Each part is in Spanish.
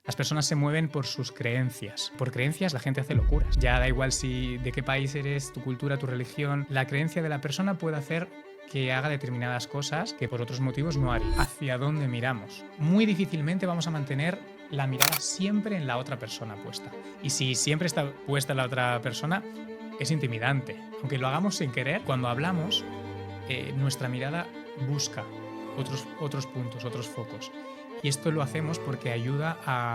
Las personas se mueven por sus creencias. Por creencias la gente hace locuras. Ya da igual de qué país eres, tu cultura, tu religión. La creencia de la persona puede hacer que haga determinadas cosas que por otros motivos no haría. ¿Hacia dónde miramos? Muy difícilmente vamos a mantener la mirada siempre en la otra persona puesta. Y si siempre está puesta en la otra persona, es intimidante. Aunque lo hagamos sin querer, cuando hablamos, nuestra mirada busca otros puntos, otros focos. Y esto lo hacemos porque ayuda a...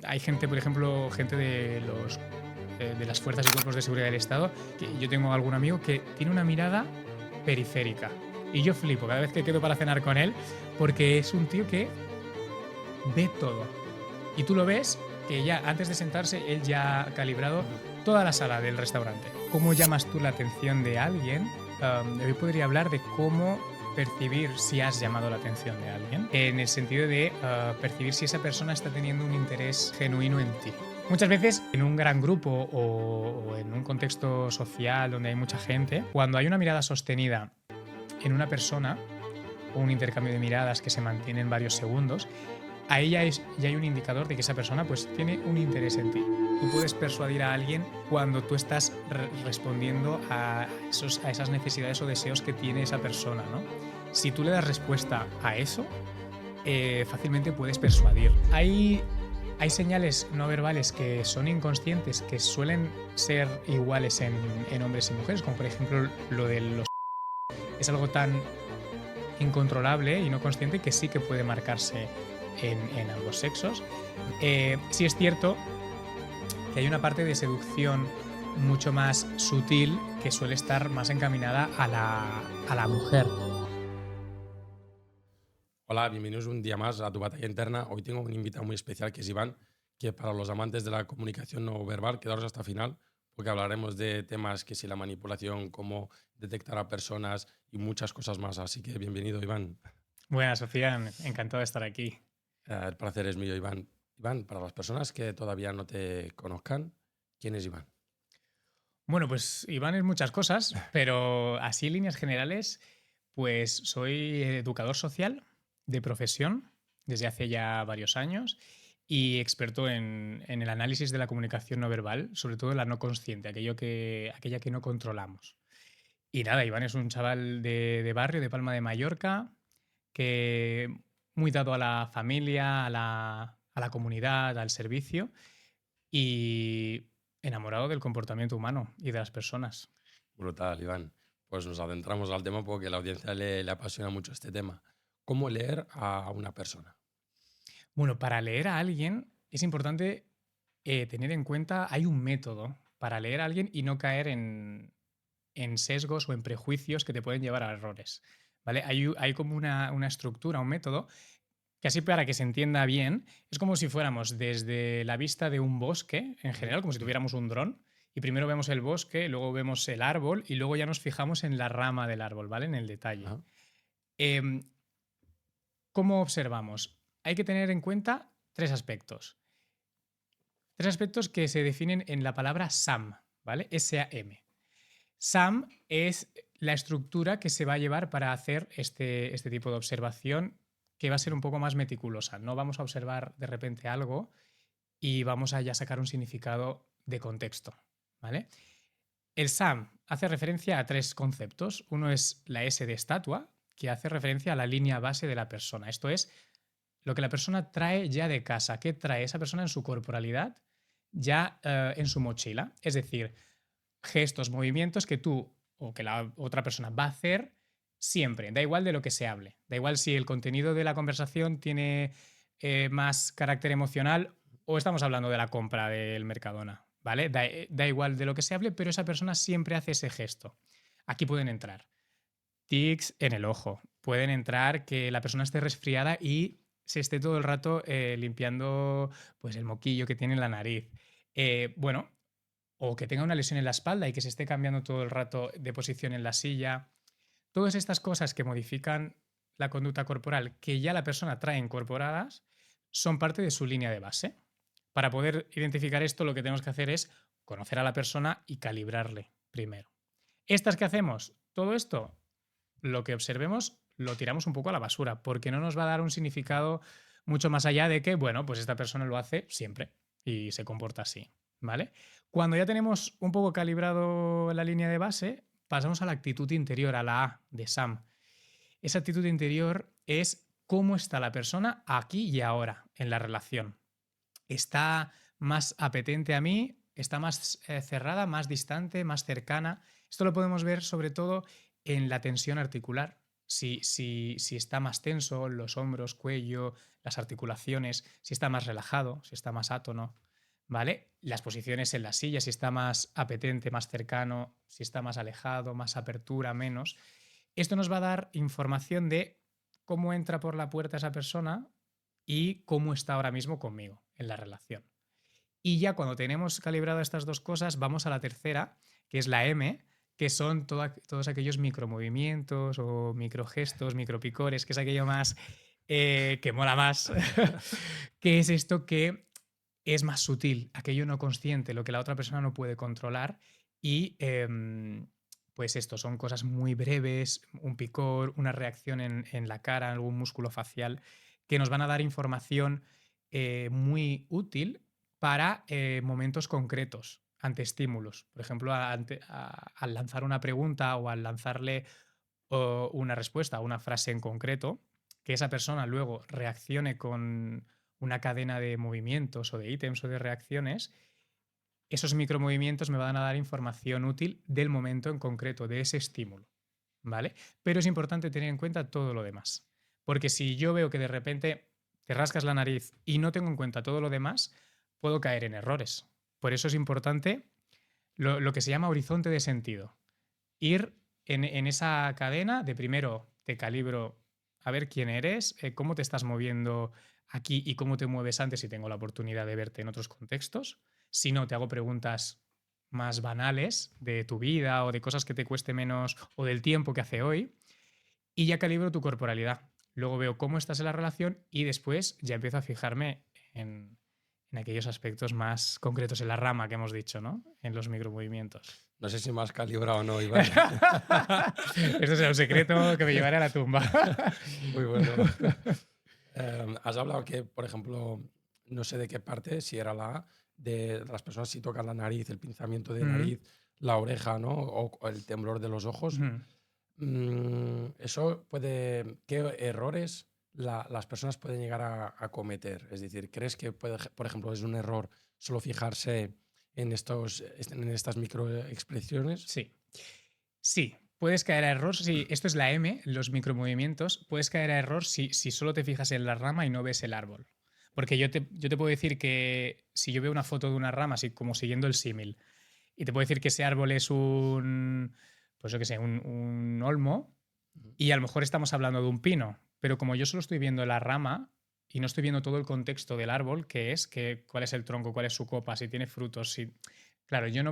Hay gente, por ejemplo, gente de las fuerzas y cuerpos de seguridad del Estado, que yo tengo algún amigo que tiene una mirada periférica. Y yo flipo cada vez que quedo para cenar con él, porque es un tío que ve todo. Y tú lo ves que ya antes de sentarse, él ya ha calibrado toda la sala del restaurante. ¿Cómo llamas tú la atención de alguien? Hoy podría hablar de cómo percibir si has llamado la atención de alguien, en el sentido de percibir si esa persona está teniendo un interés genuino en ti. Muchas veces en un gran grupo o en un contexto social donde hay mucha gente, cuando hay una mirada sostenida en una persona o un intercambio de miradas que se mantienen varios segundos, ahí ya hay un indicador de que esa persona pues tiene un interés en ti. Tú puedes persuadir a alguien cuando tú estás respondiendo a esas necesidades o deseos que tiene esa persona, ¿no? Si tú le das respuesta a eso, fácilmente puedes persuadir. Hay señales no verbales que son inconscientes, que suelen ser iguales en hombres y mujeres, como por ejemplo lo de los... Es algo tan incontrolable y no consciente que sí que puede marcarse en ambos sexos. Sí es cierto que hay una parte de seducción mucho más sutil que suele estar más encaminada a la mujer. Hola, bienvenidos un día más a tu batalla interna. Hoy tengo un invitado muy especial que es Iván, que para los amantes de la comunicación no verbal, quedaros hasta el final, porque hablaremos de temas que si la manipulación, cómo detectar a personas y muchas cosas más. Así que bienvenido, Iván. Buenas, Sofía, encantado de estar aquí. El placer es mío, Iván. Iván, para las personas que todavía no te conozcan, ¿quién es Iván? Bueno, pues Iván es muchas cosas, pero así en líneas generales, pues soy educador social de profesión desde hace ya varios años y experto en el análisis de la comunicación no verbal, sobre todo la no consciente, aquella que no controlamos. Y nada, Iván es un chaval de barrio, de Palma de Mallorca, que muy dado a la familia, a la comunidad, al servicio y enamorado del comportamiento humano y de las personas. Brutal, Iván. Pues nos adentramos al tema porque a la audiencia le apasiona mucho este tema. ¿Cómo leer a una persona? Bueno, para leer a alguien es importante tener en cuenta, hay un método para leer a alguien y no caer en sesgos o en prejuicios que te pueden llevar a errores. ¿Vale? Hay como una estructura, un método, que así para que se entienda bien, es como si fuéramos desde la vista de un bosque, en general, como si tuviéramos un dron, y primero vemos el bosque, luego vemos el árbol y luego ya nos fijamos en la rama del árbol, ¿vale? En el detalle. Ajá. Em, ¿Cómo observamos? Hay que tener en cuenta tres aspectos. Tres aspectos que se definen en la palabra SAM, ¿vale? S-A-M. SAM es la estructura que se va a llevar para hacer este tipo de observación, que va a ser un poco más meticulosa. No vamos a observar de repente algo y vamos a ya sacar un significado de contexto, ¿vale? El SAM hace referencia a tres conceptos. Uno es la S de estatua, que hace referencia a la línea base de la persona. Esto es lo que la persona trae ya de casa. ¿Qué trae esa persona en su corporalidad? Ya en su mochila. Es decir, gestos, movimientos que tú o que la otra persona va a hacer siempre. Da igual de lo que se hable. Da igual si el contenido de la conversación tiene más carácter emocional o estamos hablando de la compra del Mercadona. ¿Vale? Da igual de lo que se hable, pero esa persona siempre hace ese gesto. Aquí pueden entrar tics en el ojo. Pueden entrar que la persona esté resfriada y se esté todo el rato limpiando pues, el moquillo que tiene en la nariz. Bueno, o que tenga una lesión en la espalda y que se esté cambiando todo el rato de posición en la silla. Todas estas cosas que modifican la conducta corporal que ya la persona trae incorporadas son parte de su línea de base. Para poder identificar esto, lo que tenemos que hacer es conocer a la persona y calibrarle primero. ¿Estas que hacemos? Todo esto, lo que observemos, lo tiramos un poco a la basura, porque no nos va a dar un significado Mucho más allá de que, bueno, pues esta persona lo hace siempre y se comporta así, ¿vale? Cuando ya tenemos un poco calibrado la línea de base, pasamos a la actitud interior, a la A de Sam. Esa actitud interior es cómo está la persona aquí y ahora en la relación. ¿Está más apetente a mí? ¿Está más cerrada, más distante, más cercana? Esto lo podemos ver sobre todo en la tensión articular. Si está más tenso, los hombros, cuello, las articulaciones, si está más relajado, si está más átono, ¿vale? Las posiciones en la silla, si está más apetente, más cercano, si está más alejado, más apertura, menos. Esto nos va a dar información de cómo entra por la puerta esa persona y cómo está ahora mismo conmigo en la relación. Y ya cuando tenemos calibrado estas dos cosas, vamos a la tercera, que es la M, que son todos aquellos micromovimientos o microgestos, micropicores, que es aquello más que mola más, que es esto que es más sutil, aquello no consciente, lo que la otra persona no puede controlar y pues esto son cosas muy breves, un picor, una reacción en la cara, algún músculo facial, que nos van a dar información muy útil para momentos concretos, ante estímulos. Por ejemplo, al lanzar una pregunta o al lanzarle una respuesta a una frase en concreto, que esa persona luego reaccione con una cadena de movimientos o de ítems o de reacciones, esos micromovimientos me van a dar información útil del momento en concreto, de ese estímulo, ¿vale? Pero es importante tener en cuenta todo lo demás, porque si yo veo que de repente te rascas la nariz y no tengo en cuenta todo lo demás, puedo caer en errores. Por eso es importante lo que se llama horizonte de sentido. Ir en esa cadena de primero te calibro a ver quién eres, cómo te estás moviendo aquí y cómo te mueves antes si tengo la oportunidad de verte en otros contextos. Si no, te hago preguntas más banales de tu vida o de cosas que te cueste menos o del tiempo que hace hoy y ya calibro tu corporalidad. Luego veo cómo estás en la relación y después ya empiezo a fijarme en aquellos aspectos más concretos, en la rama que hemos dicho, ¿no? En los micromovimientos. No sé si más calibrado o no, Iván. Este será un secreto que me llevará a la tumba. Muy bueno. Has hablado que, por ejemplo, no sé de qué parte, si era la A, de las personas si tocan la nariz, el pinzamiento de nariz, la oreja, ¿no? O el temblor de los ojos. Eso puede. ¿Qué errores las personas pueden llegar a cometer? Es decir, ¿crees que puede, por ejemplo, es un error solo fijarse en estas microexpresiones? Sí. Sí, puedes caer a error. Si esto es la M, los micromovimientos, puedes caer a error si solo te fijas en la rama y no ves el árbol. Porque yo te puedo decir que si yo veo una foto de una rama, así como siguiendo el símil, y te puedo decir que ese árbol es pues yo qué sé, un olmo, y a lo mejor estamos hablando de un pino, pero como yo solo estoy viendo la rama y no estoy viendo todo el contexto del árbol, cuál es el tronco, cuál es su copa, si tiene frutos, claro, yo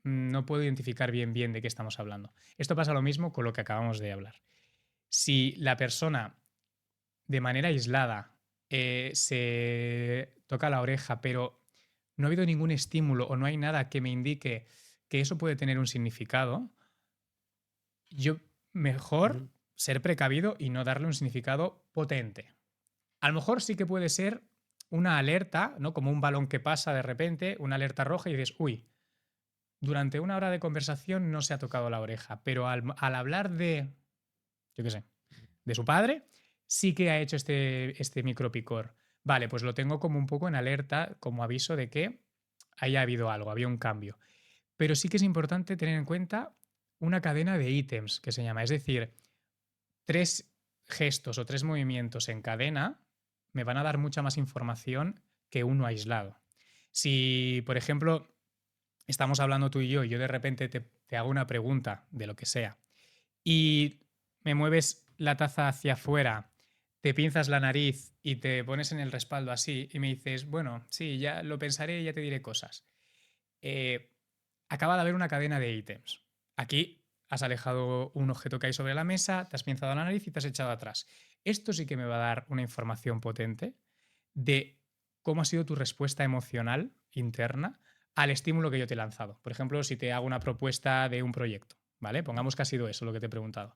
no puedo identificar bien de qué estamos hablando. Esto pasa lo mismo con lo que acabamos de hablar. Si la persona de manera aislada se toca la oreja, pero no ha habido ningún estímulo o no hay nada que me indique que eso puede tener un significado, yo mejor ser precavido y no darle un significado potente. A lo mejor sí que puede ser una alerta, ¿no? Como un balón que pasa de repente, una alerta roja y dices, uy, durante una hora de conversación no se ha tocado la oreja, pero al hablar de, yo qué sé, de su padre, sí que ha hecho este micropicor. Vale, pues lo tengo como un poco en alerta, como aviso de que haya habido algo, había un cambio. Pero sí que es importante tener en cuenta una cadena de ítems, que se llama. Es decir, 3 gestos o 3 movimientos en cadena me van a dar mucha más información que uno aislado. Si, por ejemplo, estamos hablando tú y yo de repente te hago una pregunta de lo que sea y me mueves la taza hacia afuera, te pinzas la nariz y te pones en el respaldo así y me dices, bueno, sí, ya lo pensaré y ya te diré cosas. Acaba de haber una cadena de ítems. Aquí has alejado un objeto que hay sobre la mesa, te has pinzado la nariz y te has echado atrás. Esto sí que me va a dar una información potente de cómo ha sido tu respuesta emocional interna al estímulo que yo te he lanzado. Por ejemplo, si te hago una propuesta de un proyecto, ¿vale? Pongamos que ha sido eso lo que te he preguntado.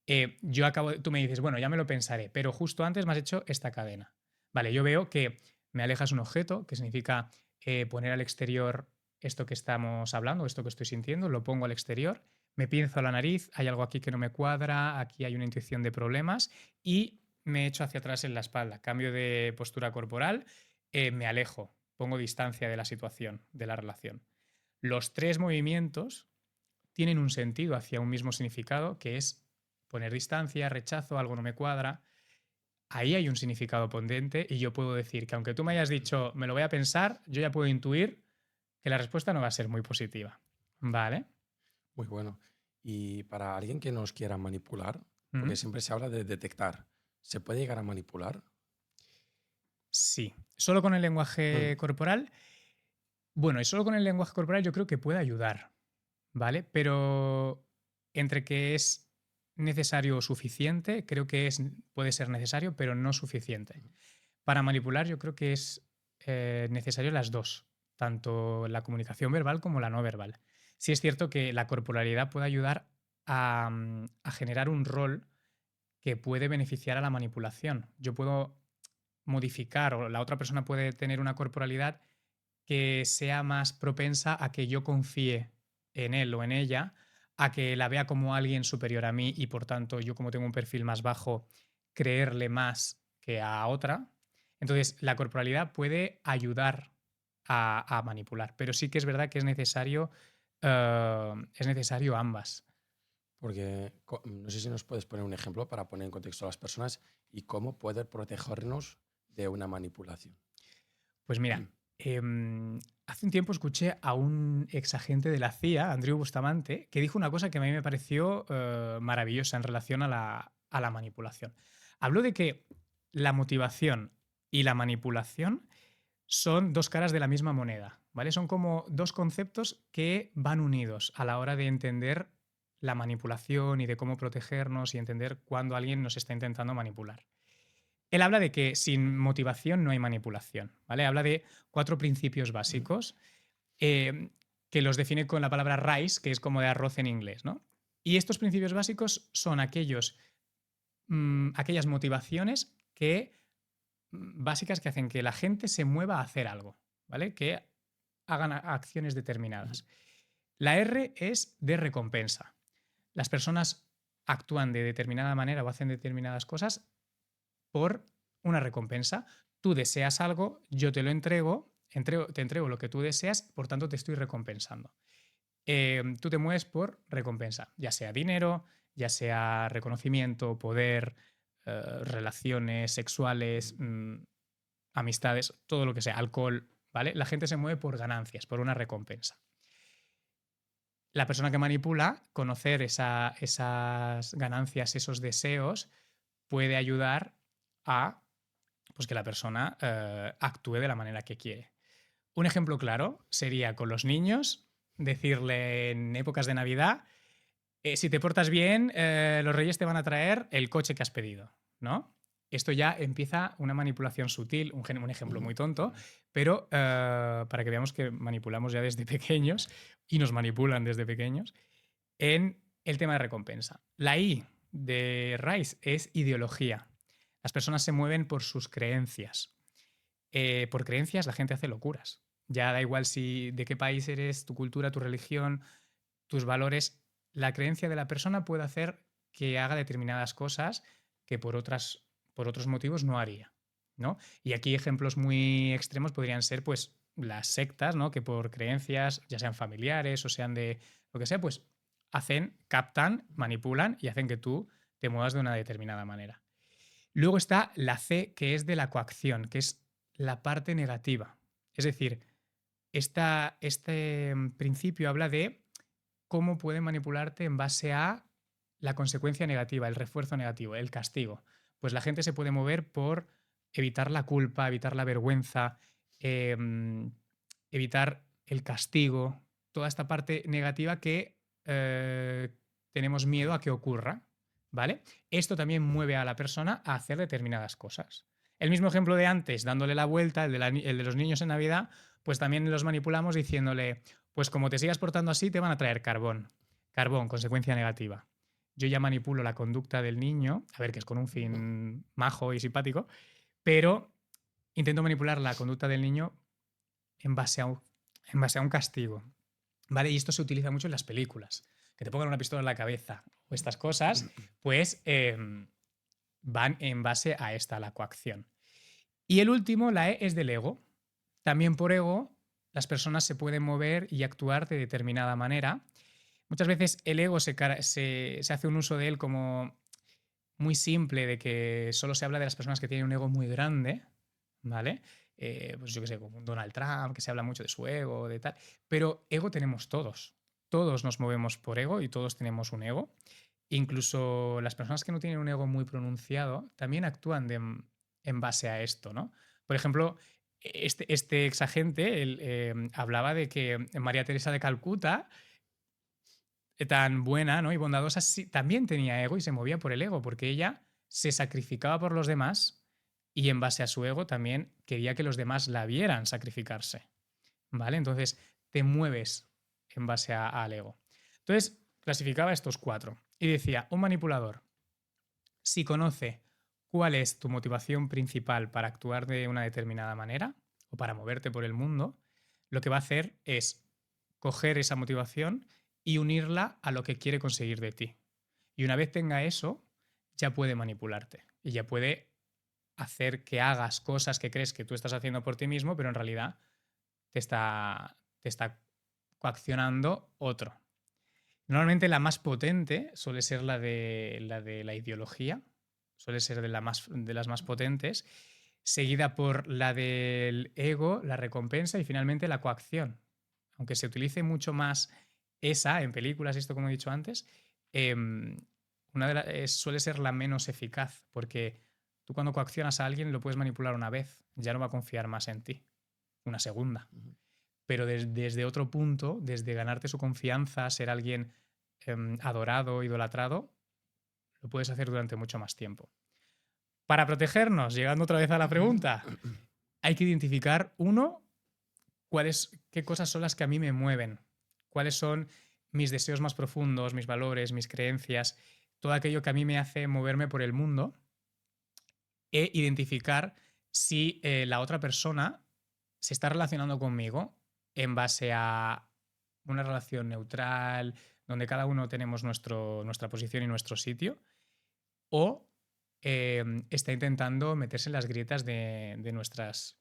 Tú me dices, bueno, ya me lo pensaré, pero justo antes me has hecho esta cadena. Vale, yo veo que me alejas un objeto, que significa poner al exterior esto que estamos hablando, esto que estoy sintiendo, lo pongo al exterior, me pinzo la nariz, hay algo aquí que no me cuadra, aquí hay una intuición de problemas y me echo hacia atrás en la espalda, cambio de postura corporal, me alejo, pongo distancia de la situación, de la relación. Los tres movimientos tienen un sentido hacia un mismo significado, que es poner distancia, rechazo, algo no me cuadra. Ahí hay un significado potente y yo puedo decir que aunque tú me hayas dicho me lo voy a pensar, yo ya puedo intuir que la respuesta no va a ser muy positiva. ¿Vale? Muy bueno. Y para alguien que nos quiera manipular, porque Mm. siempre se habla de detectar, ¿se puede llegar a manipular? Sí. Solo con el lenguaje Mm, corporal. Bueno, y solo con el lenguaje corporal yo creo que puede ayudar, ¿vale? Pero entre que es necesario o suficiente, creo que puede ser necesario, pero no suficiente. Para manipular yo creo que es necesario las dos, tanto la comunicación verbal como la no verbal. Sí es cierto que la corporalidad puede ayudar a generar un rol que puede beneficiar a la manipulación. Yo puedo modificar o la otra persona puede tener una corporalidad que sea más propensa a que yo confíe en él o en ella, a que la vea como alguien superior a mí y por tanto yo como tengo un perfil más bajo, creerle más que a otra. Entonces la corporalidad puede ayudar a manipular, pero sí que es verdad que es necesario ambas. porque no sé si nos puedes poner un ejemplo para poner en contexto a las personas y cómo poder protegernos de una manipulación. Pues mira, hace un tiempo escuché a un ex agente de la CIA, Andrew Bustamante, que dijo una cosa que a mí me pareció maravillosa en relación a la manipulación. Habló de que la motivación y la manipulación son dos caras de la misma moneda, ¿vale? Son como dos conceptos que van unidos a la hora de entender la manipulación y de cómo protegernos y entender cuándo alguien nos está intentando manipular. Él habla de que sin motivación no hay manipulación, ¿vale? Habla de 4 principios Mm, básicos eh, que los define con la palabra rice, que es como de arroz en inglés, ¿no? Y estos principios básicos son aquellas motivaciones que básicas que hacen que la gente se mueva a hacer algo, ¿vale? Que hagan acciones mm, determinadas. La R es de recompensa. Las personas actúan de determinada manera o hacen determinadas cosas por una recompensa. Tú deseas algo, yo te lo te entrego lo que tú deseas, por tanto te estoy recompensando. Tú te mueves por recompensa, ya sea dinero, ya sea reconocimiento, poder, relaciones sexuales, amistades, todo lo que sea, alcohol, ¿vale? La gente se mueve por ganancias, por una recompensa. La persona que manipula, conocer esas ganancias, esos deseos, puede ayudar a pues, que la persona actúe de la manera que quiere. Un ejemplo claro sería con los niños, decirle en épocas de Navidad, si te portas bien, los reyes te van a traer el coche que has pedido, ¿no? Esto ya empieza una manipulación sutil, un ejemplo mm, muy tonto, pero para que veamos que manipulamos ya desde pequeños y nos manipulan desde pequeños en el tema de recompensa. La I de Rice es ideología. Las personas se mueven por sus creencias. Por creencias la gente hace locuras. Ya da igual si de qué país eres, tu cultura, tu religión, tus valores. La creencia de la persona puede hacer que haga determinadas cosas que por otros motivos no haría, ¿no? Y aquí ejemplos muy extremos podrían ser, pues, las sectas, ¿no? Que por creencias, ya sean familiares o sean de lo que sea, pues captan, manipulan y hacen que tú te muevas de una determinada manera. Luego está la C, que es de la coacción, que es la parte negativa. Es decir, este principio habla de cómo puede manipularte en base a la consecuencia negativa, el refuerzo negativo, el castigo. Pues la gente se puede mover por evitar la culpa, evitar la vergüenza, evitar el castigo, toda esta parte negativa que tenemos miedo a que ocurra, ¿vale? Esto también mueve a la persona a hacer determinadas cosas. El mismo ejemplo de antes, dándole la vuelta, el de los niños en Navidad, pues también los manipulamos diciéndole, pues como te sigas portando así, te van a traer carbón. Carbón, consecuencia negativa. Yo ya manipulo la conducta del niño, a ver, que es con un mm. fin majo y simpático, pero intento manipular la conducta del niño en base a un castigo, ¿vale? Y esto se utiliza mucho en las películas. Que te pongan una pistola en la cabeza o estas cosas, pues van en base a la coacción. Y el último, la E, es del ego. También por ego, las personas se pueden mover y actuar de determinada manera. Muchas veces el ego se hace un uso de él como muy simple, de que solo se habla de las personas que tienen un ego muy grande, ¿vale? Pues yo qué sé, como un Donald Trump, que se habla mucho de su ego, de tal. Pero ego tenemos todos. Todos nos movemos por ego y todos tenemos un ego. Incluso las personas que no tienen un ego muy pronunciado también actúan en base a esto, ¿no? Por ejemplo, este exagente él, hablaba de que María Teresa de Calcuta, tan buena, ¿no?, y bondadosa, sí, también tenía ego y se movía por el ego, porque ella se sacrificaba por los demás y en base a su ego también quería que los demás la vieran sacrificarse, ¿vale? Entonces te mueves en base al ego. Entonces clasificaba estos 4 y decía, un manipulador, si conoce cuál es tu motivación principal para actuar de una determinada manera o para moverte por el mundo, lo que va a hacer es coger esa motivación y unirla a lo que quiere conseguir de ti. Y una vez tenga eso, ya puede manipularte y ya puede hacer que hagas cosas que crees que tú estás haciendo por ti mismo, pero en realidad te está coaccionando otro. Normalmente la más potente suele ser la de la ideología, suele ser de las más potentes, seguida por la del ego, la recompensa y finalmente la coacción. Aunque se utilice mucho más esa en películas, esto como he dicho antes, suele ser la menos eficaz, porque tú cuando coaccionas a alguien lo puedes manipular una vez, ya no va a confiar más en ti, una segunda. Pero desde otro punto, desde ganarte su confianza, ser alguien adorado, idolatrado, lo puedes hacer durante mucho más tiempo. Para protegernos, llegando otra vez a la pregunta, hay que identificar, uno, qué cosas son las que a mí me mueven, cuáles son mis deseos más profundos, mis valores, mis creencias, todo aquello que a mí me hace moverme por el mundo, e identificar si la otra persona se está relacionando conmigo en base a una relación neutral, donde cada uno tenemos nuestra posición y nuestro sitio, o está intentando meterse en las grietas de nuestras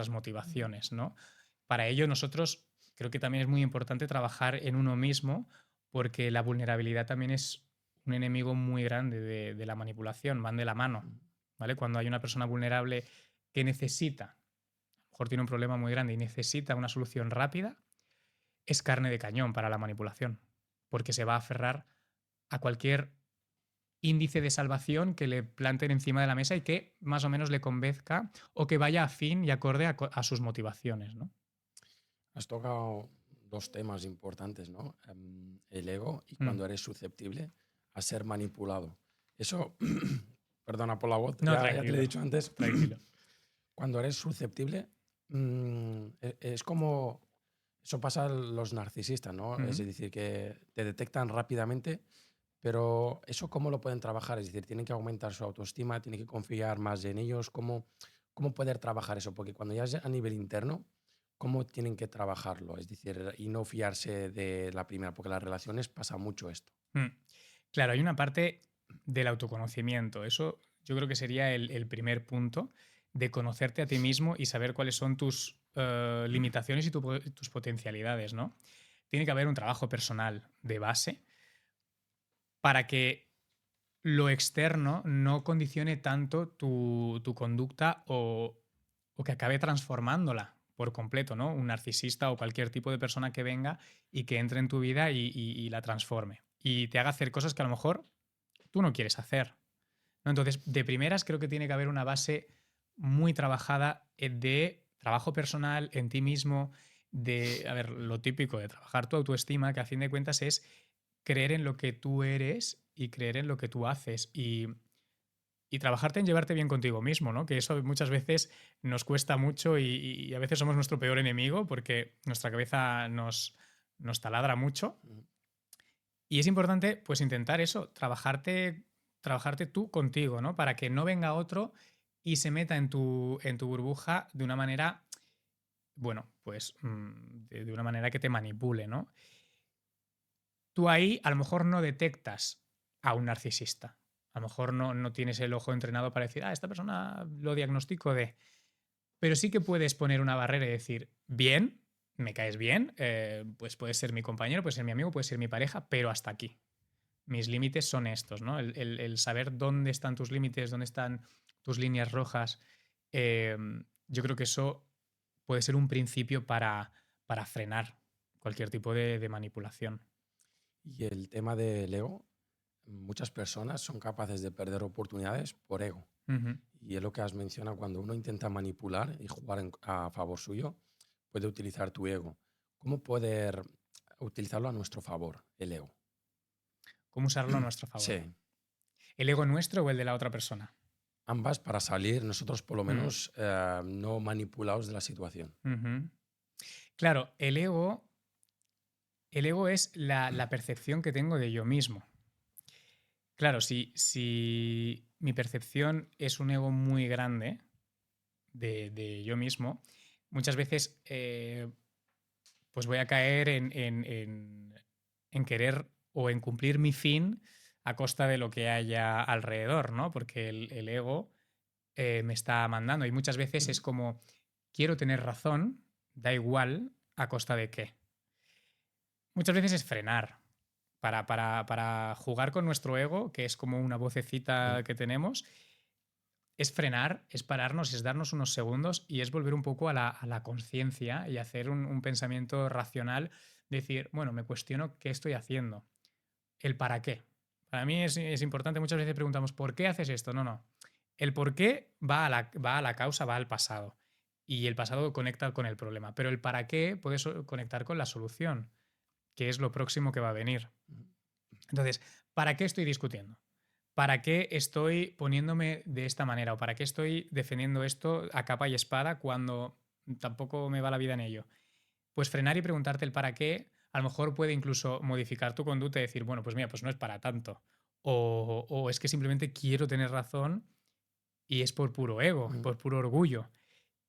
motivaciones, ¿no? Para ello, nosotros creo que también es muy importante trabajar en uno mismo, porque la vulnerabilidad también es un enemigo muy grande de la manipulación, van de la mano, ¿vale? Cuando hay una persona vulnerable que necesita, a lo mejor tiene un problema muy grande y necesita una solución rápida, es carne de cañón para la manipulación, porque se va a aferrar a cualquier índice de salvación que le planten encima de la mesa y que más o menos le convenzca o que vaya afín y acorde a sus motivaciones, ¿no? Has tocado dos temas importantes, ¿no? El ego y cuando eres susceptible a ser manipulado. Eso, perdona por la voz, No, ya te lo he tranquilo, dicho antes. tranquilo. Cuando eres susceptible, es como. Eso pasa a los narcisistas, ¿no? Es decir, que te detectan rápidamente, pero ¿eso cómo lo pueden trabajar? Es decir, tienen que aumentar su autoestima, tienen que confiar más en ellos. ¿Cómo poder trabajar eso? Porque cuando ya es a nivel interno, ¿cómo tienen que trabajarlo? Es decir, y no fiarse de la primera, porque las relaciones pasa mucho esto. Claro, hay una parte del autoconocimiento. Eso yo creo que sería el primer punto, de conocerte a ti mismo y saber cuáles son tus limitaciones y tus potencialidades, ¿no? Tiene que haber un trabajo personal de base para que lo externo no condicione tanto tu conducta o que acabe transformándola por completo, ¿no? Un narcisista o cualquier tipo de persona que venga y que entre en tu vida y la transforme. Y te haga hacer cosas que a lo mejor tú no quieres hacer, ¿no? Entonces, de primeras creo que tiene que haber una base muy trabajada de trabajo personal en ti mismo, a ver, lo típico de trabajar tu autoestima, que a fin de cuentas es creer en lo que tú eres y creer en lo que tú haces y trabajarte en llevarte bien contigo mismo, ¿no? Que eso muchas veces nos cuesta mucho y a veces somos nuestro peor enemigo porque nuestra cabeza nos taladra mucho. Y es importante, pues, intentar eso, trabajarte tú contigo, ¿no? Para que no venga otro y se meta en tu burbuja de una manera, bueno, pues de una manera que te manipule, ¿no? Tú ahí a lo mejor no detectas a un narcisista. A lo mejor no tienes el ojo entrenado para decir, esta persona lo diagnostico de... Pero sí que puedes poner una barrera y decir, bien, me caes bien, pues puedes ser mi compañero, puedes ser mi amigo, puedes ser mi pareja, pero hasta aquí. Mis límites son estos, ¿no? El saber dónde están tus límites, dónde están tus líneas rojas, eh, yo creo que eso puede ser un principio para frenar cualquier tipo de manipulación. Y el tema del ego, muchas personas son capaces de perder oportunidades por ego. Ujú. Y es lo que has mencionado, cuando uno intenta manipular y jugar a favor suyo, puede utilizar tu ego. ¿Cómo poder utilizarlo a nuestro favor, el ego? ¿Cómo usarlo a nuestro favor? Sí, ¿El ego nuestro o el de la otra persona? ambas para salir nosotros por lo Mm, menos no manipulados de la situación. ujú. Claro, el ego es la percepción que tengo de yo mismo. Claro, si mi percepción es un ego muy grande de yo mismo, muchas veces pues voy a caer en querer o en cumplir mi fin a costa de lo que haya alrededor, ¿no? Porque el ego me está mandando y muchas veces es Ujú. como, quiero tener razón, da igual a costa de qué. Muchas veces es frenar. Para jugar con nuestro ego, que es como una vocecita Sí. que tenemos, es frenar, es pararnos, es darnos unos segundos y es volver un poco a la conciencia y hacer un pensamiento racional, decir, bueno, me cuestiono qué estoy haciendo, el para qué. Para mí es importante, muchas veces preguntamos, ¿por qué haces esto? No, no. El por qué va a la causa, va al pasado. Y el pasado conecta con el problema. Pero el para qué puede conectar con la solución, que es lo próximo que va a venir. Ujú. Entonces, ¿para qué estoy discutiendo? ¿Para qué estoy poniéndome de esta manera? ¿O para qué estoy defendiendo esto a capa y espada cuando tampoco me va la vida en ello? Pues frenar y preguntarte el para qué, a lo mejor puede incluso modificar tu conducta y decir, bueno, pues mira, pues no es para tanto. O es que simplemente quiero tener razón y es por puro ego, Ujú. por puro orgullo.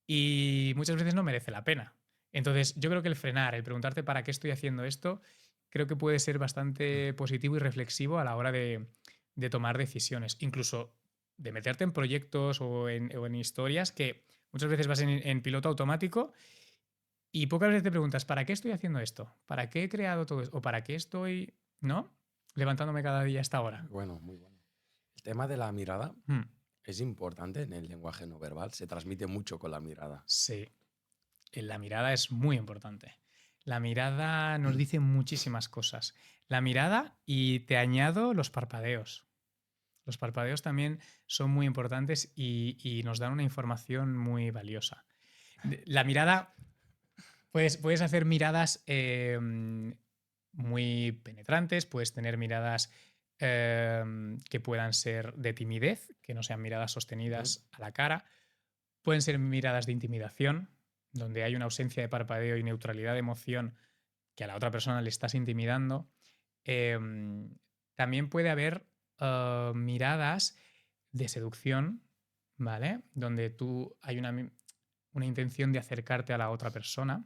Y muchas veces no merece la pena. Entonces, yo creo que el frenar, el preguntarte para qué estoy haciendo esto, creo que puede ser bastante positivo y reflexivo a la hora de tomar decisiones. Incluso de meterte en proyectos o en historias que muchas veces vas en piloto automático y pocas veces te preguntas, ¿para qué estoy haciendo esto? ¿Para qué he creado todo esto? ¿O para qué estoy, no? Levantándome cada día a esta Muy hora. bueno, muy bueno. El tema de la mirada Hmm, es importante en el lenguaje no verbal, se transmite mucho con la mirada. sí, la mirada es muy importante. La mirada nos dice muchísimas cosas. La mirada y te añado los parpadeos. Los parpadeos también son muy importantes y nos dan una información muy valiosa. La mirada, puedes hacer miradas muy penetrantes, puedes tener miradas que puedan ser de timidez, que no sean miradas Ujú. sostenidas a la cara. Pueden ser miradas de intimidación, donde hay una ausencia de parpadeo y neutralidad de emoción que a la otra persona le estás intimidando. Em, También puede haber miradas de seducción, ¿vale? Donde tú hay una intención de acercarte a la otra persona.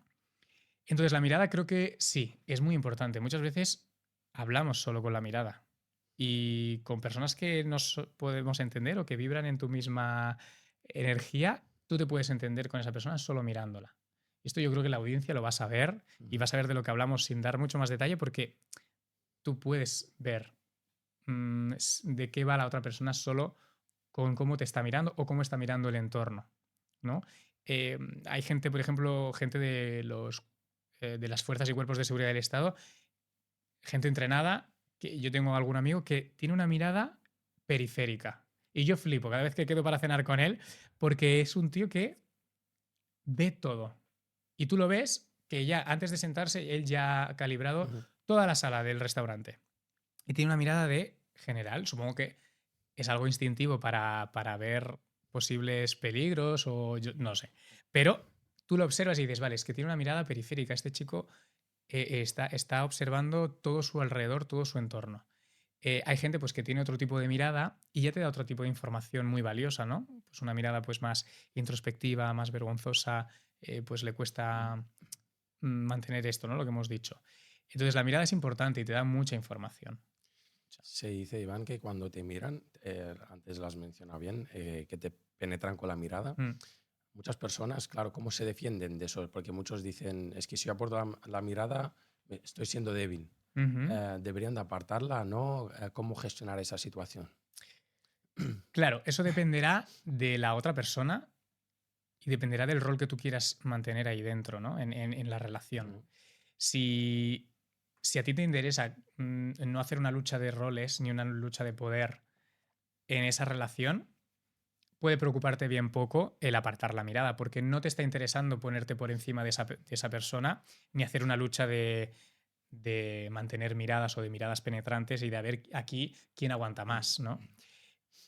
Entonces, la mirada creo que sí, es muy importante. Muchas veces hablamos solo con la mirada y con personas que nos podemos entender o que vibran en tu misma energía, tú te puedes entender con esa persona solo mirándola. Esto yo creo que la audiencia lo va a saber y va Ujú. a saber de lo que hablamos sin dar mucho más detalle porque tú puedes ver de qué va la otra persona solo con cómo te está mirando o cómo está mirando el entorno, ¿no? Hay gente, por ejemplo, gente de las fuerzas y cuerpos de seguridad del Estado, gente entrenada, que yo tengo algún amigo que tiene una mirada periférica. Y yo flipo cada vez que quedo para cenar con él, porque es un tío que ve todo. Y tú lo ves que ya antes de sentarse, él ya ha calibrado Ujú. toda la sala del restaurante. Y tiene una mirada de general. Supongo que es algo instintivo para ver posibles peligros o no sé. Pero tú lo observas y dices, vale, es que tiene una mirada periférica. Este chico está observando todo su alrededor, todo su entorno. Hay gente pues, que tiene otro tipo de mirada y ya te da otro tipo de información muy valiosa, ¿no? Pues una mirada pues, más introspectiva, más vergonzosa, pues le cuesta mantener esto, ¿no? Lo que hemos dicho. Entonces la mirada es importante y te da mucha información. Se dice, Iván, que cuando te miran, antes lo has mencionado bien, que te penetran con la mirada. Mm. Muchas personas, claro, ¿cómo se defienden de eso? Porque muchos dicen, es que si yo aporto la mirada, estoy siendo débil. Ujú. Deberían de apartarla, ¿no? ¿Cómo gestionar esa situación? Claro, eso dependerá de la otra persona y dependerá del rol que tú quieras mantener ahí dentro, ¿no? En la relación. Mm. Si a ti te interesa no hacer una lucha de roles ni una lucha de poder en esa relación, puede preocuparte bien poco el apartar la mirada, porque no te está interesando ponerte por encima de esa persona ni hacer una lucha de mantener miradas o de miradas penetrantes y de a ver aquí quién aguanta más, ¿no?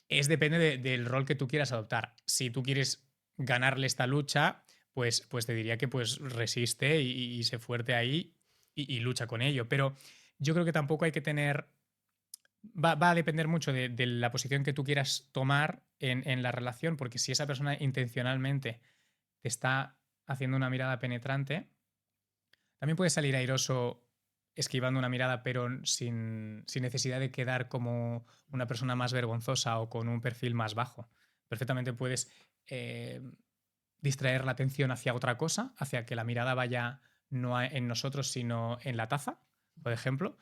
Depende del rol que tú quieras adoptar. Si tú quieres ganarle esta lucha, pues te diría que pues resiste y sé fuerte ahí y lucha con ello. Pero yo creo que tampoco hay que tener. Va a depender mucho de la posición que tú quieras tomar en la relación, porque si esa persona intencionalmente te está haciendo una mirada penetrante, también puedes salir airoso esquivando una mirada, pero sin necesidad de quedar como una persona más vergonzosa o con un perfil más bajo. Perfectamente puedes distraer la atención hacia otra cosa, hacia que la mirada vaya no en nosotros, sino en la taza, por ejemplo,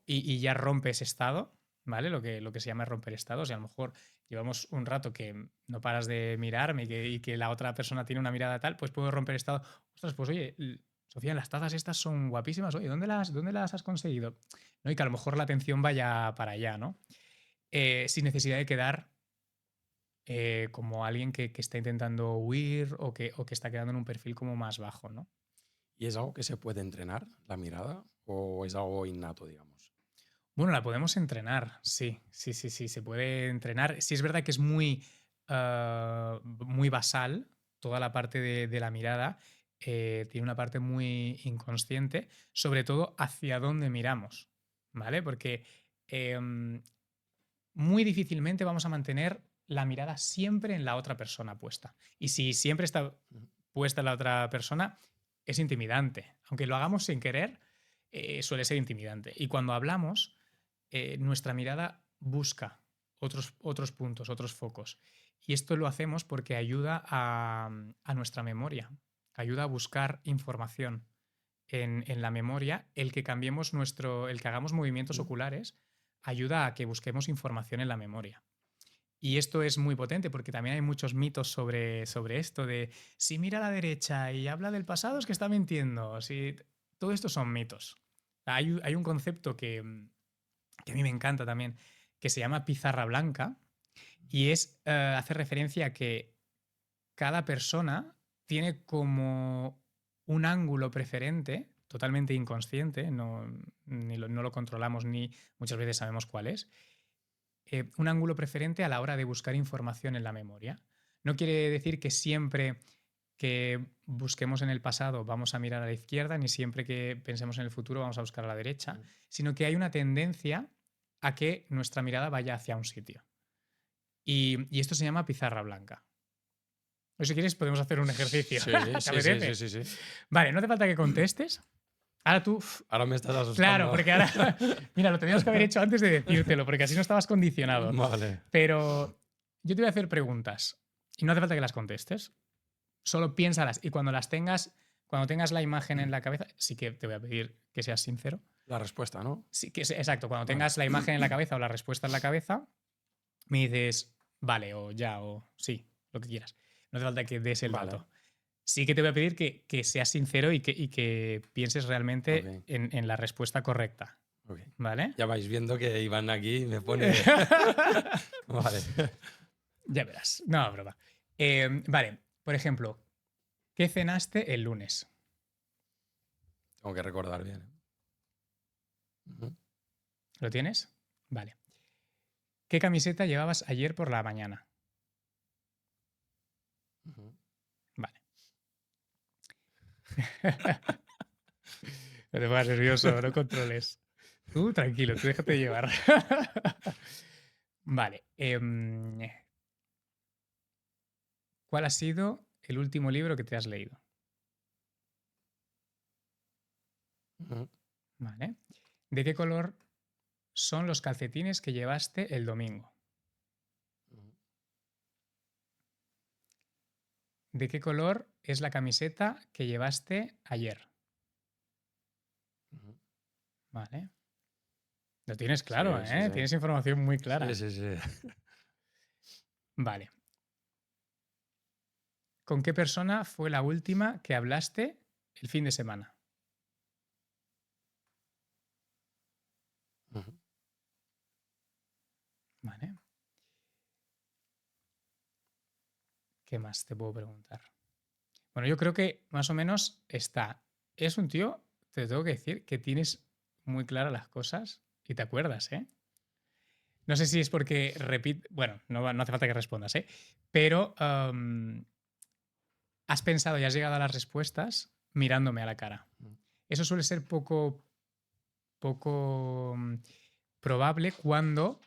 y ya rompe ese estado, ¿vale? Lo que se llama romper estados. Y a lo mejor llevamos un rato que no paras de mirarme y que la otra persona tiene una mirada tal, pues puedo romper estado. Ostras, pues oye, Sofía, las tazas estas son guapísimas. Oye, ¿dónde las has conseguido? ¿No? Y que a lo mejor la atención vaya para allá, ¿no? Sin necesidad de quedar como alguien que está intentando huir o que está quedando en un perfil como más bajo, ¿no? ¿Y es algo que se puede entrenar, la mirada, o es algo innato, digamos? Bueno, la podemos entrenar, sí, se puede entrenar. Sí es verdad que es muy basal toda la parte de la mirada, tiene una parte muy inconsciente, sobre todo hacia dónde miramos, ¿vale? Porque muy difícilmente vamos a mantener la mirada siempre en la otra persona puesta. Y si siempre está Ujú. puesta en la otra persona, es intimidante. Aunque lo hagamos sin querer, suele ser intimidante. Y cuando hablamos, nuestra mirada busca otros puntos, otros focos. Y esto lo hacemos porque ayuda a nuestra memoria, ayuda a buscar información en la memoria. El que el que hagamos movimientos Mm. oculares ayuda a que busquemos información en la memoria. Y esto es muy potente porque también hay muchos mitos sobre esto de si mira a la derecha y habla del pasado es que está mintiendo. Todo esto son mitos. Hay un concepto que a mí me encanta también, que se llama pizarra blanca y hace referencia a que cada persona tiene como un ángulo preferente, totalmente inconsciente, no lo controlamos ni muchas veces sabemos cuál es, un ángulo preferente a la hora de buscar información en la memoria. No quiere decir que siempre que busquemos en el pasado vamos a mirar a la izquierda, ni siempre que pensemos en el futuro vamos a buscar a la derecha, sino que hay una tendencia a que nuestra mirada vaya hacia un sitio. Y esto se llama pizarra blanca. O si quieres podemos hacer un ejercicio. Sí, ¿Te sí, sí, sí, apetece? sí, sí. Vale, no hace falta que contestes. Ahora tú. Ahora me estás Claro, asustando. porque ahora. Mira, lo teníamos que haber hecho antes de decírtelo, porque así no estabas condicionado. Vale. Pero yo te voy a hacer preguntas y no hace falta que las contestes. Solo piénsalas y cuando tengas la imagen en la cabeza, sí que te voy a pedir que seas sincero. La respuesta, ¿no? Sí, exacto, cuando Vale. tengas la imagen en la cabeza o la respuesta en la cabeza, me dices vale o ya o sí, lo que quieras. No hace falta que des el Vale. dato. Sí que te voy a pedir que seas sincero y que pienses realmente Ok. en la respuesta correcta. Ok. ¿Vale? Ya vais viendo que Iván aquí me pone. Vale. Ya verás. No, broma. Vale, por ejemplo, ¿qué cenaste el lunes? Tengo que recordar bien. Ujú. ¿Lo tienes? Vale. ¿Qué camiseta llevabas ayer por la mañana? Ujú. Vale. No te pongas nervioso, no controles. Tú tranquilo, tú déjate llevar. Vale. ¿Cuál ha sido el último libro que te has leído? Ujú, Vale. ¿De qué color son los calcetines que llevaste el domingo? ujú, ¿De qué color es la camiseta que llevaste ayer? ujú. Vale. Lo tienes claro, Sí, sí, ¿eh? sí. Tienes información muy Sí, clara. sí, sí. Vale. ¿Con qué persona fue la última que hablaste el fin de semana? Ujú. Vale. ¿Qué más te puedo preguntar? Bueno, yo creo que más o menos está. Es un tío, te tengo que decir, que tienes muy claras las cosas y te acuerdas, ¿eh? No sé si es porque repite. Bueno, no hace falta que respondas, ¿eh? Pero has pensado y has llegado a las respuestas mirándome a la cara. Ujú. Eso suele ser poco probable cuando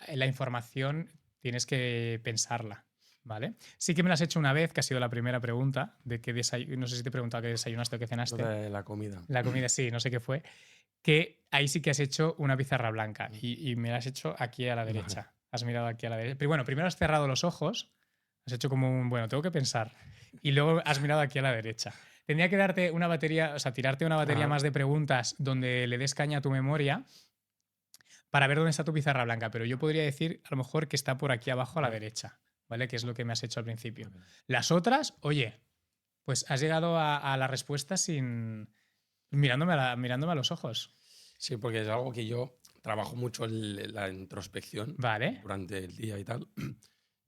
la información tienes que pensarla, ¿vale? Sí que me la has hecho una vez, que ha sido la primera pregunta, de qué no sé si te he preguntado qué desayunaste o qué Lo cenaste. de la comida. La comida sí, no sé qué fue. Que ahí sí que has hecho una pizarra blanca Ujú. y me la has hecho aquí a la Vale. derecha. Has mirado aquí a la derecha. Pero bueno, primero has cerrado los ojos, has hecho como un, bueno, tengo que pensar. Y luego has mirado aquí a la derecha. Tendría que darte una batería, o sea, tirarte una batería Ajá. más de preguntas donde le des caña a tu memoria para ver dónde está tu pizarra blanca, pero yo podría decir a lo mejor que está por aquí abajo a la Ujú. derecha, ¿vale? Que es lo que me has hecho al principio. Muy bien. Las otras, oye, pues has llegado a la respuesta sin mirándome a los ojos. Sí, porque es algo que yo trabajo mucho la introspección Vale, durante el día y tal.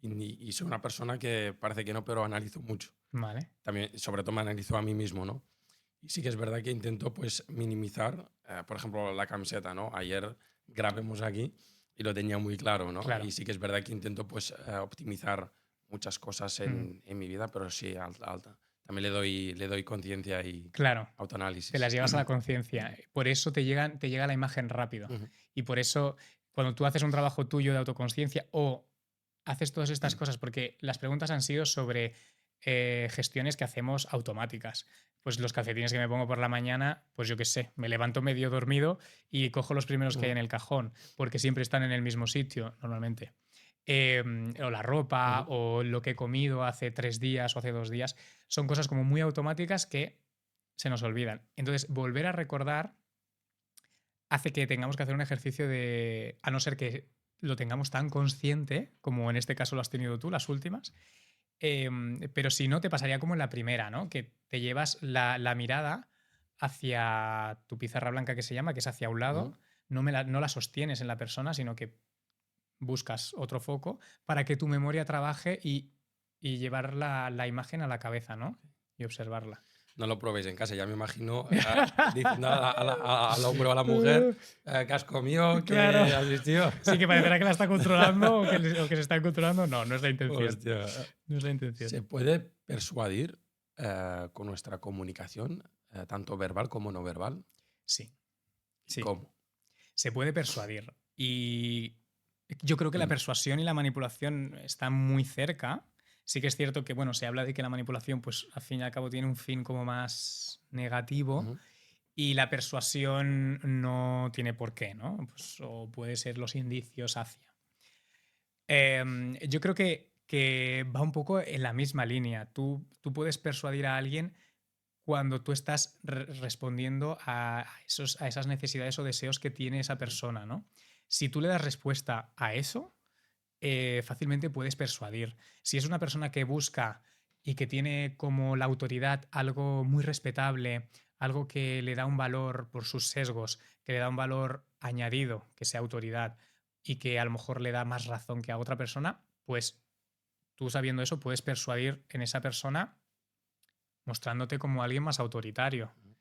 Y soy una persona que parece que no, pero analizo mucho. vale. También, sobre todo me analizo a mí mismo, ¿no? Y sí que es verdad que intento pues minimizar, por ejemplo, la camiseta, ¿no? Ayer grabemos aquí y lo tenía muy claro, ¿no? Claro. Y sí que es verdad que intento pues optimizar muchas cosas Mm, en mi vida, pero sí, alta, alta. También le doy conciencia y claro. Te las autoanálisis. llevas a la conciencia. Por eso te llega la imagen rápido. Ujú, Y por eso, cuando tú haces un trabajo tuyo de autoconciencia o haces todas estas cosas, porque las preguntas han sido sobre gestiones que hacemos automáticas. Pues los calcetines que me pongo por la mañana, pues yo qué sé, me levanto medio dormido y cojo los primeros que hay ujú, en el cajón, porque siempre están en el mismo sitio, normalmente. O la ropa, ujú. o lo que he comido hace 3 días o hace 2 días, son cosas como muy automáticas que se nos olvidan. Entonces, volver a recordar hace que tengamos que hacer un ejercicio de, a no ser que lo tengamos tan consciente, como en este caso lo has tenido tú, las últimas, pero si no, te pasaría como en la primera, ¿no? Que te llevas la mirada hacia tu pizarra blanca que se llama, que es hacia un lado, Ujú. no la sostienes en la persona, sino que buscas otro foco para que tu memoria trabaje y llevar la imagen a la cabeza, ¿no? Y observarla. No lo probéis en casa, ya me imagino diciendo al hombre o a la mujer que has comido, Claro. que has vistido. Sí, que parecerá que la está controlando o que se está controlando. No, no es la intención. Hostia. No es la intención. ¿Se puede persuadir con nuestra comunicación, tanto verbal como no verbal? Sí, ¿Y sí. cómo? Se puede persuadir. Y yo creo que la persuasión y la manipulación están muy cerca. Sí que es cierto que, bueno, se habla de que la manipulación, pues al fin y al cabo, tiene un fin como más negativo Ujú, y la persuasión no tiene por qué, ¿no? Pues, o puede ser los indicios hacia. Yo creo que va un poco en la misma línea. Tú puedes persuadir a alguien cuando tú estás respondiendo a esas necesidades o deseos que tiene esa ujú, persona, ¿no? Si tú le das respuesta a eso, fácilmente puedes persuadir. Si es una persona que busca y que tiene como la autoridad algo muy respetable, algo que le da un valor por sus sesgos, que le da un valor añadido, que sea autoridad, y que a lo mejor le da más razón que a otra persona, pues tú sabiendo eso puedes persuadir en esa persona mostrándote como alguien más autoritario. ujú.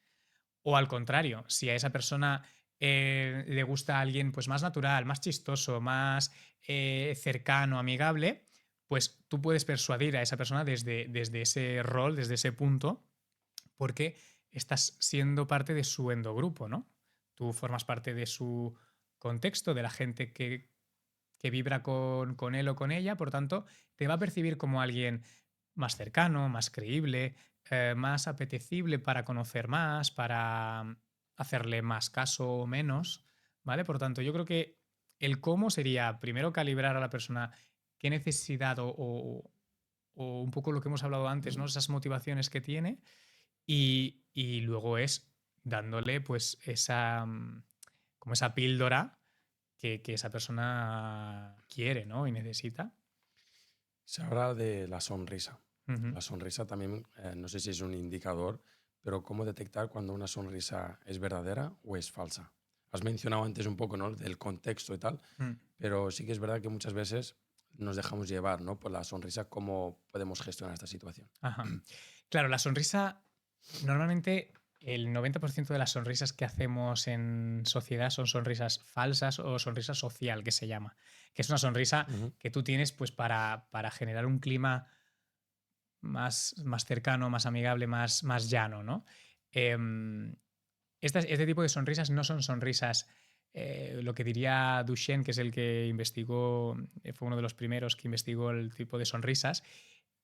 O al contrario, si a esa persona le gusta a alguien pues más natural, más chistoso, más cercano, amigable, pues tú puedes persuadir a esa persona desde ese rol, desde ese punto, porque estás siendo parte de su endogrupo, ¿no? tú formas parte de su contexto, de la gente que vibra con él o con ella, por tanto, te va a percibir como alguien más cercano, más creíble, más apetecible para conocer más, para hacerle más caso o menos, ¿vale? Por tanto, yo creo que el cómo sería primero calibrar a la persona qué necesidad o un poco lo que hemos hablado antes, ¿no? Esas motivaciones que tiene y luego es dándole pues esa, como esa píldora que esa persona quiere, ¿no? Y necesita. Se habla de la sonrisa. Ujú. La sonrisa también, no sé si es un indicador, pero cómo detectar cuando una sonrisa es verdadera o es falsa. Has mencionado antes un poco, ¿no?, del contexto y tal, Mm. pero sí que es verdad que muchas veces nos dejamos llevar, ¿no?, por la sonrisa, cómo podemos gestionar esta situación. Ajá. Claro, la sonrisa, normalmente el 90% de las sonrisas que hacemos en sociedad son sonrisas falsas o sonrisa social, que se llama. Que es una sonrisa Ujú. que tú tienes pues para generar un clima más cercano, más amigable, más llano, ¿no? Em, este tipo de sonrisas no son sonrisas, lo que diría Duchenne, que es el que investigó, fue uno de los primeros que investigó el tipo de sonrisas.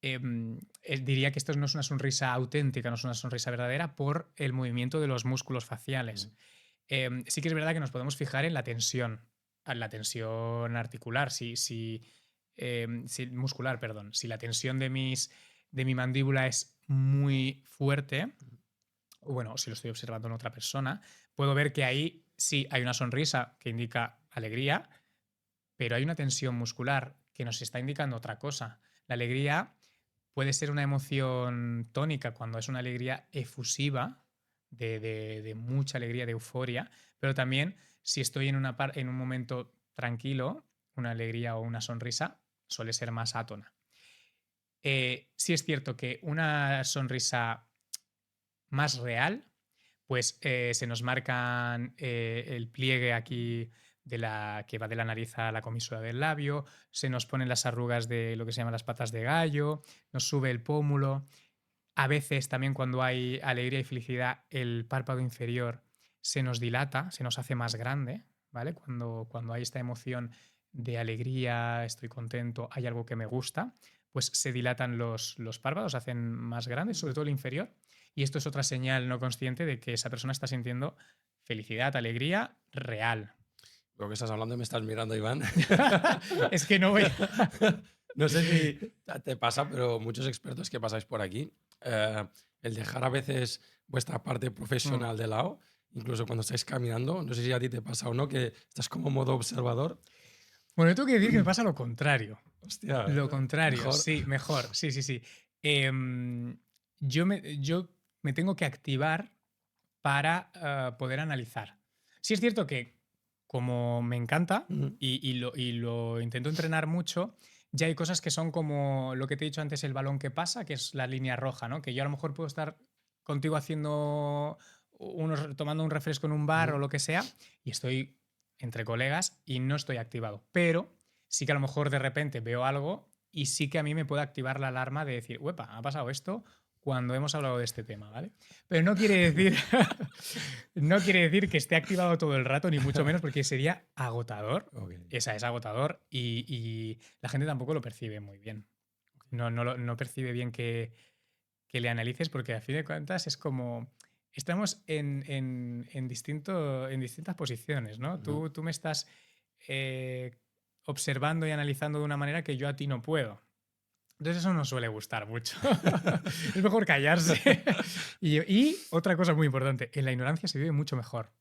Él diría que esto no es una sonrisa auténtica, no es una sonrisa verdadera por el movimiento de los músculos faciales. Ujú. Sí que es verdad que nos podemos fijar en la tensión articular, si muscular, perdón. Si la tensión de mi mandíbula es muy fuerte, o bueno, si lo estoy observando en otra persona, puedo ver que ahí sí hay una sonrisa que indica alegría, pero hay una tensión muscular que nos está indicando otra cosa. La alegría puede ser una emoción tónica cuando es una alegría efusiva, de mucha alegría, de euforia, pero también si estoy en un momento tranquilo, una alegría o una sonrisa suele ser más átona. Sí es cierto que una sonrisa más real, pues se nos marcan el pliegue aquí que va de la nariz a la comisura del labio, se nos ponen las arrugas de lo que se llaman las patas de gallo, nos sube el pómulo. A veces también cuando hay alegría y felicidad, el párpado inferior se nos dilata, se nos hace más grande, ¿vale? Cuando hay esta emoción de alegría, estoy contento, hay algo que me gusta, pues se dilatan los párpados, se hacen más grandes, sobre todo el inferior. Y esto es otra señal no consciente de que esa persona está sintiendo felicidad, alegría real. Lo que estás hablando y me estás mirando, Iván. Es que no voy. No sé si te pasa, pero muchos expertos que pasáis por aquí, el dejar a veces vuestra parte Mm. profesional de lado, incluso cuando estáis caminando, no sé si a ti te pasa o no, que estás como modo observador. Bueno, tengo que decir que me pasa lo contrario. Hostia, Lo contrario, mejor. sí, mejor. Sí, sí, sí. Em, yo me tengo que activar para poder analizar. Sí es cierto que como me encanta Ujú. y lo intento entrenar mucho, ya hay cosas que son como lo que te he dicho antes, el balón que pasa, que es la línea roja, ¿no? Que yo a lo mejor puedo estar contigo tomando un refresco en un bar o Ujú. lo que sea, y estoy entre colegas y no estoy activado. Pero sí que a lo mejor de repente veo algo y sí que a mí me puede activar la alarma de decir, uepa, ha pasado esto cuando hemos hablado de este tema, ¿vale? Pero no quiere decir, no quiere decir que esté activado todo el rato, ni mucho menos, porque sería agotador. Ok, Esa es agotador y la gente tampoco lo percibe muy bien. No percibe bien que le analices porque a fin de cuentas es como estamos en distintas posiciones, ¿no? ujú. Tú me estás eh, observando y analizando de una manera que yo a ti no puedo. Entonces eso no suele gustar mucho. Es mejor callarse. Y otra cosa muy importante, en la ignorancia se vive mucho mejor.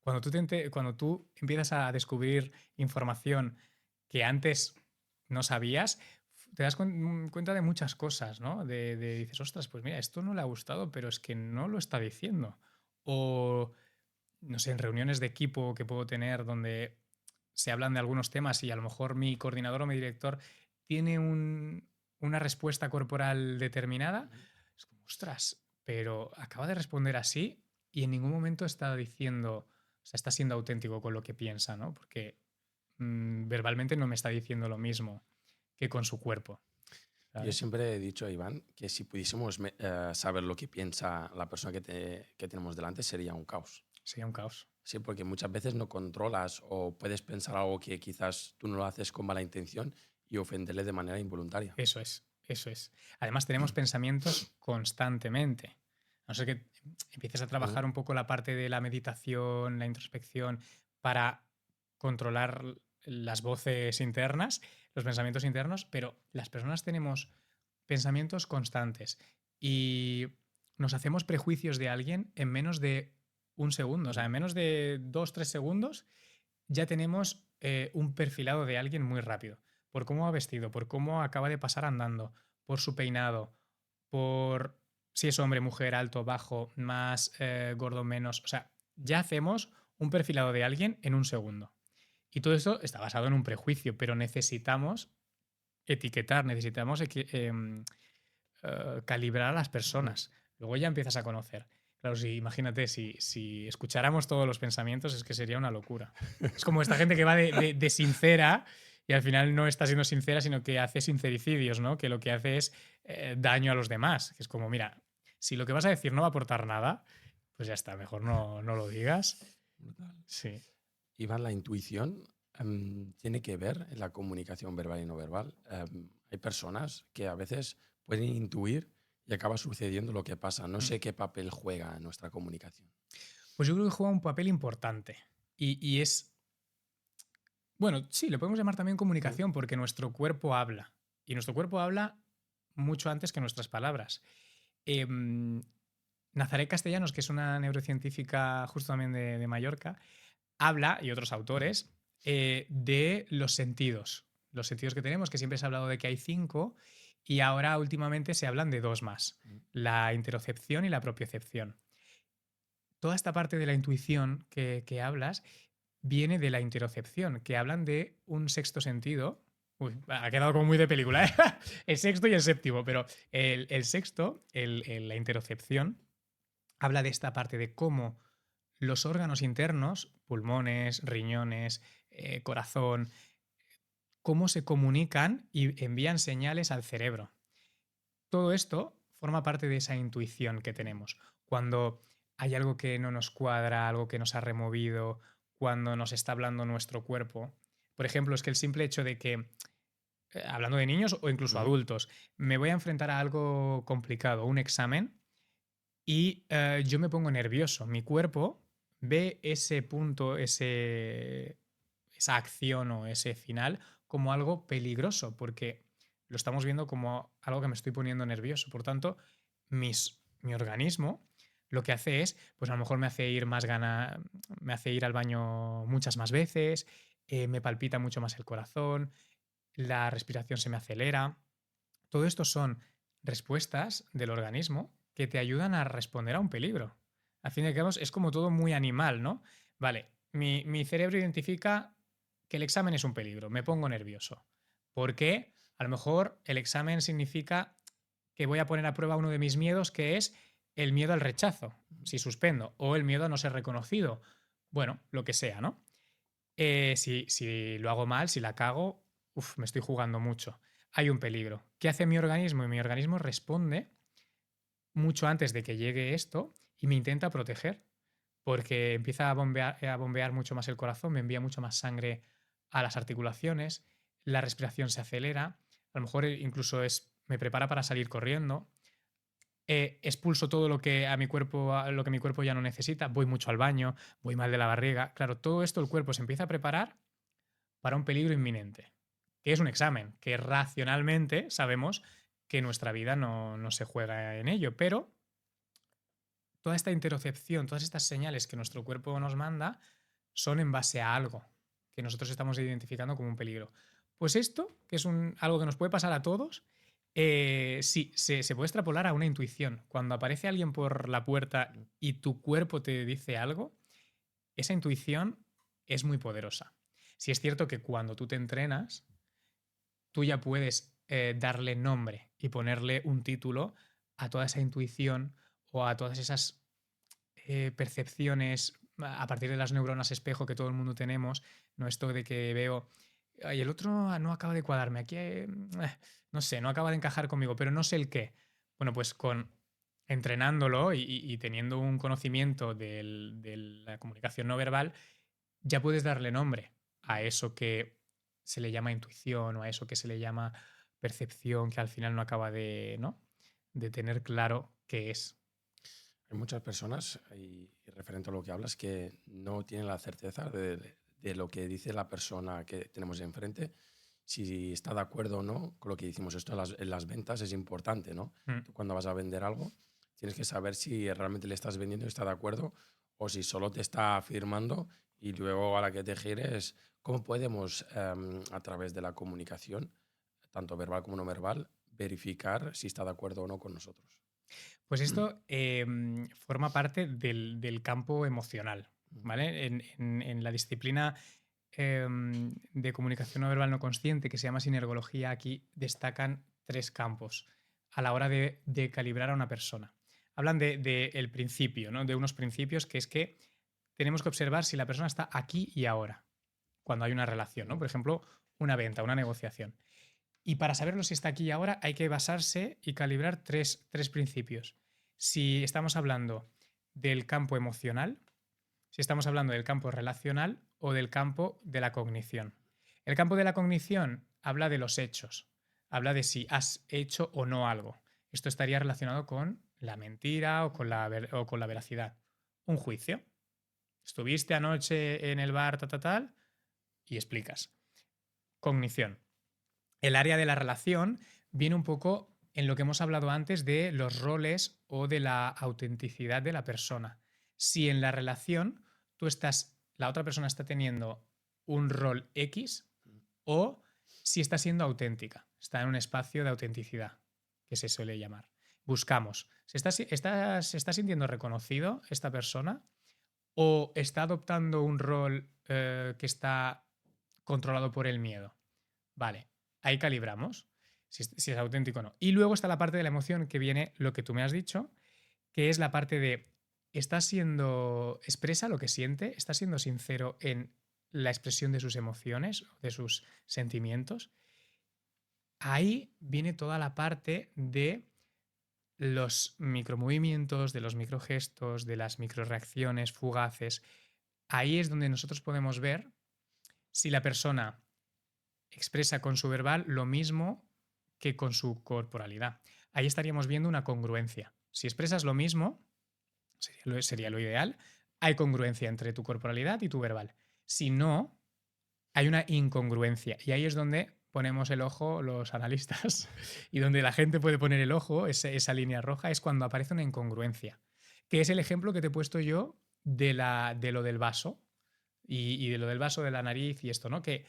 Cuando tú empiezas a descubrir información que antes no sabías, te das cuenta de muchas cosas, ¿no? Dices, ostras, pues mira, esto no le ha gustado, pero es que no lo está diciendo. O, no sé, en reuniones de equipo que puedo tener donde se hablan de algunos temas y a lo mejor mi coordinador o mi director tiene una respuesta corporal determinada, es como, ostras, pero acaba de responder así y en ningún momento está diciendo, o sea, está siendo auténtico con lo que piensa, ¿no? Porque verbalmente no me está diciendo lo mismo que con su cuerpo, Yo ¿sabes? siempre he dicho a Iván que si pudiésemos saber lo que piensa la persona que tenemos delante sería un caos. Sería un caos. Sí, porque muchas veces no controlas o puedes pensar algo que quizás tú no lo haces con mala intención y ofenderle de manera involuntaria. Eso es, eso es. Además, tenemos pensamientos constantemente. A no ser que empieces a Ujú. trabajar un poco la parte de la meditación, la introspección, para controlar las voces internas, los pensamientos internos, pero las personas tenemos pensamientos constantes y nos hacemos prejuicios de alguien en menos de un segundo. O sea, Ujú. en menos de 2, 3 segundos ya tenemos un perfilado de alguien muy rápido. Por cómo va vestido, por cómo acaba de pasar andando, por su peinado, por si es hombre, mujer, alto, bajo, más gordo, menos. O sea, ya hacemos un perfilado de alguien en un segundo. Y todo esto está basado en un prejuicio, pero necesitamos etiquetar, necesitamos calibrar a las Ujú. personas. Luego ya empiezas a conocer. Claro, si, imagínate, si escucháramos todos los pensamientos, es que sería una locura. Es como esta gente que va de sincera y al final no está siendo sincera, sino que hace sincericidios, ¿no? Que lo que hace es daño a los demás. Que es como, mira, si lo que vas a decir no va a aportar nada, pues ya está, mejor no lo digas. Brutal. Sí. Iván, la intuición tiene que ver en la comunicación verbal y no verbal. Hay personas que a veces pueden intuir y acaba sucediendo lo que pasa. No Mm. sé qué papel juega en nuestra comunicación. Pues yo creo que juega un papel importante. Y es, bueno, sí, lo podemos llamar también Ujú. comunicación porque nuestro cuerpo habla. Y nuestro cuerpo habla mucho antes que nuestras palabras. Em, Nazaret Castellanos, que es una neurocientífica justo también de Mallorca, habla, y otros Ujú. autores, de los sentidos. Los sentidos que tenemos, que siempre se ha hablado de que hay 5, y ahora últimamente se hablan de 2 más, Ujú. la interocepción y la propiocepción. Toda esta parte de la intuición que hablas viene de la interocepción, que hablan de un sexto sentido. Uy, ha quedado como muy de película, ¿eh? El sexto y el séptimo, pero el sexto, la interocepción, habla de esta parte de cómo los órganos internos, pulmones, riñones, corazón, cómo se comunican y envían señales al cerebro. Todo esto forma parte de esa intuición que tenemos. Cuando hay algo que no nos cuadra, algo que nos ha removido, cuando nos está hablando nuestro cuerpo. Por ejemplo, es que el simple hecho de que, hablando de niños o incluso Ujú. adultos, me voy a enfrentar a algo complicado, un examen, y yo me pongo nervioso. Mi cuerpo ve ese punto, esa acción o ese final como algo peligroso, porque lo estamos viendo como algo que me estoy poniendo nervioso. Por tanto, mi organismo lo que hace es, pues a lo mejor me hace ir más gana, me hace ir al baño muchas más veces, me palpita mucho más el corazón, la respiración se me acelera. Todo esto son respuestas del organismo que te ayudan a responder a un peligro. Al fin y al cabo, es como todo muy animal, ¿no? Vale, mi cerebro identifica que el examen es un peligro, me pongo nervioso. ¿Por qué? A lo mejor el examen significa que voy a poner a prueba uno de mis miedos, que es el miedo al rechazo, si suspendo, o el miedo a no ser reconocido. Bueno, lo que sea, ¿no? Si lo hago mal, si la cago, me estoy jugando mucho. Hay un peligro. ¿Qué hace mi organismo? Y mi organismo responde mucho antes de que llegue esto y me intenta proteger, porque empieza a bombear mucho más el corazón, me envía mucho más sangre a las articulaciones, la respiración se acelera, a lo mejor incluso me prepara para salir corriendo, expulso todo lo que a mi cuerpo, lo que mi cuerpo ya no necesita, voy mucho al baño, voy mal de la barriga. Claro, todo esto el cuerpo se empieza a preparar para un peligro inminente, que es un examen, que racionalmente sabemos que nuestra vida no se juega en ello, pero toda esta interocepción, todas estas señales que nuestro cuerpo nos manda son en base a algo que nosotros estamos identificando como un peligro. Pues esto, que es algo que nos puede pasar a todos, sí, se puede extrapolar a una intuición. Cuando aparece alguien por la puerta Ujú. y tu cuerpo te dice algo, esa intuición es muy poderosa. Si es cierto que cuando tú te entrenas, tú ya puedes darle nombre y ponerle un título a toda esa intuición o a todas esas percepciones a partir de las neuronas espejo que todo el mundo tenemos, no esto de que veo, ay, el otro no acaba de cuadrarme, aquí no sé, no acaba de encajar conmigo, pero no sé el qué. Bueno, pues con entrenándolo y teniendo un conocimiento de la comunicación no verbal, ya puedes darle nombre a eso que se le llama intuición o a eso que se le llama percepción, que al final no acaba de, ¿no? De tener claro qué es. Hay muchas personas, y referente a lo que hablas, que no tienen la certeza de lo que dice la persona que tenemos enfrente, si está de acuerdo o no con lo que decimos. Esto en las ventas es importante, ¿no? Mm. Tú cuando vas a vender algo, tienes que saber si realmente le estás vendiendo y está de acuerdo o si solo te está afirmando y luego a la que te gires, ¿cómo podemos, a través de la comunicación, tanto verbal como no verbal, verificar si está de acuerdo o no con nosotros? Pues esto forma parte del campo emocional, ¿vale? En la disciplina de comunicación no verbal no consciente, que se llama sinergología, aquí destacan 3 campos a la hora de calibrar a una persona. Hablan el principio, ¿no? De unos principios que es que tenemos que observar si la persona está aquí y ahora, cuando hay una relación, ¿no? Por ejemplo, una venta, una negociación. Y para saberlo si está aquí y ahora hay que basarse y calibrar tres principios. Si estamos hablando del campo emocional, si estamos hablando del campo relacional o del campo de la cognición. El campo de la cognición habla de los hechos, habla de si has hecho o no algo. Esto estaría relacionado con la mentira o con o con la veracidad. Un juicio. Estuviste anoche en el bar, tal, y explicas. Cognición. El área de la relación viene un poco en lo que hemos hablado antes de los roles o de la autenticidad de la persona. Si en la relación la otra persona está teniendo un rol X o si está siendo auténtica, está en un espacio de autenticidad, que se suele llamar. Buscamos, ¿se está sintiendo reconocido esta persona o está adoptando un rol que está controlado por el miedo? Vale, ahí calibramos si es auténtico o no. Y luego está la parte de la emoción que viene lo que tú me has dicho, que es la parte de expresa lo que siente, está siendo sincero en la expresión de sus emociones, de sus sentimientos. Ahí viene toda la parte de los micromovimientos, de los microgestos, de las microreacciones fugaces. Ahí es donde nosotros podemos ver si la persona expresa con su verbal lo mismo que con su corporalidad. Ahí estaríamos viendo una congruencia. Si expresas lo mismo, sería lo ideal, hay congruencia entre tu corporalidad y tu verbal. Si no, hay una incongruencia. Y ahí es donde ponemos el ojo los analistas y donde la gente puede poner el ojo, esa línea roja, es cuando aparece una incongruencia, que es el ejemplo que te he puesto yo de lo del vaso y de lo del vaso de la nariz y esto, ¿no? Que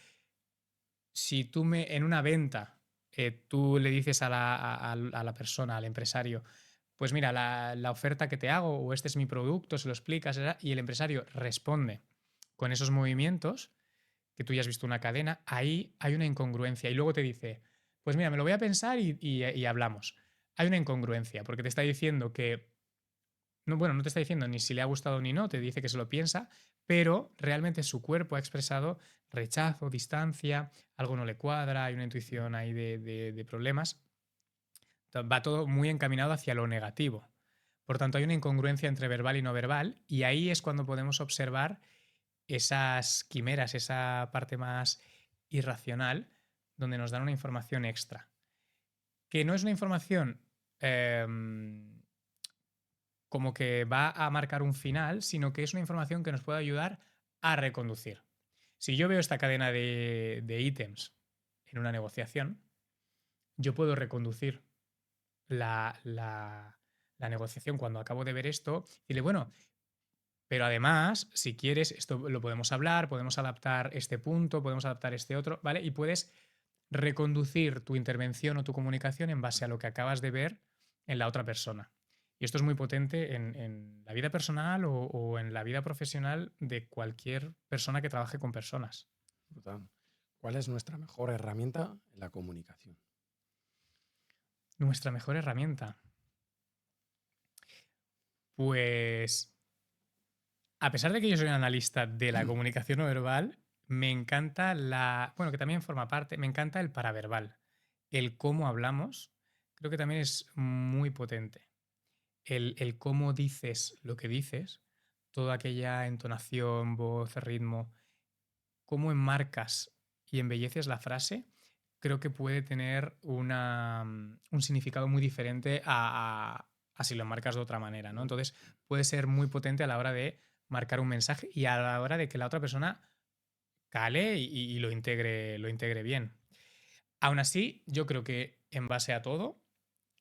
si en una venta, tú le dices a la persona, al empresario, pues mira, la oferta que te hago o este es mi producto, se lo explicas y el empresario responde con esos movimientos, que tú ya has visto una cadena, ahí hay una incongruencia y luego te dice, pues mira, me lo voy a pensar y hablamos. Hay una incongruencia porque te está diciendo que no, bueno, no te está diciendo ni si le ha gustado ni no, te dice que se lo piensa, pero realmente su cuerpo ha expresado rechazo, distancia, algo no le cuadra, hay una intuición ahí de problemas. Va todo muy encaminado hacia lo negativo. Por tanto, hay una incongruencia entre verbal y no verbal, y ahí es cuando podemos observar esas quimeras, esa parte más irracional, donde nos dan una información extra. Que no es una información como que va a marcar un final, sino que es una información que nos puede ayudar a reconducir. Si yo veo esta cadena de ítems en una negociación, yo puedo reconducir la negociación cuando acabo de ver esto y decirle, bueno, pero además, si quieres, esto lo podemos hablar, podemos adaptar este punto, podemos adaptar este otro, ¿vale? Y puedes reconducir tu intervención o tu comunicación en base a lo que acabas de ver en la otra persona. Y esto es muy potente en la vida personal o en la vida profesional de cualquier persona que trabaje con personas. Brutal. ¿Cuál es nuestra mejor herramienta en la comunicación? Nuestra mejor herramienta. Pues, a pesar de que yo soy un analista de la comunicación no verbal, me encanta bueno, que también forma parte, me encanta el paraverbal. El cómo hablamos, creo que también es muy potente. el cómo dices lo que dices, toda aquella entonación, voz, ritmo, cómo enmarcas y embelleces la frase, creo que puede tener un significado muy diferente a si lo enmarcas de otra manera, ¿no? Entonces puede ser muy potente a la hora de marcar un mensaje y a la hora de que la otra persona cale y lo integre bien. Aún así, yo creo que en base a todo,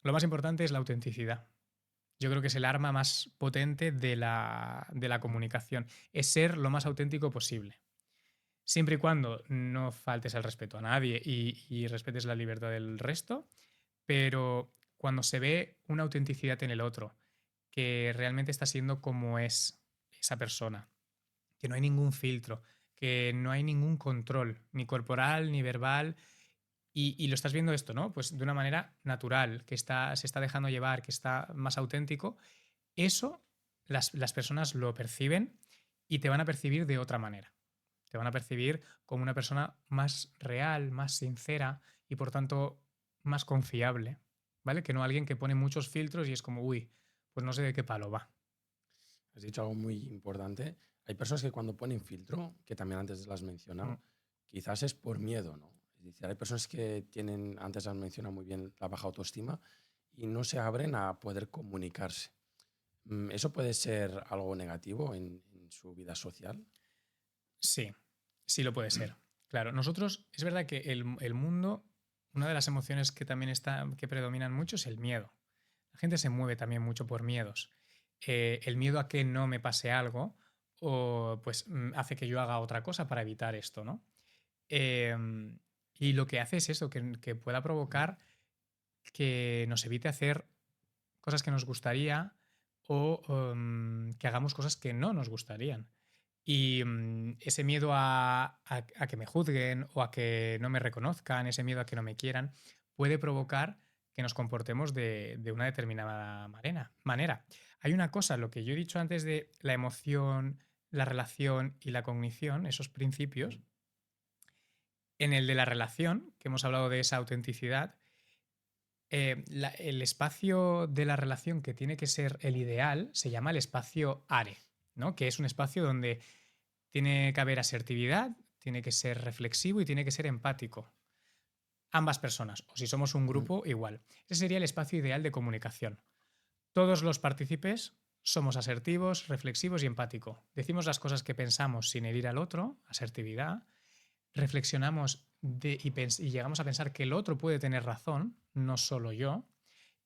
lo más importante es la autenticidad. Yo creo que es el arma más potente de la comunicación. Es ser lo más auténtico posible. Siempre y cuando no faltes el respeto a nadie y respetes la libertad del resto, pero cuando se ve una autenticidad en el otro, que realmente está siendo como es esa persona, que no hay ningún filtro, que no hay ningún control, ni corporal, ni verbal, y lo estás viendo esto, ¿no? Pues de una manera natural, que se está dejando llevar, que está más auténtico, eso las personas lo perciben y te van a percibir de otra manera. Te van a percibir como una persona más real, más sincera y por tanto más confiable, ¿vale? Que no alguien que pone muchos filtros y es como, uy, pues no sé de qué palo va. Has dicho algo muy importante. Hay personas que cuando ponen filtro, que también antes las has Mm. mencionado, quizás es por miedo, ¿no? Es decir, hay personas que tienen, antes has mencionado muy bien, la baja autoestima y no se abren a poder comunicarse. ¿Eso puede ser algo negativo en su vida social? Sí, sí lo puede ser. Claro, nosotros, es verdad que el mundo, una de las emociones que también que predominan mucho es el miedo. La gente se mueve también mucho por miedos. El miedo a que no me pase algo o pues hace que yo haga otra cosa para evitar esto, ¿no? Y lo que hace es eso, que pueda Ujú. provocar que nos evite hacer cosas que nos gustaría o que hagamos cosas que no nos gustarían. Y ese miedo a que me juzguen o a que no me reconozcan, ese miedo a que no me quieran, puede provocar que nos comportemos de una determinada manera. Hay una cosa, lo que yo he dicho antes de la emoción, la relación y la cognición, esos principios, en el de la relación, que hemos hablado de esa autenticidad, el espacio de la relación que tiene que ser el ideal se llama el espacio ARE, ¿no? Que es un espacio donde tiene que haber asertividad, tiene que ser reflexivo y tiene que ser empático. Ambas personas, o si somos un Ujú. grupo, igual. Ese sería el espacio ideal de comunicación. Todos los partícipes somos asertivos, reflexivos y empáticos. Decimos las cosas que pensamos sin herir al otro, asertividad. Reflexionamos y llegamos a pensar que el otro puede tener razón, no solo yo.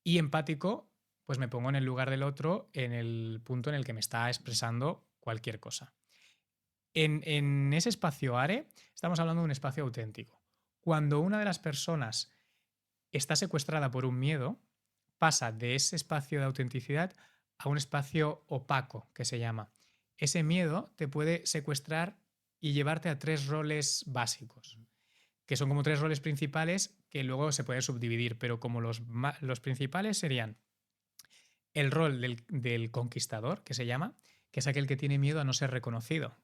Y empático, pues me pongo en el lugar del otro en el punto en el que me está expresando cualquier cosa. En ese espacio ARE estamos hablando de un espacio auténtico. Cuando una de las personas está secuestrada por un miedo, pasa de ese espacio de autenticidad a un espacio opaco, que se llama. Ese miedo te puede secuestrar y llevarte a tres roles básicos, que son como tres roles principales que luego se pueden subdividir, pero como los principales serían el rol del conquistador, que se llama, que es aquel que tiene miedo a no ser reconocido.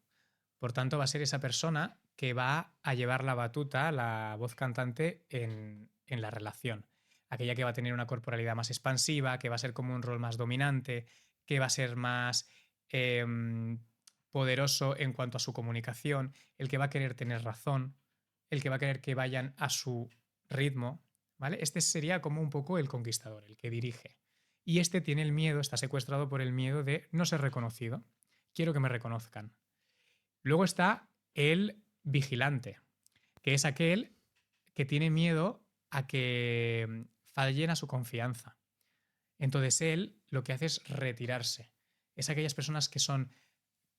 Por tanto, va a ser esa persona que va a llevar la batuta, la voz cantante en la relación. Aquella que va a tener una corporalidad más expansiva, que va a ser como un rol más dominante, que va a ser más poderoso en cuanto a su comunicación, el que va a querer tener razón, el que va a querer que vayan a su ritmo, ¿vale? Este sería como un poco el conquistador, el que dirige. Y este tiene el miedo, está secuestrado por el miedo de no ser reconocido. Quiero que me reconozcan. Luego está el vigilante, que es aquel que tiene miedo a que fallen a su confianza. Entonces él lo que hace es retirarse. Es aquellas personas que son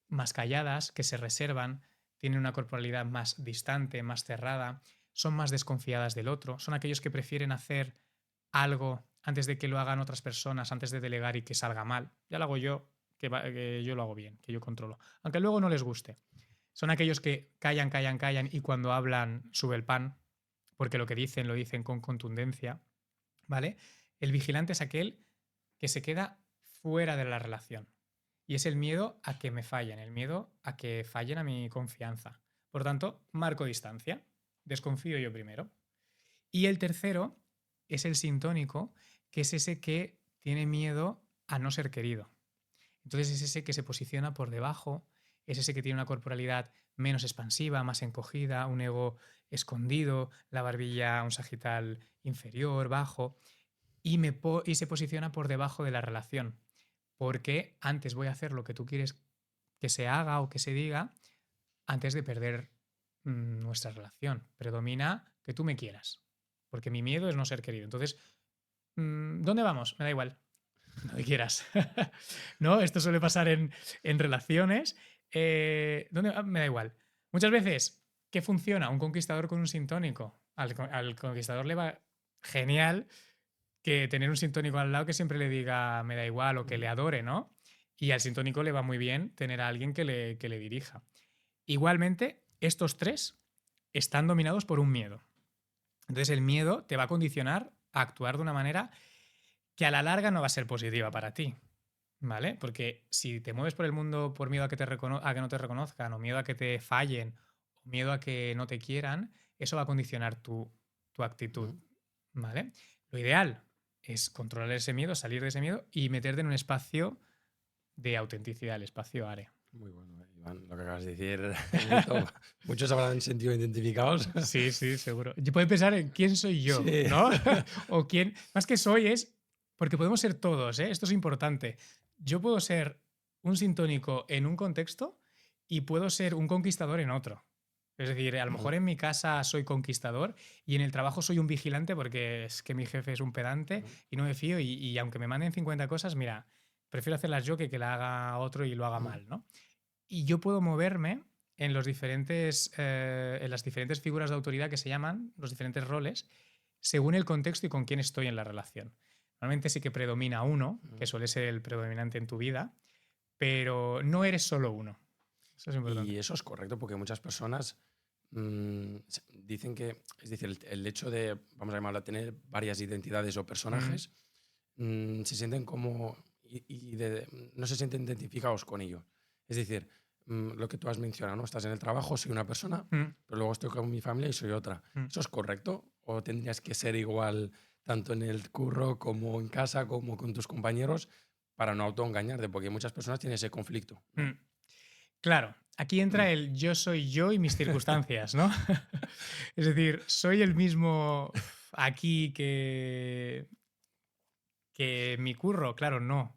más calladas, que se reservan, tienen una corporalidad más distante, más cerrada, son más desconfiadas del otro, son aquellos que prefieren hacer algo antes de que lo hagan otras personas, antes de delegar y que salga mal. Ya lo hago yo, que yo lo hago bien, que yo controlo. Aunque luego no les guste. Son aquellos que callan, callan, callan y cuando hablan sube el pan, porque lo que dicen lo dicen con contundencia, ¿vale? El vigilante es aquel que se queda fuera de la relación. Y es el miedo a que me fallen, el miedo a que fallen a mi confianza. Por tanto, marco distancia, desconfío yo primero. Y el tercero es el sintónico, que es ese que tiene miedo a no ser querido. Entonces es ese que se posiciona por debajo, es ese que tiene una corporalidad menos expansiva, más encogida, un ego escondido, la barbilla, un sagital inferior, bajo, y se posiciona por debajo de la relación. Porque antes voy a hacer lo que tú quieres que se haga o que se diga antes de perder nuestra relación. Predomina que tú me quieras, porque mi miedo es no ser querido. Entonces, ¿dónde vamos? Me da igual. Donde quieras. ¿No? Esto suele pasar en relaciones. Me da igual. Muchas veces, ¿qué funciona? Un conquistador con un sintónico. Al conquistador le va genial que tener un sintónico al lado que siempre le diga me da igual o que le adore, ¿no? Y al sintónico le va muy bien tener a alguien que le dirija. Igualmente, estos tres están dominados por un miedo. Entonces el miedo te va a condicionar a actuar de una manera que a la larga no va a ser positiva para ti, ¿vale? Porque si te mueves por el mundo por miedo a que, a que no te reconozcan, o miedo a que te fallen, o miedo a que no te quieran, eso va a condicionar tu actitud, ¿vale? Lo ideal es controlar ese miedo, salir de ese miedo y meterte en un espacio de autenticidad, el espacio ARE. Muy bueno, Iván, lo que acabas de decir. Muchos habrán sentido identificados. Sí, sí, seguro. Yo puedo pensar en quién soy yo, Sí. ¿no? O quién. Más que soy es. Porque podemos ser todos, ¿eh? Esto es importante. Yo puedo ser un sintónico en un contexto y puedo ser un conquistador en otro. Es decir, a lo mejor en mi casa soy conquistador y en el trabajo soy un vigilante porque es que mi jefe es un pedante y no me fío y aunque me manden 50 cosas, mira, prefiero hacerlas yo que la haga otro y lo haga mal, ¿no? Y yo puedo moverme en en las diferentes figuras de autoridad que se llaman, los diferentes roles, según el contexto y con quién estoy en la relación. Normalmente sí que predomina uno, que suele ser el predominante en tu vida, pero no eres solo uno. Eso es importante. Y eso es correcto porque muchas personas dicen que, es decir, el hecho de, vamos a llamarlo, tener varias identidades o personajes, se sienten como no se sienten identificados con ello. Es decir, lo que tú has mencionado, ¿no? Estás en el trabajo, soy una persona, pero luego estoy con mi familia y soy otra. ¿Eso es correcto? ¿O tendrías que ser igual tanto en el curro como en casa, como con tus compañeros, para no autoengañarte? Porque muchas personas tienen ese conflicto, ¿no? Claro, aquí entra el yo soy yo y mis circunstancias, ¿no? Es decir, soy el mismo aquí que mi curro, claro, no.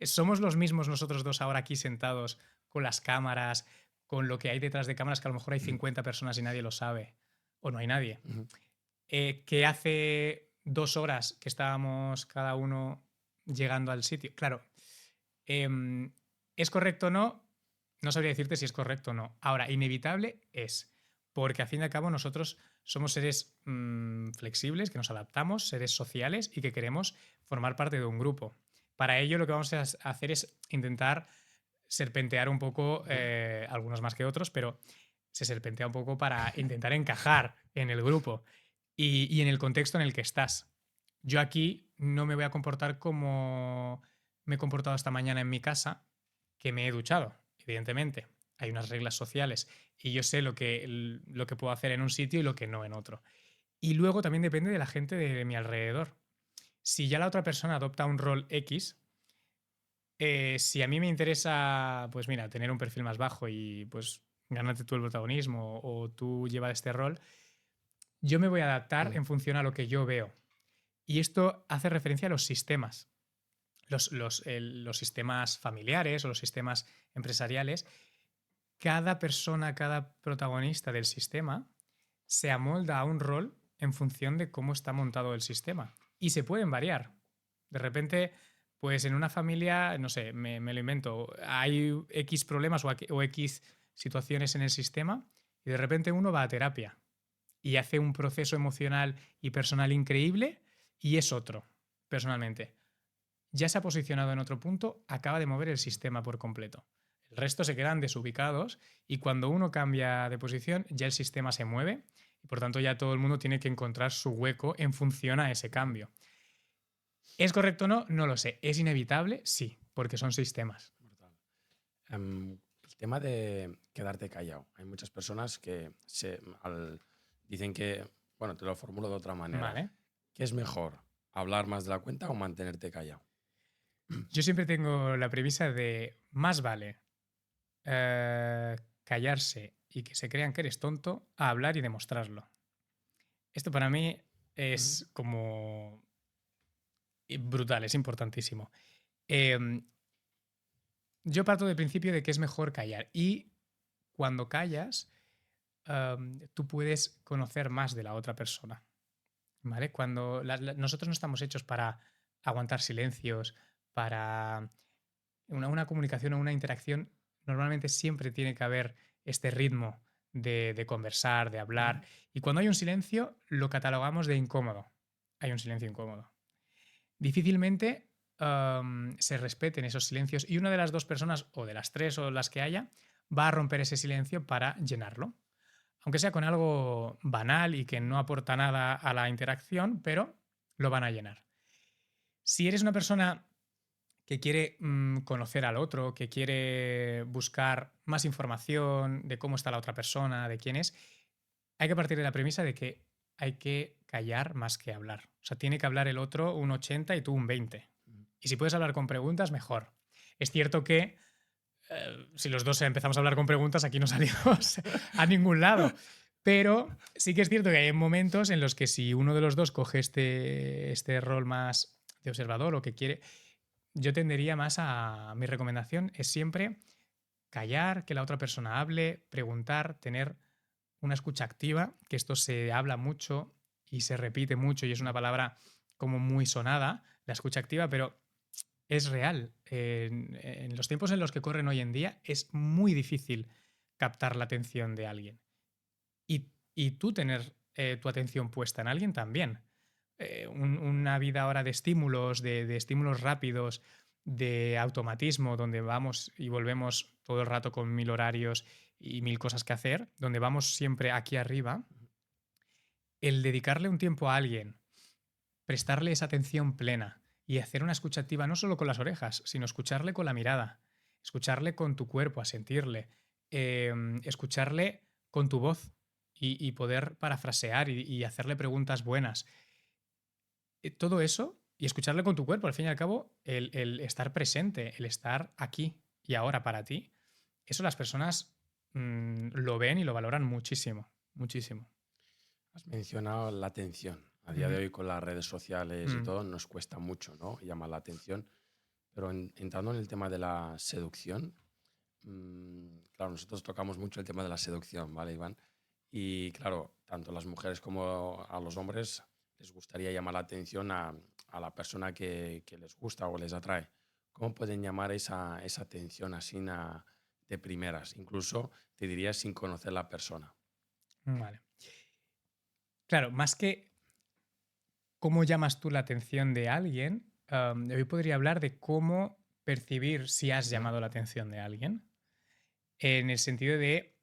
Somos los mismos nosotros dos ahora aquí sentados con las cámaras, con lo que hay detrás de cámaras, que a lo mejor hay 50 personas y nadie lo sabe, o no hay nadie. Que hace 2 horas que estábamos cada uno llegando al sitio. Claro, ¿es correcto o no? No sabría decirte si es correcto o no. Ahora, inevitable es, porque a fin y al cabo nosotros somos seres flexibles, que nos adaptamos, seres sociales y que queremos formar parte de un grupo. Para ello lo que vamos a hacer es intentar serpentear un poco, algunos más que otros, pero se serpentea un poco para intentar encajar en el grupo y en el contexto en el que estás. Yo aquí no me voy a comportar como me he comportado esta mañana en mi casa, que me he duchado, evidentemente. Hay unas reglas sociales y yo sé lo que puedo hacer en un sitio y lo que no en otro. Y luego también depende de la gente de mi alrededor. Si ya la otra persona adopta un rol X, si a mí me interesa, pues mira, tener un perfil más bajo y pues ganarte tú el protagonismo o tú llevar este rol, yo me voy a adaptar en función a lo que yo veo. Y esto hace referencia a los sistemas. Los sistemas familiares o los sistemas empresariales, cada persona, cada protagonista del sistema se amolda a un rol en función de cómo está montado el sistema. Y se pueden variar. De repente, pues en una familia, no sé, me lo invento, hay X problemas o X situaciones en el sistema y de repente uno va a terapia y hace un proceso emocional y personal increíble y es otro, personalmente. Ya se ha posicionado en otro punto, acaba de mover el sistema por completo. El resto se quedan desubicados y cuando uno cambia de posición ya el sistema se mueve y por tanto ya todo el mundo tiene que encontrar su hueco en función a ese cambio. ¿Es correcto o no? No lo sé. ¿Es inevitable? Sí, porque son sistemas. El tema de quedarte callado. Hay muchas personas que dicen que, bueno, te lo formulo de otra manera. Vale. ¿Qué es mejor? ¿Hablar más de la cuenta o mantenerte callado? Yo siempre tengo la premisa de más vale callarse y que se crean que eres tonto a hablar y demostrarlo. Esto para mí Ujú. es como brutal, es importantísimo. Em, yo parto del principio de que es mejor callar y cuando callas, tú puedes conocer más de la otra persona, ¿vale? Cuando nosotros no estamos hechos para aguantar silencios, para una comunicación o una interacción, normalmente siempre tiene que haber este ritmo de conversar, de Ujú. hablar. Y cuando hay un silencio, lo catalogamos de incómodo. Hay un silencio incómodo. Difícilmente se respeten esos silencios y una de las dos personas, o de las tres o las que haya, va a romper ese silencio para llenarlo. Aunque sea con algo banal y que no aporta nada a la interacción, pero lo van a llenar. Si eres una persona que quiere conocer al otro, que quiere buscar más información de cómo está la otra persona, de quién es, hay que partir de la premisa de que hay que callar más que hablar. O sea, tiene que hablar el otro un 80 y tú un 20. Ujú. Y si puedes hablar con preguntas, mejor. Es cierto que si los dos empezamos a hablar con preguntas, aquí no salimos a ningún lado. Pero sí que es cierto que hay momentos en los que si uno de los dos coge este rol más de observador o que quiere, yo tendería más a... Mi recomendación es siempre callar, que la otra persona hable, preguntar, tener una escucha activa, que esto se habla mucho y se repite mucho y es una palabra como muy sonada, la escucha activa, pero es real. En los tiempos en los que corren hoy en día es muy difícil captar la atención de alguien. Y tú tener tu atención puesta en alguien también. Una vida ahora de estímulos, de estímulos rápidos, de automatismo, donde vamos y volvemos todo el rato con 1000 horarios y 1000 cosas que hacer, donde vamos siempre aquí arriba, el dedicarle un tiempo a alguien, prestarle esa atención plena y hacer una escucha activa no solo con las orejas, sino escucharle con la mirada, escucharle con tu cuerpo, a sentirle, escucharle con tu voz y poder parafrasear y hacerle preguntas buenas. Todo eso y escucharle con tu cuerpo, al fin y al cabo, el estar presente, el estar aquí y ahora para ti, eso las personas lo ven y lo valoran muchísimo, muchísimo. Has mencionado la atención. A día de Ujú. hoy con las redes sociales y Mm, todo nos cuesta mucho, ¿no? Llamar la atención. Pero entrando en el tema de la seducción, claro, nosotros tocamos mucho el tema de la seducción, ¿vale, Iván? Y claro, tanto las mujeres como a los hombres les gustaría llamar la atención a la persona que les gusta o les atrae. ¿Cómo pueden llamar esa atención así de primeras? Incluso te diría sin conocer la persona. vale. Claro, más que cómo llamas tú la atención de alguien, hoy podría hablar de cómo percibir si has Ujú. llamado la atención de alguien, en el sentido de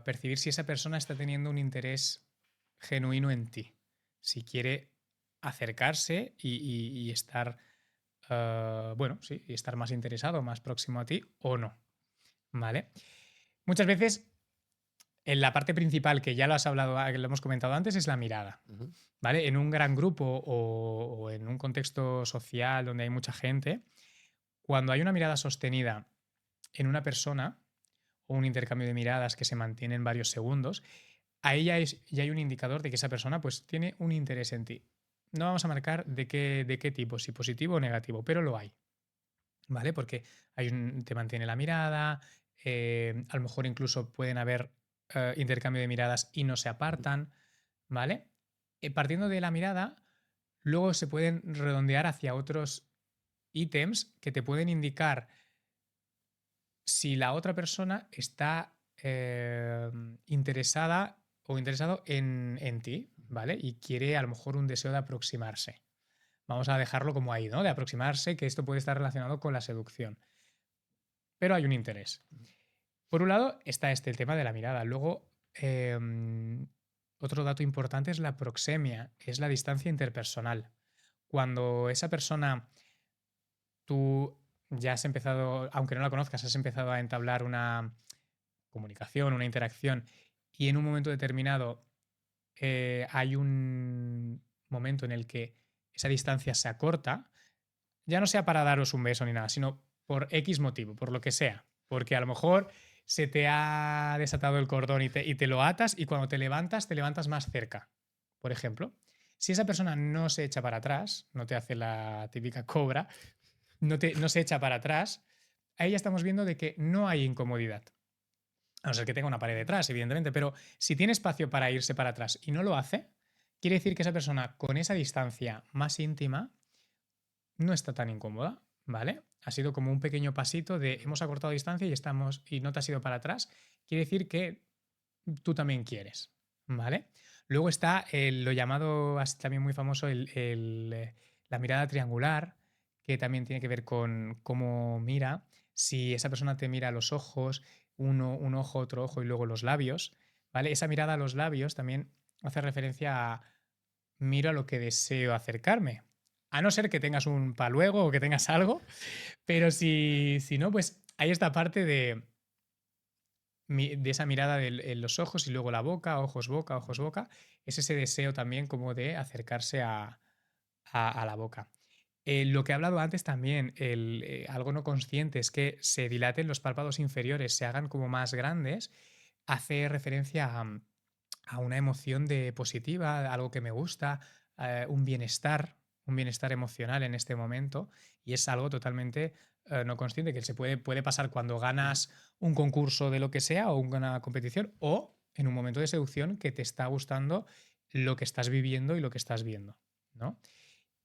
percibir si esa persona está teniendo un interés genuino en ti, si quiere acercarse y estar, bueno, sí, y estar más interesado, más próximo a ti o no, ¿vale? Muchas veces en la parte principal que ya lo has hablado, que lo hemos comentado antes, es la mirada. Ujú. ¿Vale? En un gran grupo o en un contexto social donde hay mucha gente, cuando hay una mirada sostenida en una persona o un intercambio de miradas que se mantienen varios segundos, ahí ya hay un indicador de que esa persona pues, tiene un interés en ti. No vamos a marcar de qué tipo, si positivo o negativo, pero lo hay, ¿vale? Porque te mantiene la mirada, a lo mejor incluso pueden haber intercambio de miradas y no se Ujú. apartan, ¿vale? Partiendo de la mirada, luego se pueden redondear hacia otros ítems que te pueden indicar si la otra persona está interesada o interesado en ti, ¿vale? Y quiere a lo mejor un deseo de aproximarse. Vamos a dejarlo como ahí, ¿no? De aproximarse, que esto puede estar relacionado con la seducción. Pero hay un interés. Por un lado está el tema de la mirada. Luego, otro dato importante es la proxemia, es la distancia interpersonal. Cuando esa persona, tú ya has empezado, aunque no la conozcas, has empezado a entablar una comunicación, una interacción, y en un momento determinado hay un momento en el que esa distancia se acorta, ya no sea para daros un beso ni nada, sino por X motivo, por lo que sea. Porque a lo mejor se te ha desatado el cordón y te lo atas y cuando te levantas más cerca, por ejemplo. Si esa persona no se echa para atrás, no te hace la típica cobra, no se echa para atrás, ahí ya estamos viendo de que no hay incomodidad. A no ser que tenga una pared detrás, evidentemente, pero si tiene espacio para irse para atrás y no lo hace, quiere decir que esa persona con esa distancia más íntima no está tan incómoda, ¿vale? Ha sido como un pequeño pasito de hemos acortado distancia y no te has ido para atrás. Quiere decir que tú también quieres, ¿vale? Luego está lo llamado, también muy famoso, la mirada triangular, que también tiene que ver con cómo mira. Si esa persona te mira a los ojos, un ojo, otro ojo y luego los labios, ¿vale? Esa mirada a los labios también hace referencia a miro a lo que deseo acercarme. A no ser que tengas un paluego o que tengas algo, pero si no, pues hay esta parte de esa mirada en los ojos y luego la boca, boca, ojos, boca. Es ese deseo también como de acercarse a la boca. Lo que he hablado antes también, algo no consciente, es que se dilaten los párpados inferiores, se hagan como más grandes, hace referencia a una emoción positiva, algo que me gusta, un bienestar emocional en este momento, y es algo totalmente no consciente, que puede pasar cuando ganas un concurso de lo que sea o una competición, o en un momento de seducción que te está gustando lo que estás viviendo y lo que estás viendo, ¿no?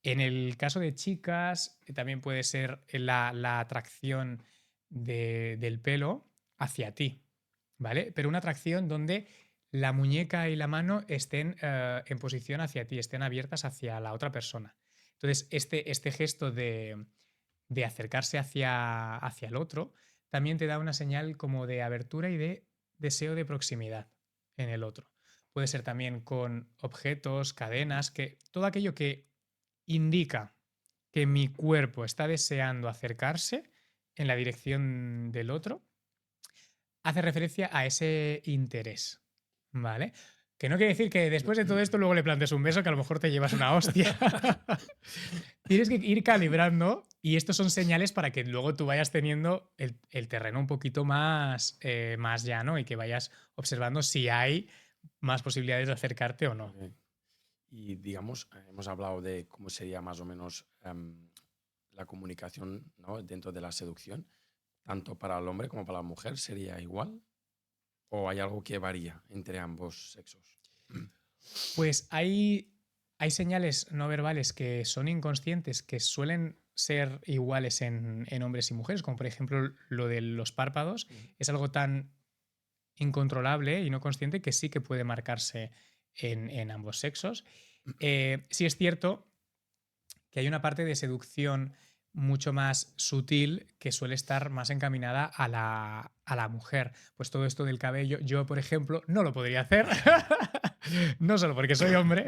En el caso de chicas, también puede ser la atracción del pelo hacia ti, ¿vale? Pero una atracción donde la muñeca y la mano estén en posición hacia ti, estén abiertas hacia la otra persona. Entonces, este gesto de acercarse hacia el otro también te da una señal como de abertura y de deseo de proximidad en el otro. Puede ser también con objetos, cadenas, que todo aquello que indica que mi cuerpo está deseando acercarse en la dirección del otro, hace referencia a ese interés, ¿vale? Que no quiere decir que después de todo esto luego le plantes un beso que a lo mejor te llevas una hostia. Tienes que ir calibrando y estos son señales para que luego tú vayas teniendo el terreno un poquito más llano y que vayas observando si hay más posibilidades de acercarte o no. Ok. Y digamos, hemos hablado de cómo sería más o menos la comunicación, ¿no?, dentro de la seducción, tanto para el hombre como para la mujer, ¿sería igual? ¿O hay algo que varía entre ambos sexos? Pues hay señales no verbales que son inconscientes, que suelen ser iguales en hombres y mujeres, como por ejemplo lo de los párpados, es algo tan incontrolable y no consciente que sí que puede marcarse en ambos sexos. Sí es cierto que hay una parte de seducción mucho más sutil que suele estar más encaminada a la mujer. Pues todo esto del cabello, yo, por ejemplo, no lo podría hacer, no solo porque soy hombre,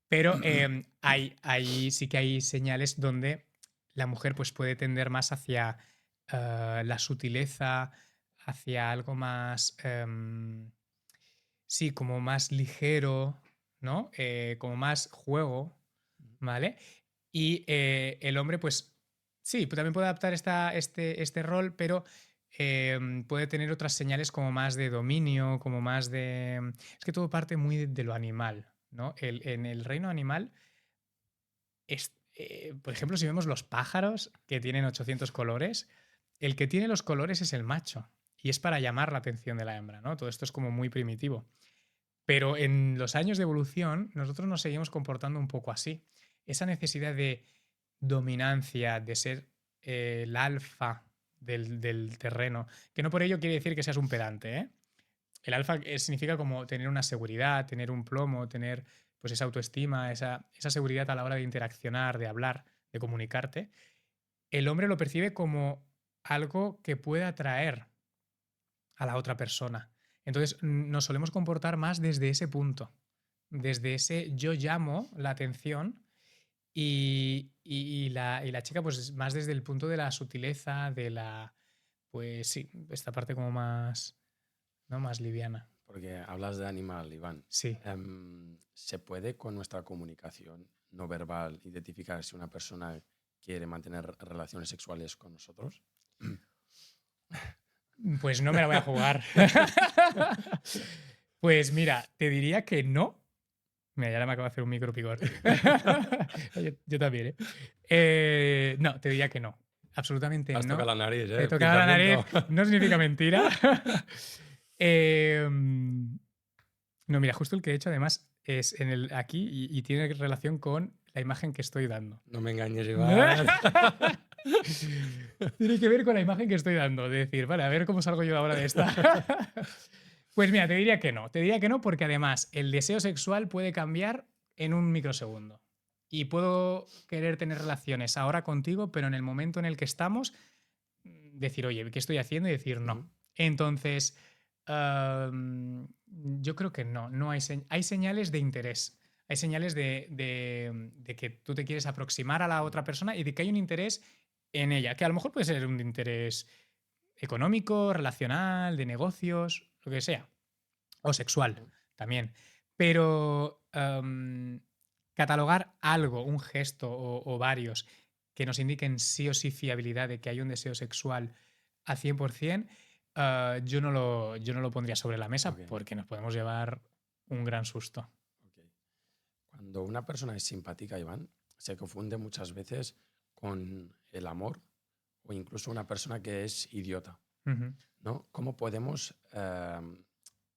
pero sí que hay señales donde la mujer pues, puede tender más hacia la sutileza, hacia algo más, sí, como más ligero, ¿no? Como más juego, ¿vale? Y el hombre, pues sí, también puede adaptar este rol, pero puede tener otras señales como más de dominio, como más de... Es que todo parte muy de lo animal, ¿no? En el reino animal, por ejemplo, si vemos los pájaros que tienen 800 colores, el que tiene los colores es el macho y es para llamar la atención de la hembra, ¿no? Todo esto es como muy primitivo. Pero en los años de evolución, nosotros nos seguimos comportando un poco así. Esa necesidad de dominancia, de ser el alfa del terreno, que no por ello quiere decir que seas un pedante, ¿eh? El alfa significa como tener una seguridad, tener un plomo, tener pues esa autoestima, esa seguridad a la hora de interaccionar, de hablar, de comunicarte. El hombre lo percibe como algo que puede atraer a la otra persona. Entonces nos solemos comportar más desde ese punto, desde ese yo llamo la atención y la chica pues más desde el punto de la sutileza, pues sí, esta parte como más, ¿no? Más liviana. Porque hablas de animal, Iván. Sí. ¿Se puede con nuestra comunicación no verbal identificar si una persona quiere mantener relaciones sexuales con nosotros? Pues no me la voy a jugar. Pues mira, te diría que no. Mira, ya ahora me acabo de hacer un micro picor. Yo también, ¿eh? No, te diría que no. Absolutamente Has tocado no. la nariz, He ¿eh? tocado la nariz, Pensamiento. no significa mentira. Em, no, mira, justo el que he hecho además es aquí y tiene relación con la imagen que estoy dando. No me engañes, Iván. Tiene que ver con la imagen que estoy dando. De decir, vale, a ver cómo salgo yo ahora de esta. Pues mira, te diría que no. Te diría que no porque además el deseo sexual puede cambiar en un microsegundo. Y puedo querer tener relaciones ahora contigo, pero en el momento en el que estamos, decir, oye, ¿qué estoy haciendo? Y decir no. Ujú. Entonces, yo creo que no. No hay señales de interés. Hay señales de que tú te quieres aproximar a la otra persona y de que hay un interés en ella, que a lo mejor puede ser un interés económico, relacional, de negocios, lo que sea, o sexual Ujú. también. Pero catalogar algo, un gesto o varios que nos indiquen sí o sí fiabilidad de que hay un deseo sexual al 100%, yo no lo pondría sobre la mesa Ok, porque nos podemos llevar un gran susto. ok. Cuando una persona es simpática, Iván, se confunde muchas veces con el amor o incluso una persona que es idiota, Ujú. ¿no? ¿Cómo podemos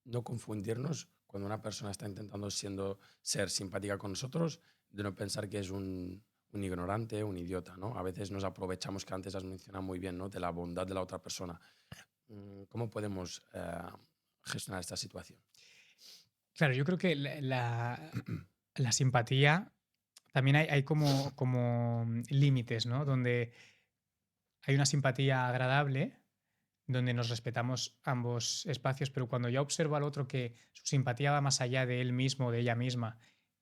no confundirnos cuando una persona está intentando ser simpática con nosotros, de no pensar que es un ignorante, un idiota, ¿no? A veces nos aprovechamos, que antes has mencionado muy bien, ¿no? De la bondad de la otra persona. ¿Cómo podemos gestionar esta situación? Claro, yo creo que la simpatía también hay como límites, ¿no? Donde hay una simpatía agradable, donde nos respetamos ambos espacios, pero cuando ya observo al otro que su simpatía va más allá de él mismo o de ella misma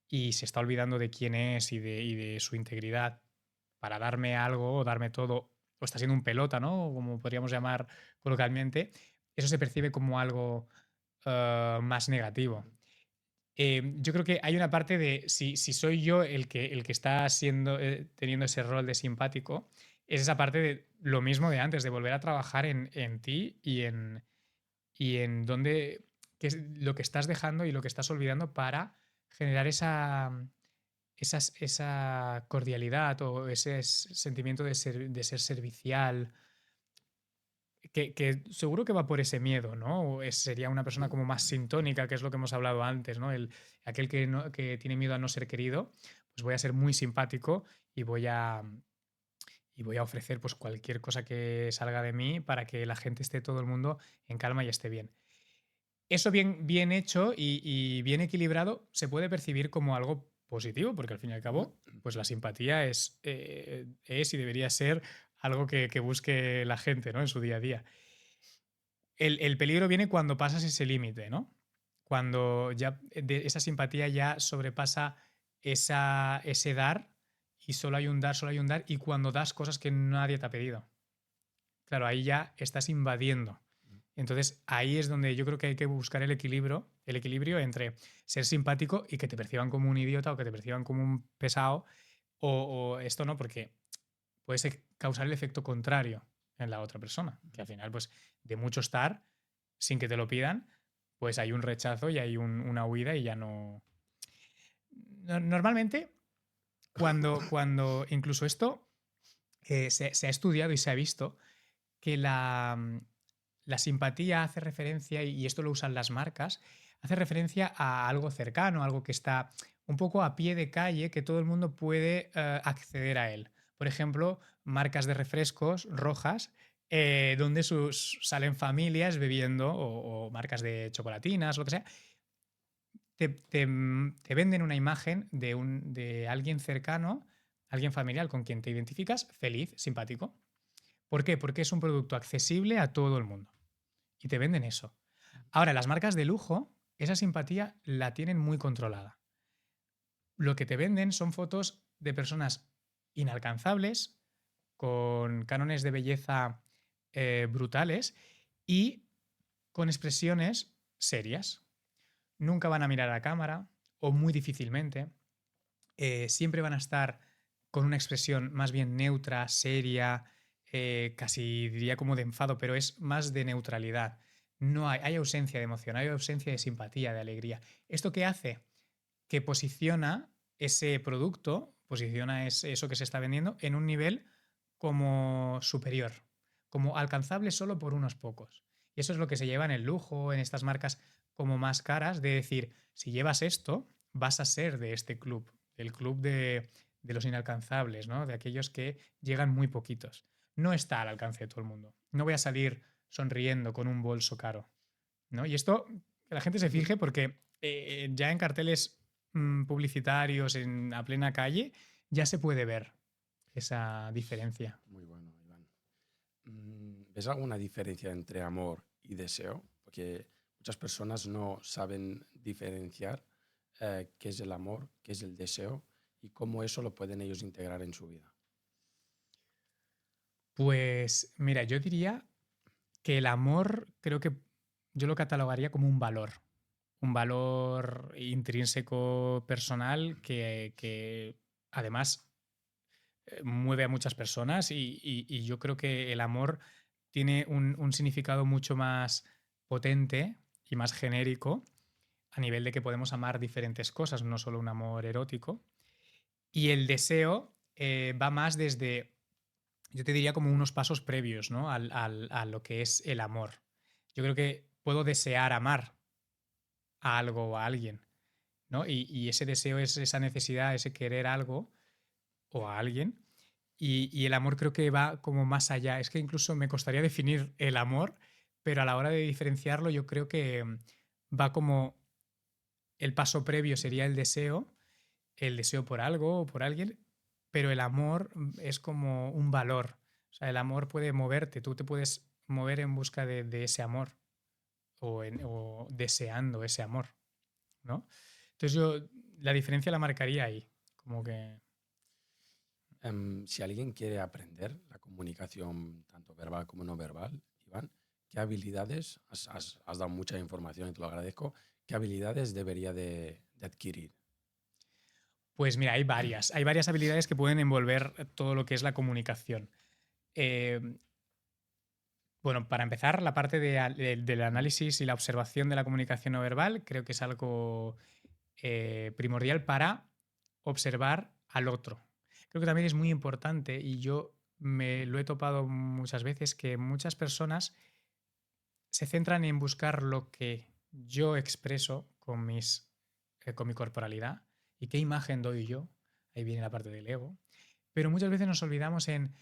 y se está olvidando de quién es y de su integridad para darme algo o darme todo, o está siendo un pelota, ¿no? Como podríamos llamar coloquialmente, eso se percibe como algo más negativo. Yo creo que hay una parte de si soy yo el que está teniendo ese rol de simpático, es esa parte de lo mismo de antes, de volver a trabajar en ti y en dónde, qué es lo que estás dejando y lo que estás olvidando para generar esa cordialidad o ese sentimiento de ser servicial, que seguro que va por ese miedo, ¿no? O sería una persona como más sintónica, que es lo que hemos hablado antes, ¿no? Aquel que tiene miedo a no ser querido, pues voy a ser muy simpático y voy a ofrecer pues cualquier cosa que salga de mí para que la gente esté, todo el mundo en calma y esté bien. Eso bien hecho y bien equilibrado se puede percibir como algo positivo, porque al fin y al Ujú. cabo, pues la simpatía es y debería ser algo que busque la gente, ¿no? En su día a día. El peligro viene cuando pasas ese límite, ¿no? Cuando ya esa simpatía ya sobrepasa ese dar y solo hay un dar, solo hay un dar, y cuando das cosas que nadie te ha pedido. Claro, ahí ya estás invadiendo. Entonces, ahí es donde yo creo que hay que buscar el equilibrio entre ser simpático y que te perciban como un idiota o que te perciban como un pesado, o esto no, porque puede causar el efecto contrario en la otra persona, que al final, pues, de mucho estar sin que te lo pidan, pues hay un rechazo y hay una huida y ya no. Normalmente, cuando incluso esto se ha estudiado y se ha visto que la simpatía hace referencia, y esto lo usan las marcas, hace referencia a algo cercano, algo que está un poco a pie de calle, que todo el mundo puede acceder a él. Por ejemplo, marcas de refrescos rojas, donde salen familias bebiendo, o marcas de chocolatinas, lo que sea, te venden una imagen de alguien cercano, alguien familiar con quien te identificas, feliz, simpático. ¿Por qué? Porque es un producto accesible a todo el mundo y te venden eso. Ahora, las marcas de lujo, esa simpatía la tienen muy controlada. Lo que te venden son fotos de personas inalcanzables, con cánones de belleza brutales y con expresiones serias. Nunca van a mirar a cámara o muy difícilmente. Siempre van a estar con una expresión más bien neutra, seria, casi diría como de enfado, pero es más de neutralidad. No hay ausencia de emoción, hay ausencia de simpatía, de alegría. ¿Esto qué hace? Que posiciona ese producto, posiciona eso que se está vendiendo en un nivel como superior, como alcanzable solo por unos pocos. Y eso es lo que se lleva en el lujo, en estas marcas como más caras, de decir, si llevas esto, vas a ser de este club, del club de los inalcanzables, ¿no? De aquellos que llegan muy poquitos. No está al alcance de todo el mundo. No voy a salir sonriendo con un bolso caro, ¿no? Y esto, que la gente se Ujú. fije porque ya en carteles publicitarios a plena calle ya se puede ver esa diferencia. Muy bueno, Iván. ¿Ves alguna diferencia entre amor y deseo? Porque muchas personas no saben diferenciar qué es el amor, qué es el deseo y cómo eso lo pueden ellos integrar en su vida. Pues mira, yo diría que el amor creo que yo lo catalogaría como un valor intrínseco personal que además mueve a muchas personas y yo creo que el amor tiene un significado mucho más potente y más genérico a nivel de que podemos amar diferentes cosas, no solo un amor erótico. Y el deseo va más desde, yo te diría como unos pasos previos, ¿no? A lo que es el amor. Yo creo que puedo desear amar a algo o a alguien, ¿no? Y ese deseo es esa necesidad, ese querer algo o a alguien. Y el amor creo que va como más allá. Es que incluso me costaría definir el amor, pero a la hora de diferenciarlo yo creo que va como el paso previo sería el deseo por algo o por alguien, pero el amor es como un valor. O sea, el amor puede moverte, tú te puedes mover en busca de ese amor o deseando ese amor, ¿no? Entonces yo la diferencia la marcaría ahí, como que... Si alguien quiere aprender la comunicación tanto verbal como no verbal, Iván, ¿qué habilidades, has dado mucha información y te lo agradezco, qué habilidades debería de adquirir? Pues mira, hay varias habilidades que pueden envolver todo lo que es la comunicación. Eh, bueno, para empezar, la parte del Ujú. análisis y la observación de la comunicación no verbal creo que es algo primordial para observar al otro. Creo que también es muy importante y yo me lo he topado muchas veces que muchas personas se centran en buscar lo que yo expreso con mi corporalidad y qué imagen doy yo. Ahí viene la parte del ego. Pero muchas veces nos olvidamos en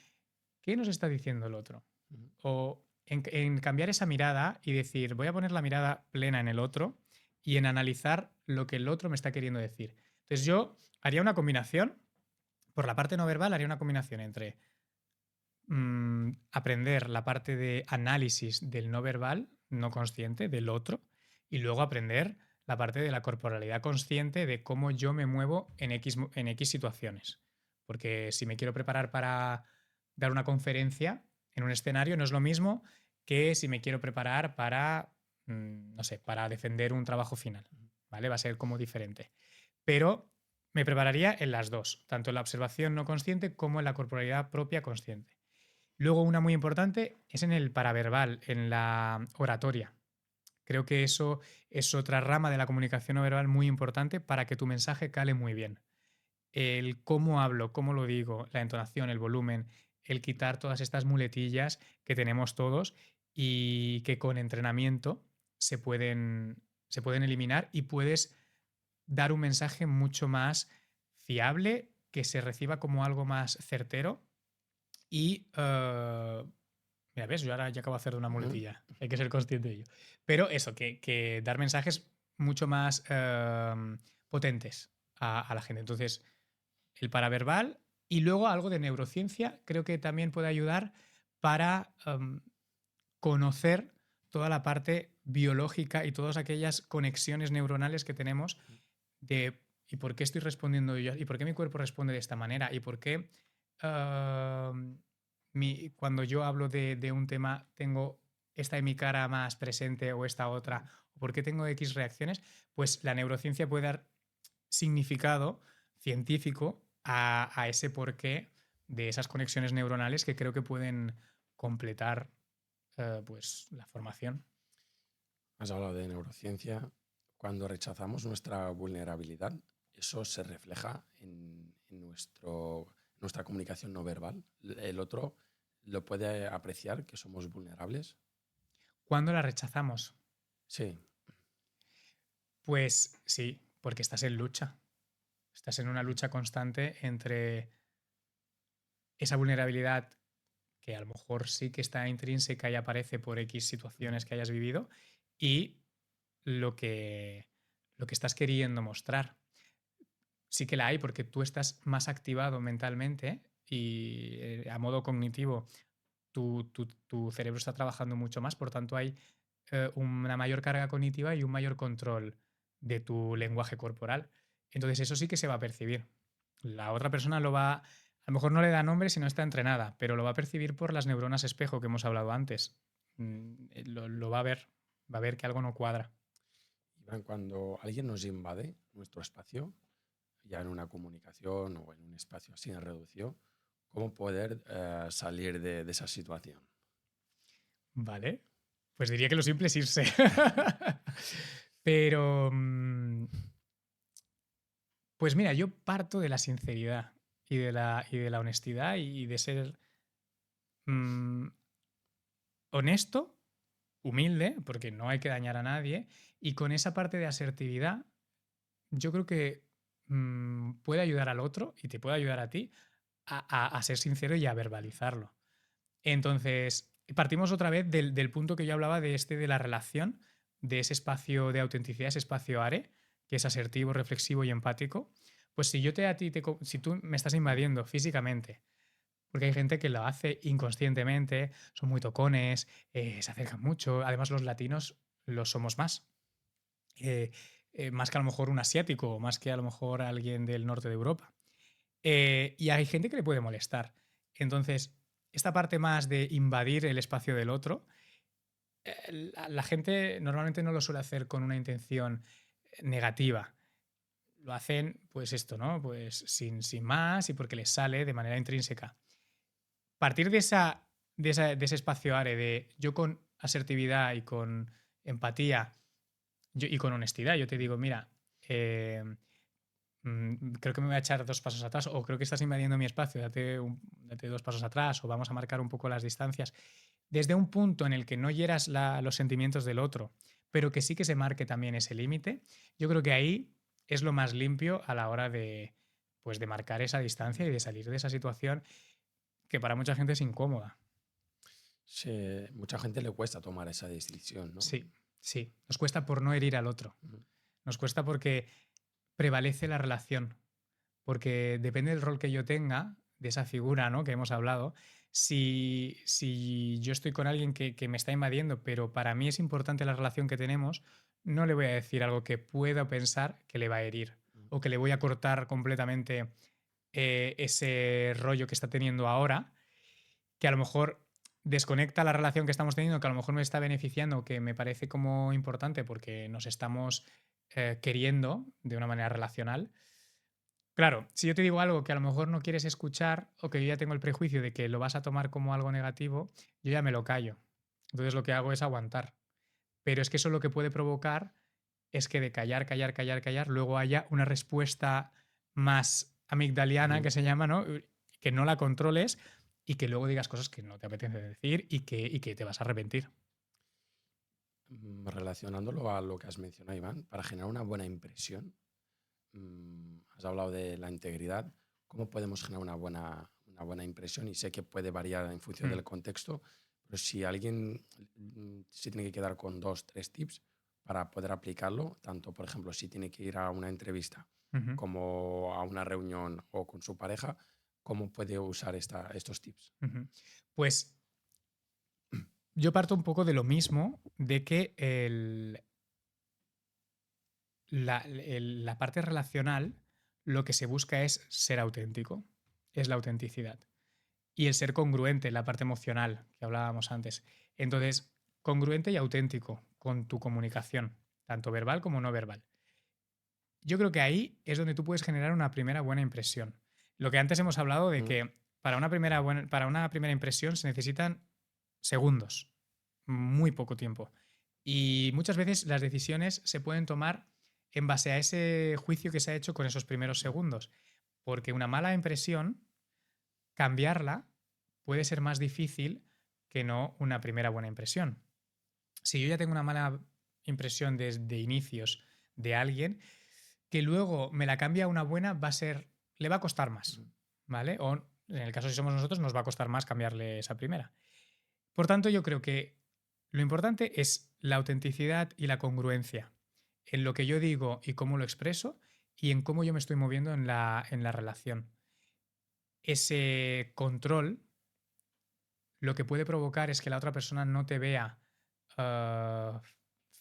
qué nos está diciendo el otro. Ujú. O en cambiar esa mirada y decir, voy a poner la mirada plena en el otro y en analizar lo que el otro me está queriendo decir. Entonces yo haría una combinación, por la parte no verbal, haría una combinación entre aprender la parte de análisis del no verbal, no consciente, del otro, y luego aprender la parte de la corporalidad consciente de cómo yo me muevo en X situaciones. Porque si me quiero preparar para dar una conferencia en un escenario, no es lo mismo que si me quiero preparar para, no sé, para defender un trabajo final. ¿Vale? Va a ser como diferente. Pero me prepararía en las dos, tanto en la observación no consciente como en la corporalidad propia consciente. Luego, una muy importante es en el paraverbal, en la oratoria. Creo que eso es otra rama de la comunicación no verbal muy importante para que tu mensaje cale muy bien. El cómo hablo, cómo lo digo, la entonación, el volumen, el quitar todas estas muletillas que tenemos todos y que con entrenamiento se pueden eliminar y puedes dar un mensaje mucho más fiable, que se reciba como algo más certero y mira, ves, yo ahora ya acabo de hacer de una Ujú. muletilla. Hay que ser consciente de ello. Pero eso, que dar mensajes mucho más potentes a la gente. Entonces, el paraverbal y luego algo de neurociencia creo que también puede ayudar para conocer toda la parte biológica y todas aquellas conexiones neuronales que tenemos de ¿y por qué estoy respondiendo yo? ¿Y por qué mi cuerpo responde de esta manera? ¿Y por qué cuando yo hablo de un tema tengo esta de mi cara más presente o esta otra? ¿O por qué tengo X reacciones? Pues la neurociencia puede dar significado científico a ese porqué de esas conexiones neuronales que creo que pueden completar pues, la formación. Has hablado de neurociencia. Cuando rechazamos nuestra vulnerabilidad, eso se refleja en nuestra comunicación no verbal. El otro lo puede apreciar que somos vulnerables. ¿Cuándo la rechazamos? Sí, Pues sí, porque estás en lucha. Estás en una lucha constante entre esa vulnerabilidad que a lo mejor sí que está intrínseca y aparece por X situaciones que hayas vivido y lo que, lo que estás queriendo mostrar. Sí que la hay porque tú estás más activado mentalmente y a modo cognitivo tu cerebro está trabajando mucho más, por tanto hay una mayor carga cognitiva y un mayor control de tu lenguaje corporal. Entonces eso sí que se va a percibir. La otra persona lo va, a lo mejor no le da nombre si no está entrenada, pero lo va a percibir por las neuronas espejo que hemos hablado antes. Lo va a ver que algo no cuadra. Iván, cuando alguien nos invade nuestro espacio, ya en una comunicación o en un espacio así reducido, ¿cómo poder salir de esa situación? Vale, pues diría que lo simple es irse. Pero, pues mira, yo parto de la sinceridad y de la honestidad y de ser mm, honesto, humilde, porque no hay que dañar a nadie, y con esa parte de asertividad, yo creo que puede ayudar al otro y te puede ayudar a ti a ser sincero y a verbalizarlo. Entonces, partimos otra vez del punto que yo hablaba de de la relación, de ese espacio de autenticidad, ese espacio ARE, que es asertivo, reflexivo y empático. Pues si yo si tú me estás invadiendo físicamente, porque hay gente que lo hace inconscientemente, son muy tocones, se acercan mucho, además los latinos lo somos más. eh, Más que a lo mejor un asiático o más que a lo mejor alguien del norte de Europa. Y hay gente que le puede molestar. Entonces, esta parte más de invadir el espacio del otro, la gente normalmente no lo suele hacer con una intención negativa. Lo hacen, pues esto, ¿no? Pues sin más y porque les sale de manera intrínseca. Partir de ese espacio ARE de yo con asertividad y con empatía y con honestidad, yo te digo, mira, eh, creo que me voy a echar 2 pasos atrás o creo que estás invadiendo mi espacio, date 2 pasos atrás o vamos a marcar un poco las distancias. Desde un punto en el que no hieras los sentimientos del otro, pero que sí que se marque también ese límite, yo creo que ahí es lo más limpio a la hora pues de marcar esa distancia y de salir de esa situación que para mucha gente es incómoda. Mucha gente le cuesta tomar esa decisión, ¿no? Sí, sí. Nos cuesta por no herir al otro. Ujú. Nos cuesta porque prevalece la relación. Porque depende del rol que yo tenga, de esa figura, ¿no?, que hemos hablado, si yo estoy con alguien que me está invadiendo, pero para mí es importante la relación que tenemos, no le voy a decir algo que pueda pensar que le va a herir o que le voy a cortar completamente ese rollo que está teniendo ahora, que a lo mejor desconecta la relación que estamos teniendo, que a lo mejor me está beneficiando, que me parece como importante porque nos estamos queriendo de una manera relacional. Claro, si yo te digo algo que a lo mejor no quieres escuchar o que yo ya tengo el prejuicio de que lo vas a tomar como algo negativo, yo ya me lo callo. Entonces lo que hago es aguantar. Pero es que eso lo que puede provocar es que de callar, callar, callar, callar, luego haya una respuesta más amigdaliana Ujú. que se llama, ¿no? Que no la controles y que luego digas cosas que no te apetece decir y que te vas a arrepentir. Relacionándolo a lo que has mencionado, Iván, para generar una buena impresión, has hablado de la integridad. ¿Cómo podemos generar una buena impresión? Y sé que puede variar en función Mm. del contexto, pero si alguien se tiene que quedar con 2, 3 tips para poder aplicarlo, tanto, por ejemplo, si tiene que ir a una entrevista Ujú, como a una reunión o con su pareja, ¿cómo puede usar estos tips? ujú. Pues yo parto un poco de lo mismo, de que la parte relacional lo que se busca es ser auténtico, es la autenticidad. Y el ser congruente, la parte emocional que hablábamos antes. Entonces, congruente y auténtico con tu comunicación, tanto verbal como no verbal. Yo creo que ahí es donde tú puedes generar una primera buena impresión. Lo que antes hemos hablado de Mm, que para una primera impresión se necesitan segundos, muy poco tiempo. Y muchas veces las decisiones se pueden tomar en base a ese juicio que se ha hecho con esos primeros segundos. Porque una mala impresión, cambiarla puede ser más difícil que no una primera buena impresión. Si yo ya tengo una mala impresión desde inicios de alguien, que luego me la cambia a una buena, le va a costar más, ¿vale? O en el caso si somos nosotros, nos va a costar más cambiarle esa primera. Por tanto, yo creo que lo importante es la autenticidad y la congruencia en lo que yo digo y cómo lo expreso y en cómo yo me estoy moviendo en la relación. Ese control lo que puede provocar es que la otra persona no te vea ah,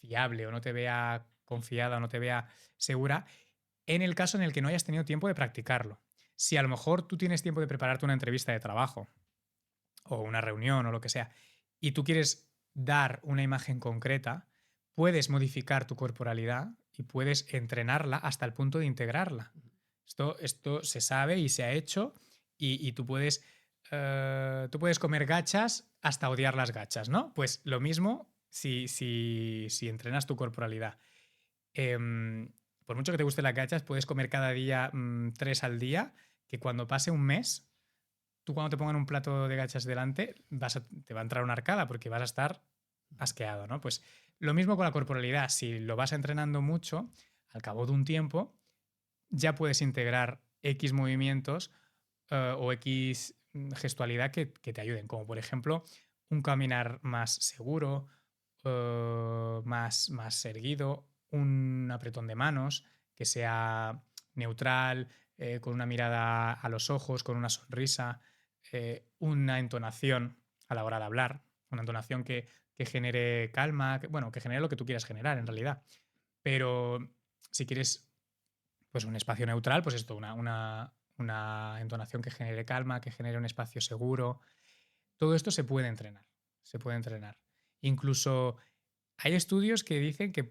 fiable o no te vea confiada o no te vea segura en el caso en el que no hayas tenido tiempo de practicarlo. Si a lo mejor tú tienes tiempo de prepararte una entrevista de trabajo o una reunión o lo que sea y tú quieres dar una imagen concreta, puedes modificar tu corporalidad y puedes entrenarla hasta el punto de integrarla. Esto se sabe y se ha hecho y tú puedes comer gachas hasta odiar las gachas, ¿no? Pues lo mismo si entrenas tu corporalidad. Em, por mucho que te gusten las gachas, puedes comer cada día 3 al día, que cuando pase un mes, tú cuando te pongan un plato de gachas delante, te va a entrar una arcada porque vas a estar asqueado, ¿no? Pues lo mismo con la corporalidad. Si lo vas entrenando mucho, al cabo de un tiempo, ya puedes integrar X movimientos o X gestualidad que te ayuden, como por ejemplo un caminar más seguro, más erguido, un apretón de manos que sea neutral, con una mirada a los ojos, con una sonrisa, una entonación a la hora de hablar, una entonación que genere calma, bueno, que genere lo que tú quieras generar en realidad. Pero si quieres pues un espacio neutral, pues esto, una entonación que genere calma, que genere un espacio seguro. Todo esto se puede entrenar, se puede entrenar. Incluso hay estudios que dicen que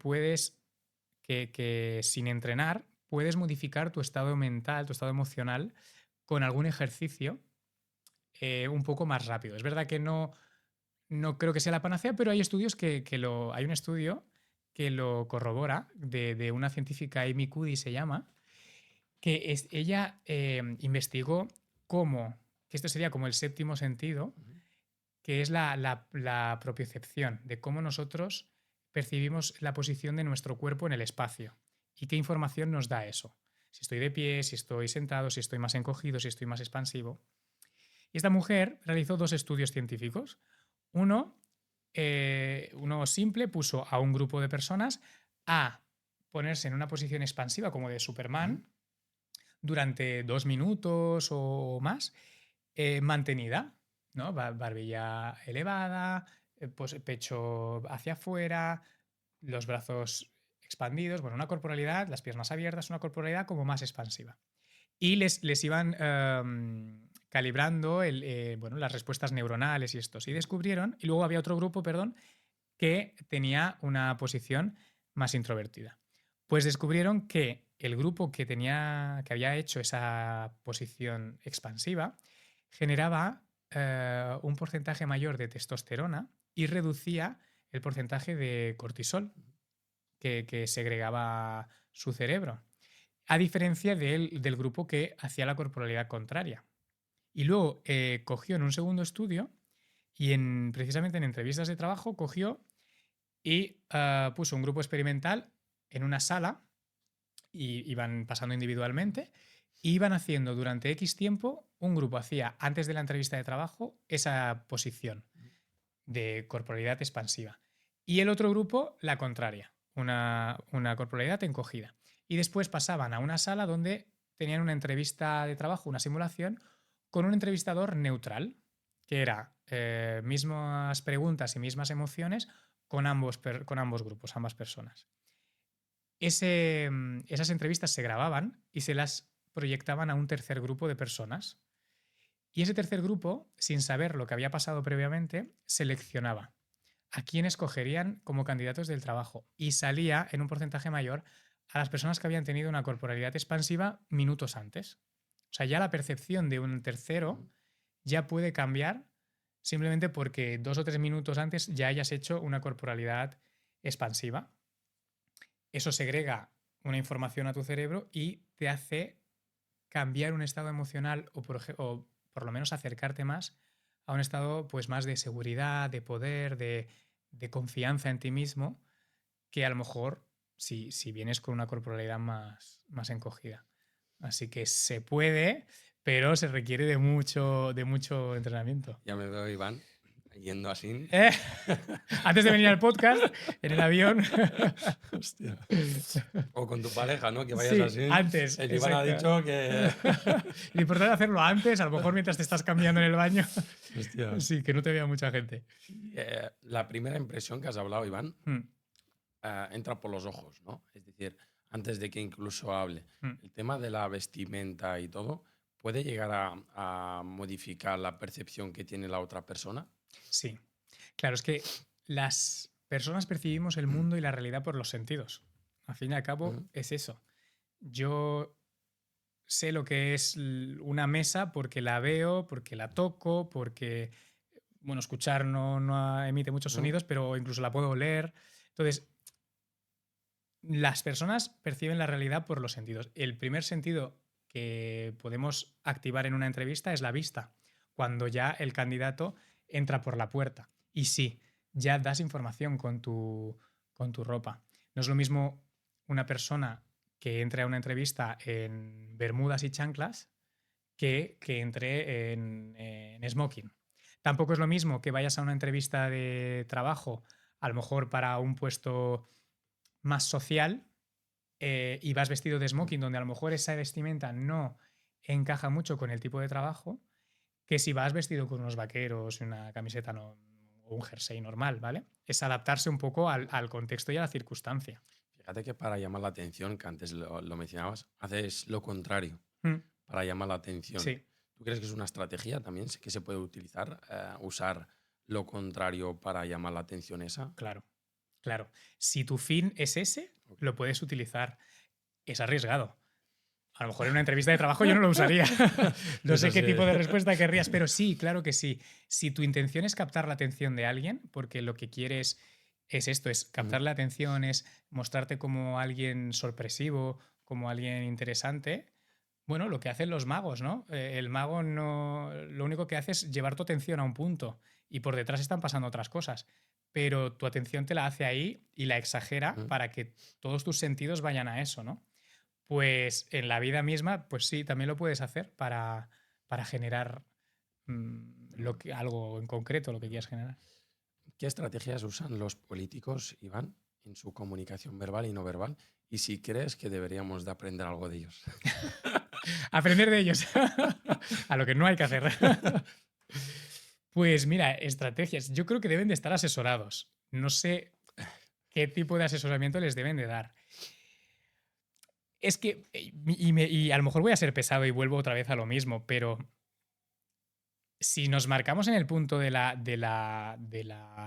que sin entrenar, puedes modificar tu estado mental, tu estado emocional, con algún ejercicio un poco más rápido. Es verdad que no creo que sea la panacea, pero hay estudios hay un estudio que lo corrobora, de una científica, Amy Cuddy se llama, ella investigó cómo, que esto sería como el séptimo sentido, que es la propiocepción, de cómo nosotros percibimos la posición de nuestro cuerpo en el espacio y qué información nos da eso. Si estoy de pie, si estoy sentado, si estoy más encogido, si estoy más expansivo. Y esta mujer realizó 2 estudios científicos. Uno, uno simple, puso a un grupo de personas a ponerse en una posición expansiva como de Superman durante 2 minutos o más, mantenida, ¿no? Barbilla elevada, pues pecho hacia afuera, los brazos expandidos, bueno, una corporalidad, las piernas abiertas, una corporalidad como más expansiva. Y les iban calibrando bueno, las respuestas neuronales y estos. Y descubrieron, y luego había otro grupo, perdón, que tenía una posición más introvertida. Pues descubrieron que el grupo que había hecho esa posición expansiva generaba un porcentaje mayor de testosterona y reducía el porcentaje de cortisol que segregaba su cerebro, a diferencia del grupo que hacía la corporalidad contraria. Y luego cogió en un segundo estudio y precisamente en entrevistas de trabajo cogió y puso un grupo experimental en una sala y iban pasando individualmente e iban haciendo durante X tiempo, un grupo hacía antes de la entrevista de trabajo esa posición de corporalidad expansiva y el otro grupo la contraria, una corporalidad encogida. Y después pasaban a una sala donde tenían una entrevista de trabajo, una simulación, con un entrevistador neutral, que era mismas preguntas y mismas emociones con ambos grupos, ambas personas. Esas entrevistas se grababan y se las proyectaban a un tercer grupo de personas. Y ese tercer grupo, sin saber lo que había pasado previamente, seleccionaba a quién escogerían como candidatos del trabajo y salía en un porcentaje mayor a las personas que habían tenido una corporalidad expansiva minutos antes. O sea, ya la percepción de un tercero ya puede cambiar simplemente porque 2 o 3 minutos antes ya hayas hecho una corporalidad expansiva. Eso segrega una información a tu cerebro y te hace cambiar un estado emocional o por lo menos acercarte más a un estado pues más de seguridad, de poder, de confianza en ti mismo, que a lo mejor si vienes con una corporalidad más encogida. Así que se puede, pero se requiere de mucho entrenamiento. Ya me veo, Iván, yendo así. Antes de venir al podcast, en el avión. Hostia. O con tu pareja, ¿no? Que vayas Sí, así. antes. El Iván ha exacto. dicho que... Lo importante es hacerlo antes, a lo mejor mientras te estás cambiando en el baño. Hostia. Sí, que no te vea mucha gente. La primera impresión que has hablado, Iván, Mm, entra por los ojos, ¿no? Es decir, antes de que incluso hable. mm. El tema de la vestimenta y todo, ¿puede llegar a modificar la percepción que tiene la otra persona? Sí. Claro, es que las personas percibimos el mundo y la realidad por los sentidos. Al fin y al cabo, Ujú. es eso. Yo sé lo que es una mesa porque la veo, porque la toco, porque, bueno, escuchar no emite muchos Ujú. sonidos, pero incluso la puedo oler. Entonces, las personas perciben la realidad por los sentidos. El primer sentido que podemos activar en una entrevista es la vista, cuando ya el candidato entra por la puerta. Y sí, ya das información con tu ropa. No es lo mismo una persona que entre a una entrevista en bermudas y chanclas que entre en smoking. Tampoco es lo mismo que vayas a una entrevista de trabajo, a lo mejor para un puesto más social, y vas vestido de smoking, donde a lo mejor esa vestimenta no encaja mucho con el tipo de trabajo, que si vas vestido con unos vaqueros y una camiseta o un jersey normal, ¿vale? Es adaptarse un poco al contexto y a la circunstancia. Fíjate que para llamar la atención, que antes lo mencionabas, haces lo contrario Mm, para llamar la atención. sí, ¿Tú crees que es una estrategia también que se puede utilizar, usar lo contrario para llamar la atención esa? claro, claro. Si tu fin es ese, lo puedes utilizar. Es arriesgado. A lo mejor en una entrevista de trabajo yo no lo usaría. No Eso sé qué sí. tipo de respuesta querrías, pero sí, claro que sí. Si tu intención es captar la atención de alguien, porque lo que quieres es esto, es captar Ujú. la atención, es mostrarte como alguien sorpresivo, como alguien interesante, bueno, lo que hacen los magos, ¿no? El mago no, lo único que hace es llevar tu atención a un punto y por detrás están pasando otras cosas, pero tu atención te la hace ahí y la exagera Ujú. para que todos tus sentidos vayan a eso, ¿no? Pues en la vida misma, pues sí, también lo puedes hacer para generar algo en concreto, lo que quieras generar. ¿Qué estrategias usan los políticos, Iván, en su comunicación verbal y no verbal? Y si crees que deberíamos de aprender algo de ellos. Aprender de ellos. A lo que no hay que hacer. Pues mira, estrategias. Yo creo que deben de estar asesorados. No sé qué tipo de asesoramiento les deben de dar. Es que, y a lo mejor voy a ser pesado y vuelvo otra vez a lo mismo, pero si nos marcamos en el punto de la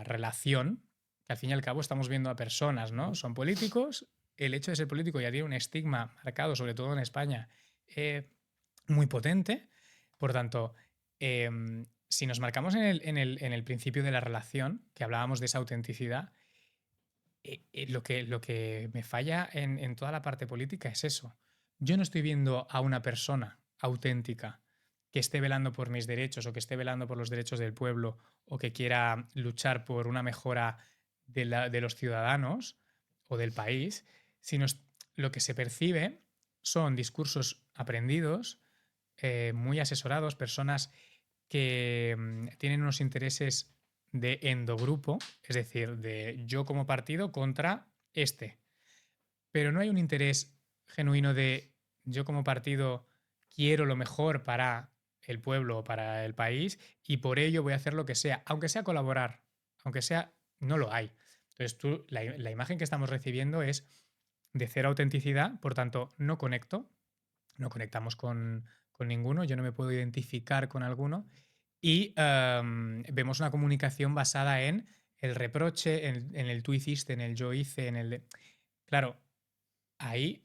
relación, que al fin y al cabo estamos viendo a personas, ¿no? Ujú. Son políticos, el hecho de ser político ya tiene un estigma marcado, sobre todo en España, muy potente. Por tanto, si nos marcamos en el principio de la relación, que hablábamos de esa autenticidad, lo que me falla en toda la parte política es eso. Yo no estoy viendo a una persona auténtica que esté velando por mis derechos o que esté velando por los derechos del pueblo o que quiera luchar por una mejora de los ciudadanos o del país, sino lo que se percibe son discursos aprendidos, muy asesorados, personas que tienen unos intereses de endogrupo, es decir, de yo como partido contra este. Pero no hay un interés genuino de yo como partido quiero lo mejor para el pueblo o para el país y por ello voy a hacer lo que sea colaborar, aunque sea, no lo hay. Entonces la imagen que estamos recibiendo es de cero autenticidad, por tanto, no conecto, no conectamos con ninguno, yo no me puedo identificar con alguno y vemos una comunicación basada en el reproche, en el tú hiciste, en el yo hice, en el... Claro, ahí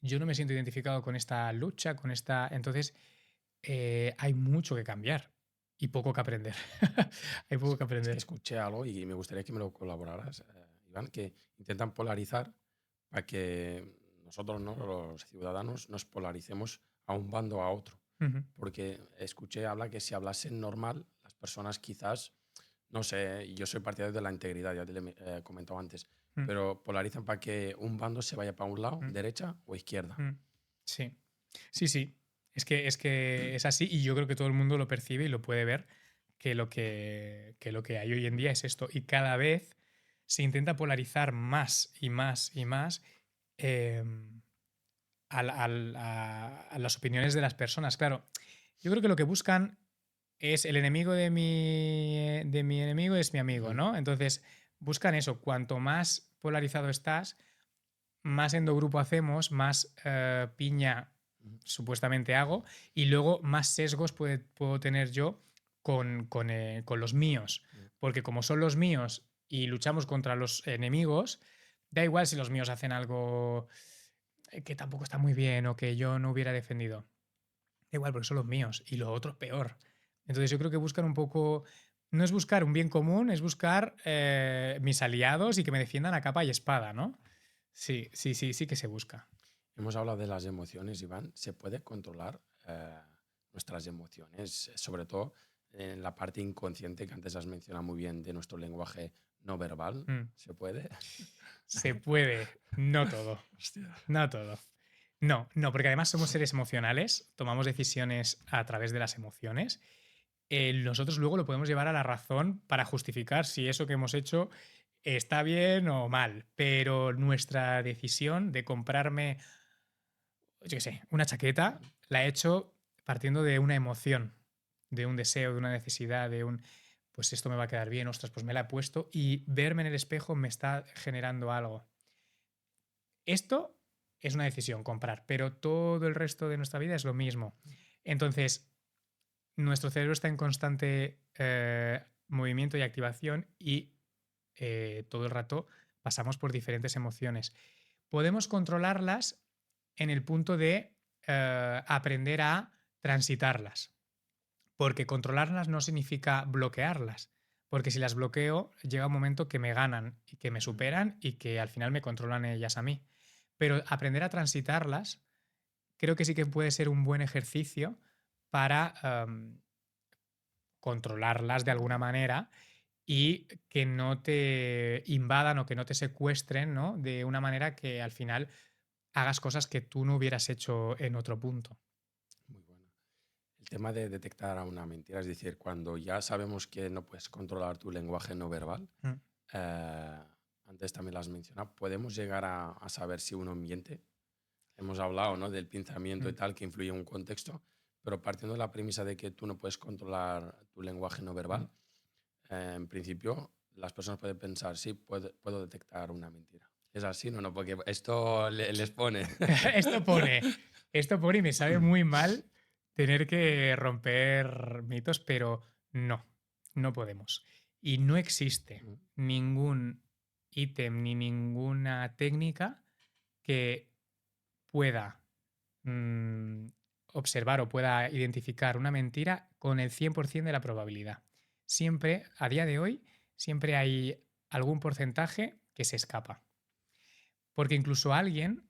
yo no me siento identificado con esta lucha, con esta... Entonces, hay mucho que cambiar y poco que aprender. Hay poco que Es que aprender. escuché algo y me gustaría que me lo colaboraras, Iván, que intentan polarizar para que nosotros, ¿no? Los ciudadanos, nos polaricemos a un bando o a otro. Ujú. Porque escuché hablar que si hablasen normal, las personas quizás, no sé, yo soy partidario de la integridad, ya te lo he comentado antes, Mm, pero polarizan para que un bando se vaya para un lado, mm, derecha o izquierda. mm. Sí, sí, sí. Es que es así y yo creo que todo el mundo lo percibe y lo puede ver que lo que hay hoy en día es esto. Y cada vez se intenta polarizar más y más y más em, a las opiniones de las personas. Claro, yo creo que lo que buscan es el enemigo de mi enemigo es mi amigo, Ujú, ¿no? Entonces, buscan eso. Cuanto más polarizado estás, más endogrupo hacemos, más piña ujú, supuestamente hago, y luego más sesgos puedo tener yo con los míos. ujú. Porque como son los míos y luchamos contra los enemigos, da igual si los míos hacen algo que tampoco está muy bien o que yo no hubiera defendido. Da igual, porque son los míos. Y lo otro peor. Entonces yo creo que buscan un poco... No es buscar un bien común, es buscar mis aliados y que me defiendan a capa y espada, ¿no? Sí, sí, sí, sí que se busca. Hemos hablado de las emociones, Iván. ¿Se puede controlar nuestras emociones, sobre todo en la parte inconsciente que antes has mencionado muy bien de nuestro lenguaje no verbal? Mm. ¿Se puede? Se puede, no todo. Hostia. No todo. No, no, porque además somos seres emocionales, tomamos decisiones a través de las emociones. Nosotros luego lo podemos llevar a la razón para justificar si eso que hemos hecho está bien o mal, pero nuestra decisión de comprarme, yo qué sé, una chaqueta, la he hecho partiendo de una emoción, de un deseo, de una necesidad, de un, pues esto me va a quedar bien, ostras, pues me la he puesto y verme en el espejo me está generando algo. Esto es una decisión, comprar, pero todo el resto de nuestra vida es lo mismo. Entonces, nuestro cerebro está en constante movimiento y activación y todo el rato pasamos por diferentes emociones. Podemos controlarlas en el punto de aprender a transitarlas, porque controlarlas no significa bloquearlas, porque si las bloqueo llega un momento que me ganan y que me superan y que al final me controlan ellas a mí. Pero aprender a transitarlas creo que sí que puede ser un buen ejercicio para controlarlas de alguna manera y que no te invadan o que no te secuestren, ¿no? De una manera que al final hagas cosas que tú no hubieras hecho en otro punto. Muy bueno. El tema de detectar a una mentira, es decir, cuando ya sabemos que no puedes controlar tu lenguaje no verbal, Mm, eh, antes también lo has mencionado, podemos llegar a saber si uno miente. Hemos hablado, ¿no? Del pensamiento y mm, tal, que influye en un contexto, pero partiendo de la premisa de que tú no puedes controlar tu lenguaje no mm. verbal, en principio las personas pueden pensar, sí, puedo detectar una mentira. ¿Es así? No, no, porque esto les pone. Esto pone, esto pone y me sabe muy mal tener que romper mitos, pero no, no podemos. Y no existe ningún ítem ni ninguna técnica que pueda mm, observar o pueda identificar una mentira con el 100% de la probabilidad. Siempre, a día de hoy, siempre hay algún porcentaje que se escapa. Porque incluso alguien,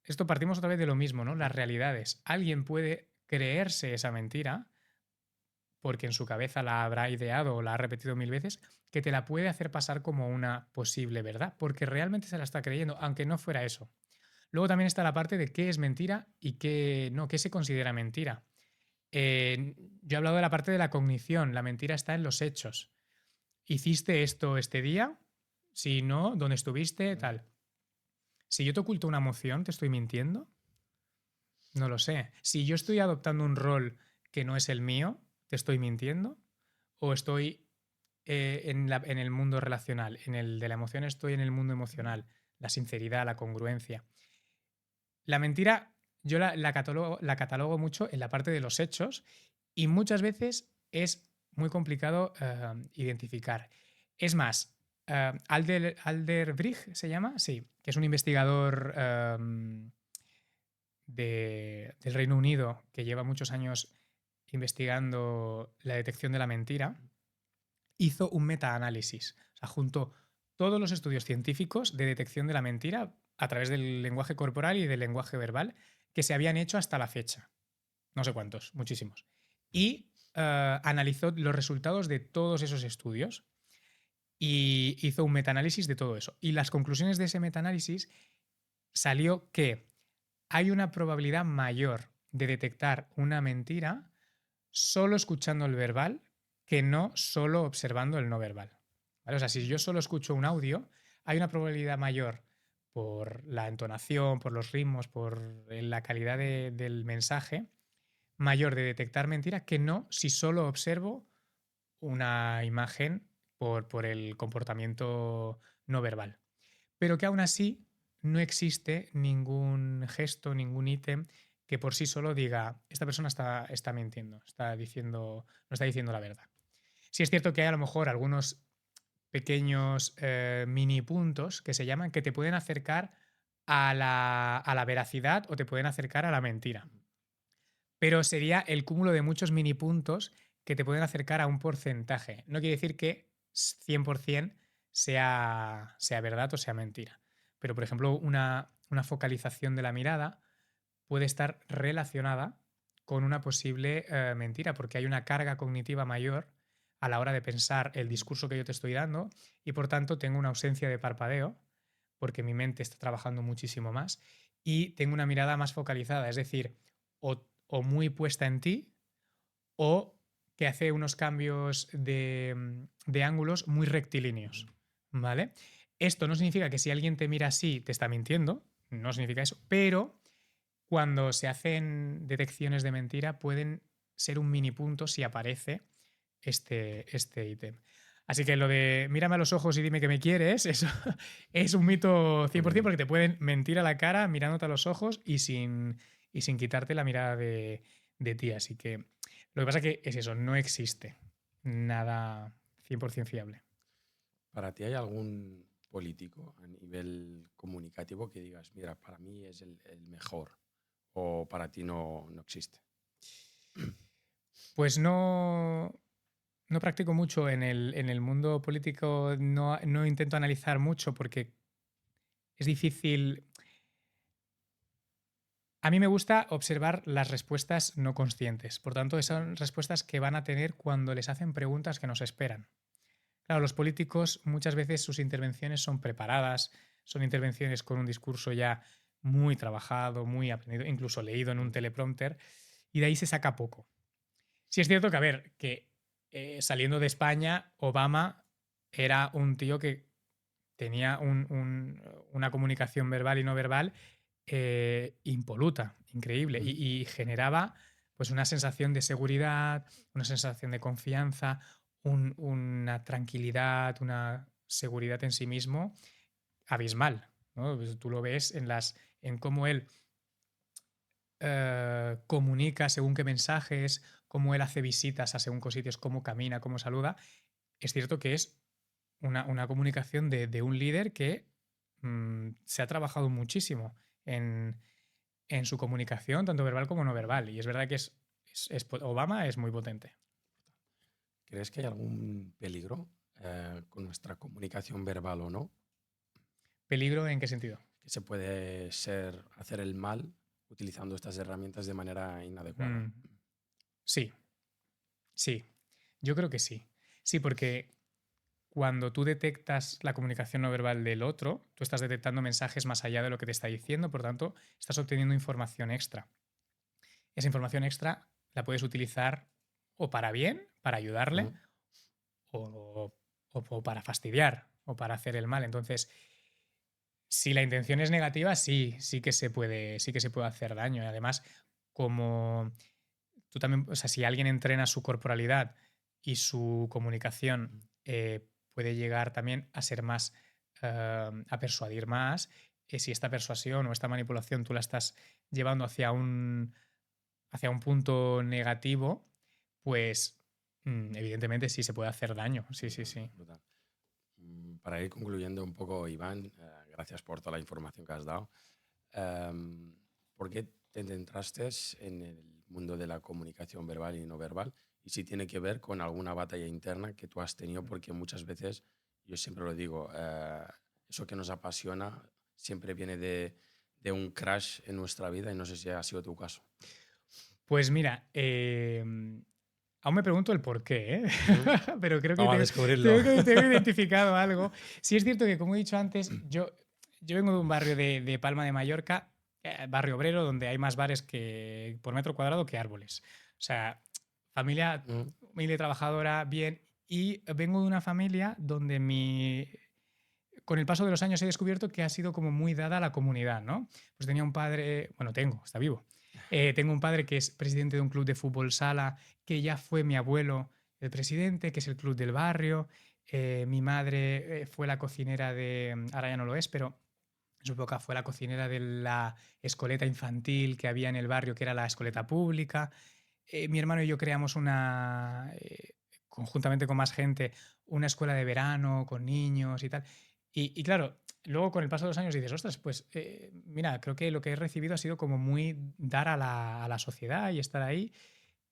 esto partimos otra vez de lo mismo, ¿no? Las realidades. Alguien puede creerse esa mentira, porque en su cabeza la habrá ideado o la ha repetido mil veces, que te la puede hacer pasar como una posible verdad, porque realmente se la está creyendo, aunque no fuera eso. Luego también está la parte de qué es mentira y qué no, qué se considera mentira. Yo he hablado de la parte de la cognición, la mentira está en los hechos. ¿Hiciste esto este día? Si no, ¿dónde estuviste? Tal. Si yo te oculto una emoción, ¿te estoy mintiendo? No lo sé. Si yo estoy adoptando un rol que no es el mío, ¿te estoy mintiendo? ¿O estoy en el mundo relacional? En el de la emoción estoy en el mundo emocional. La sinceridad, la congruencia. La mentira yo la catalogo mucho en la parte de los hechos y muchas veces es muy complicado identificar. Es más, Alder Brig se llama, sí, que es un investigador del Reino Unido, que lleva muchos años investigando la detección de la mentira, hizo un metaanálisis. O sea, juntó todos los estudios científicos de detección de la mentira a través del lenguaje corporal y del lenguaje verbal que se habían hecho hasta la fecha. No sé cuántos, muchísimos. Y analizó los resultados de todos esos estudios y hizo un metaanálisis de todo eso. Y las conclusiones de ese metaanálisis salió que hay una probabilidad mayor de detectar una mentira solo escuchando el verbal que no solo observando el no verbal. ¿Vale? O sea, si yo solo escucho un audio, hay una probabilidad mayor por la entonación, por los ritmos, por la calidad del mensaje, mayor de detectar mentira que no si solo observo una imagen por el comportamiento no verbal. Pero que aún así no existe ningún gesto, ningún ítem que por sí solo diga, esta persona está mintiendo, no está diciendo la verdad. Sí es cierto que hay a lo mejor algunos pequeños mini puntos que se llaman que te pueden acercar a la veracidad o te pueden acercar a la mentira. Pero sería el cúmulo de muchos mini puntos que te pueden acercar a un porcentaje. No quiere decir que 100% sea verdad o sea mentira. Pero, por ejemplo, una focalización de la mirada puede estar relacionada con una posible mentira, porque hay una carga cognitiva mayor a la hora de pensar el discurso que yo te estoy dando y, por tanto, tengo una ausencia de parpadeo porque mi mente está trabajando muchísimo más y tengo una mirada más focalizada, es decir, o muy puesta en ti o que hace unos cambios de ángulos muy rectilíneos, ¿vale? Esto no significa que si alguien te mira así te está mintiendo, no significa eso, pero cuando se hacen detecciones de mentira pueden ser un mini punto si aparece este ítem. Así que lo de mírame a los ojos y dime que me quieres, eso es un mito 100% porque te pueden mentir a la cara mirándote a los ojos y sin quitarte la mirada de ti. Así que lo que pasa que es eso, no existe nada 100% fiable. ¿Para ti hay algún político a nivel comunicativo que digas, mira, para mí es el mejor o para ti no existe? Pues no practico mucho en el mundo político, no intento analizar mucho porque es difícil. A mí me gusta observar las respuestas no conscientes. Por tanto, son respuestas que van a tener cuando les hacen preguntas que no se esperan. Claro, los políticos muchas veces sus intervenciones son preparadas, son intervenciones con un discurso ya muy trabajado, muy aprendido, incluso leído en un teleprompter, y de ahí se saca poco. Sí es cierto que, a ver, que saliendo de España, Obama era un tío que tenía una comunicación verbal y no verbal impoluta, increíble, y generaba pues una sensación de seguridad, una sensación de confianza, una tranquilidad, una seguridad en sí mismo abismal, ¿no? Pues tú lo ves en cómo él comunica según qué mensajes, cómo él hace visitas a según qué sitios, cómo camina, cómo saluda. Es cierto que es una comunicación de un líder que se ha trabajado muchísimo en su comunicación, tanto verbal como no verbal. Y es verdad que Obama es muy potente. ¿Crees que hay algún peligro con nuestra comunicación verbal o no? ¿Peligro en qué sentido? Que se puede hacer el mal utilizando estas herramientas de manera inadecuada. Sí, sí. Yo creo que sí. Sí, porque cuando tú detectas la comunicación no verbal del otro, tú estás detectando mensajes más allá de lo que te está diciendo, por tanto, estás obteniendo información extra. Esa información extra la puedes utilizar o para bien, para ayudarle, o para fastidiar, o para hacer el mal. Entonces, si la intención es negativa, sí que se puede hacer daño. Y además, como tú también, o sea, si alguien entrena su corporalidad y su comunicación puede llegar también a ser más, a persuadir más, si esta persuasión o esta manipulación tú la estás llevando hacia un punto negativo, pues evidentemente sí se puede hacer daño. Sí, sí, sí. Brutal. Para ir concluyendo un poco, Iván, gracias por toda la información que has dado. ¿Por qué te centraste en el mundo de la comunicación verbal y no verbal y si tiene que ver con alguna batalla interna que tú has tenido, porque muchas veces, yo siempre lo digo, eso que nos apasiona siempre viene de un crash en nuestra vida y no sé si ha sido tu caso. Pues mira, aún me pregunto el por qué, ¿eh? Ujú. Pero creo que Vamos a tengo, descubrirlo. tengo identificado algo. Sí es cierto que, como he dicho antes, yo vengo de un barrio de Palma de Mallorca, barrio obrero, donde hay más bares que por metro cuadrado que árboles. O sea, familia Ujú. humilde, trabajadora, bien. Y vengo de una familia donde con el paso de los años he descubierto que ha sido como muy dada a la comunidad, ¿no? Pues tenía un padre, bueno, está vivo. Tengo un padre que es presidente de un club de fútbol sala, que ya fue mi abuelo el presidente, que es el club del barrio. Mi madre fue la cocinera ahora ya no lo es, pero en su época fue la cocinera de la escoleta infantil que había en el barrio, que era la escoleta pública. Mi hermano y yo creamos conjuntamente con más gente, una escuela de verano con niños y tal. Y claro, luego con el paso de los años dices, ostras, pues mira, creo que lo que he recibido ha sido como muy dar a la sociedad y estar ahí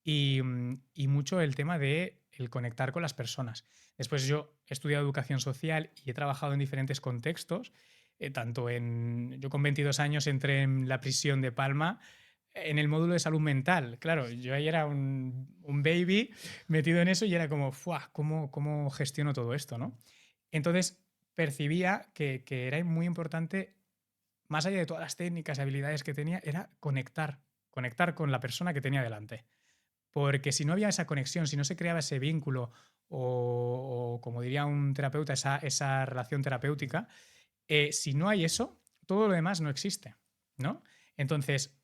y mucho el tema de el conectar con las personas. Después yo he estudiado educación social y he trabajado en diferentes contextos, yo con 22 años entré en la prisión de Palma en el módulo de salud mental. Claro, yo ahí era un baby metido en eso y era como, ¡fuah! ¿Cómo gestiono todo esto, no? Entonces percibía que era muy importante, más allá de todas las técnicas y habilidades que tenía, era conectar con la persona que tenía delante. Porque si no había esa conexión, si no se creaba ese vínculo o como diría un terapeuta, esa relación terapéutica, si no hay eso, todo lo demás no existe, ¿no? Entonces,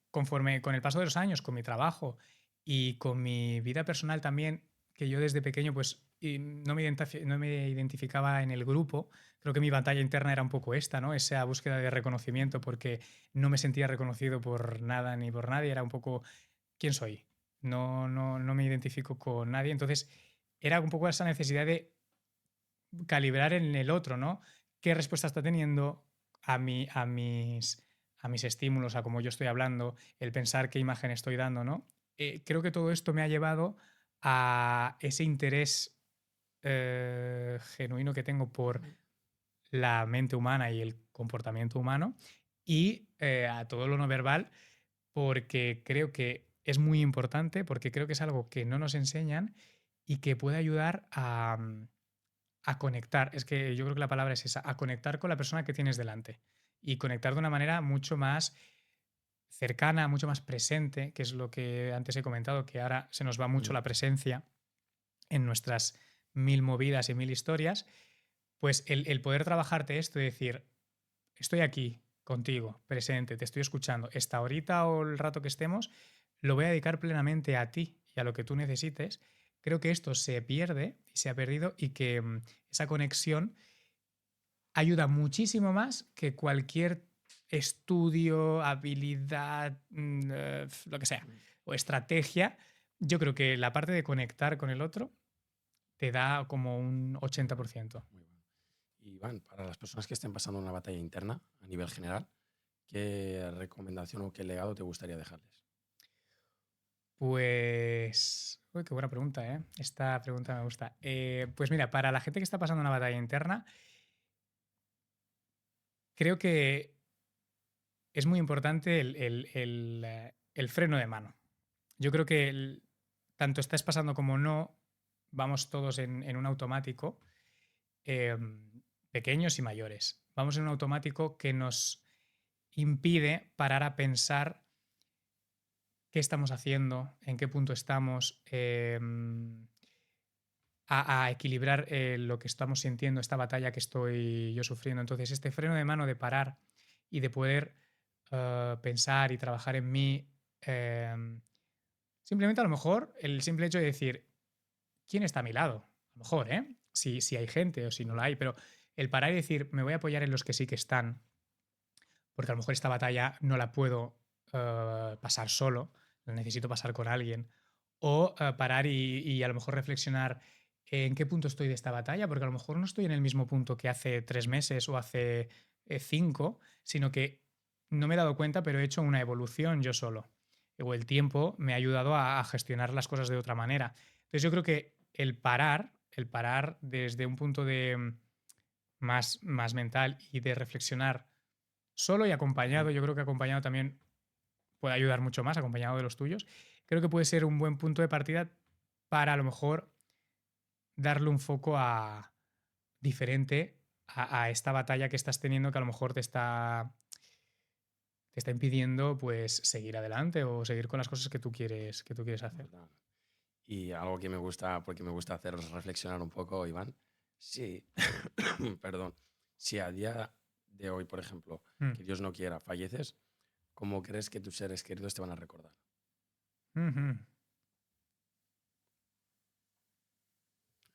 conforme con el paso de los años, con mi trabajo y con mi vida personal también, que yo desde pequeño pues no me identificaba en el grupo, creo que mi batalla interna era un poco esta, ¿no? Esa búsqueda de reconocimiento porque no me sentía reconocido por nada ni por nadie, era un poco quién soy. No me identifico con nadie. Entonces, era un poco esa necesidad de calibrar en el otro, ¿no? ¿Qué respuesta está teniendo a mis estímulos, a cómo yo estoy hablando, el pensar qué imagen estoy dando, ¿no? Creo que todo esto me ha llevado a ese interés genuino que tengo por la mente humana y el comportamiento humano y a todo lo no verbal porque creo que es muy importante, porque creo que es algo que no nos enseñan y que puede ayudar a conectar. Es que yo creo que la palabra es esa, a conectar con la persona que tienes delante y conectar de una manera mucho más cercana, mucho más presente, que es lo que antes he comentado, que ahora se nos va mucho Mm. la presencia en nuestras mil movidas y mil historias, pues el poder trabajarte esto y decir, estoy aquí contigo, presente, te estoy escuchando, esta horita o el rato que estemos, lo voy a dedicar plenamente a ti y a lo que tú necesites. Creo que esto se pierde y se ha perdido y que esa conexión ayuda muchísimo más que cualquier estudio, habilidad, lo que sea, o estrategia. Yo creo que la parte de conectar con el otro te da como un 80%. Muy bueno. Y Iván, para las personas que estén pasando una batalla interna a nivel general, ¿qué recomendación o qué legado te gustaría dejarles? Pues. Uy, qué buena pregunta, ¿eh? Esta pregunta me gusta. Pues mira, para la gente que está pasando una batalla interna, creo que es muy importante el freno de mano. Yo creo que tanto estás pasando como no, vamos todos en un automático, eh, pequeños y mayores. Vamos en un automático que nos impide parar a pensar qué estamos haciendo, en qué punto estamos, a equilibrar lo que estamos sintiendo, esta batalla que estoy yo sufriendo. Entonces, este freno de mano de parar y de poder pensar y trabajar en mí, simplemente a lo mejor el simple hecho de decir, ¿quién está a mi lado? A lo mejor, ¿eh? Si hay gente o si no la hay, pero el parar y decir, me voy a apoyar en los que sí que están, porque a lo mejor esta batalla no la puedo pasar solo, la necesito pasar con alguien, o parar y a lo mejor reflexionar en qué punto estoy de esta batalla, porque a lo mejor no estoy en el mismo punto que hace 3 meses o hace 5, sino que no me he dado cuenta, pero he hecho una evolución yo solo. O el tiempo me ha ayudado a gestionar las cosas de otra manera. Entonces yo creo que el parar desde un punto de más mental y de reflexionar solo y acompañado, yo creo que acompañado también puede ayudar mucho más, acompañado de los tuyos, creo que puede ser un buen punto de partida para a lo mejor darle un foco diferente a esta batalla que estás teniendo que a lo mejor te está impidiendo pues seguir adelante o seguir con las cosas que tú quieres hacer. ¿Verdad? Y algo que me gusta, porque me gusta hacer reflexionar un poco, Iván, sí, perdón, si a día de hoy, por ejemplo, Mm. que Dios no quiera, falleces, ¿cómo crees que tus seres queridos te van a recordar? Ujú.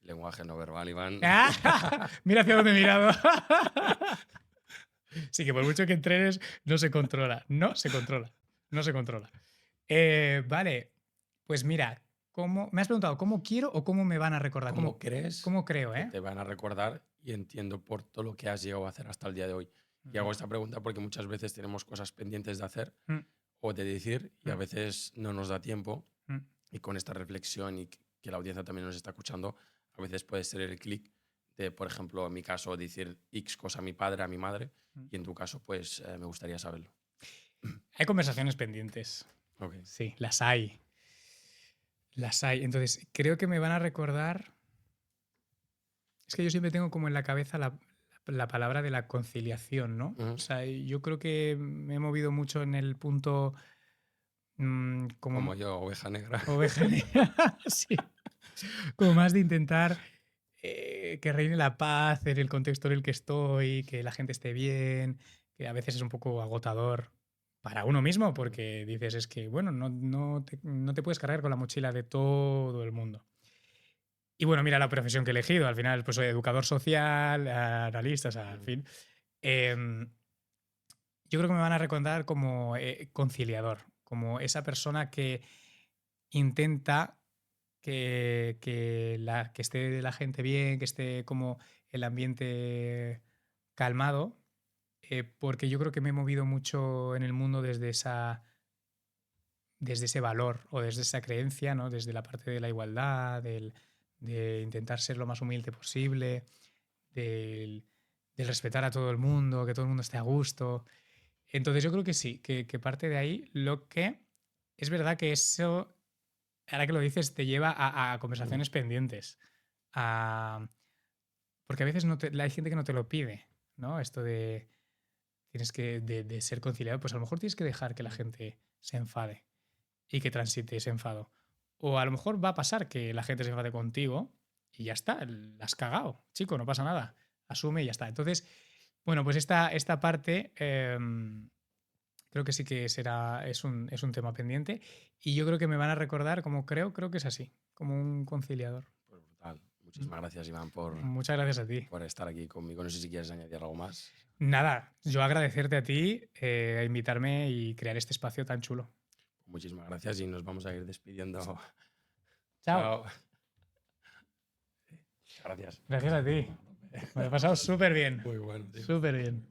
Lenguaje no verbal, Iván. ¡Ah! Mira hacia dónde he mirado. Sí, que por mucho que entrenes, no se controla. No se controla. No se controla. Vale, pues mira, me has preguntado cómo quiero o cómo me van a recordar. ¿Cómo crees ¿Cómo creo, que te van a recordar? Y entiendo por todo lo que has llegado a hacer hasta el día de hoy. Y hago esta pregunta porque muchas veces tenemos cosas pendientes de hacer Mm, o de decir y a mm, veces no nos da tiempo. mm, Y con esta reflexión y que la audiencia también nos está escuchando, a veces puede ser el clic de, por ejemplo, en mi caso, decir X cosa a mi padre, a mi madre, mm. y en tu caso, pues me gustaría saberlo. Hay conversaciones pendientes. Ok. Sí, las hay. Las hay. Entonces, creo que me van a recordar. Es que yo siempre tengo como en la cabeza la palabra de la conciliación, ¿no? O Ujú. sea, yo creo que me he movido mucho en el punto Como como yo, oveja negra. oveja negra, sí, como más de intentar que reine la paz en el contexto en el que estoy, que la gente esté bien, que a veces es un poco agotador para uno mismo, porque dices, es que, bueno, no te puedes cargar con la mochila de todo el mundo. Y bueno, mira la profesión que he elegido. Al final, pues soy educador social, analista, o sea, al fin. Em, yo creo que me van a recordar como conciliador, como esa persona que intenta que esté la gente bien, que esté como el ambiente calmado, porque yo creo que me he movido mucho en el mundo desde ese valor o desde esa creencia, ¿no? Desde la parte de la igualdad, de intentar ser lo más humilde posible, del, del respetar a todo el mundo, que todo el mundo esté a gusto. Entonces yo creo que sí, que parte de ahí, lo que es verdad que eso, ahora que lo dices, te lleva a conversaciones pendientes. a- porque a veces hay gente que no te lo pide, ¿no? Esto de tienes de ser conciliador, pues a lo mejor tienes que dejar que la gente se enfade y que transite ese enfado. O a lo mejor va a pasar que la gente se enfade contigo y ya está, la has cagado, chico, no pasa nada. Asume y ya está. Entonces, bueno, pues esta parte creo que sí que es un tema pendiente y yo creo que me van a recordar como creo que es así, como un conciliador. Pues brutal. Mm. Muchísimas gracias, Iván, Muchas gracias a ti. por estar aquí conmigo. No sé si quieres añadir algo más. Nada, yo agradecerte a ti a invitarme y crear este espacio tan chulo. Muchísimas gracias y nos vamos a ir despidiendo. Chao. Chao. Gracias. Gracias a ti. Me lo he pasado súper bien. Muy bueno, tío. Súper bien.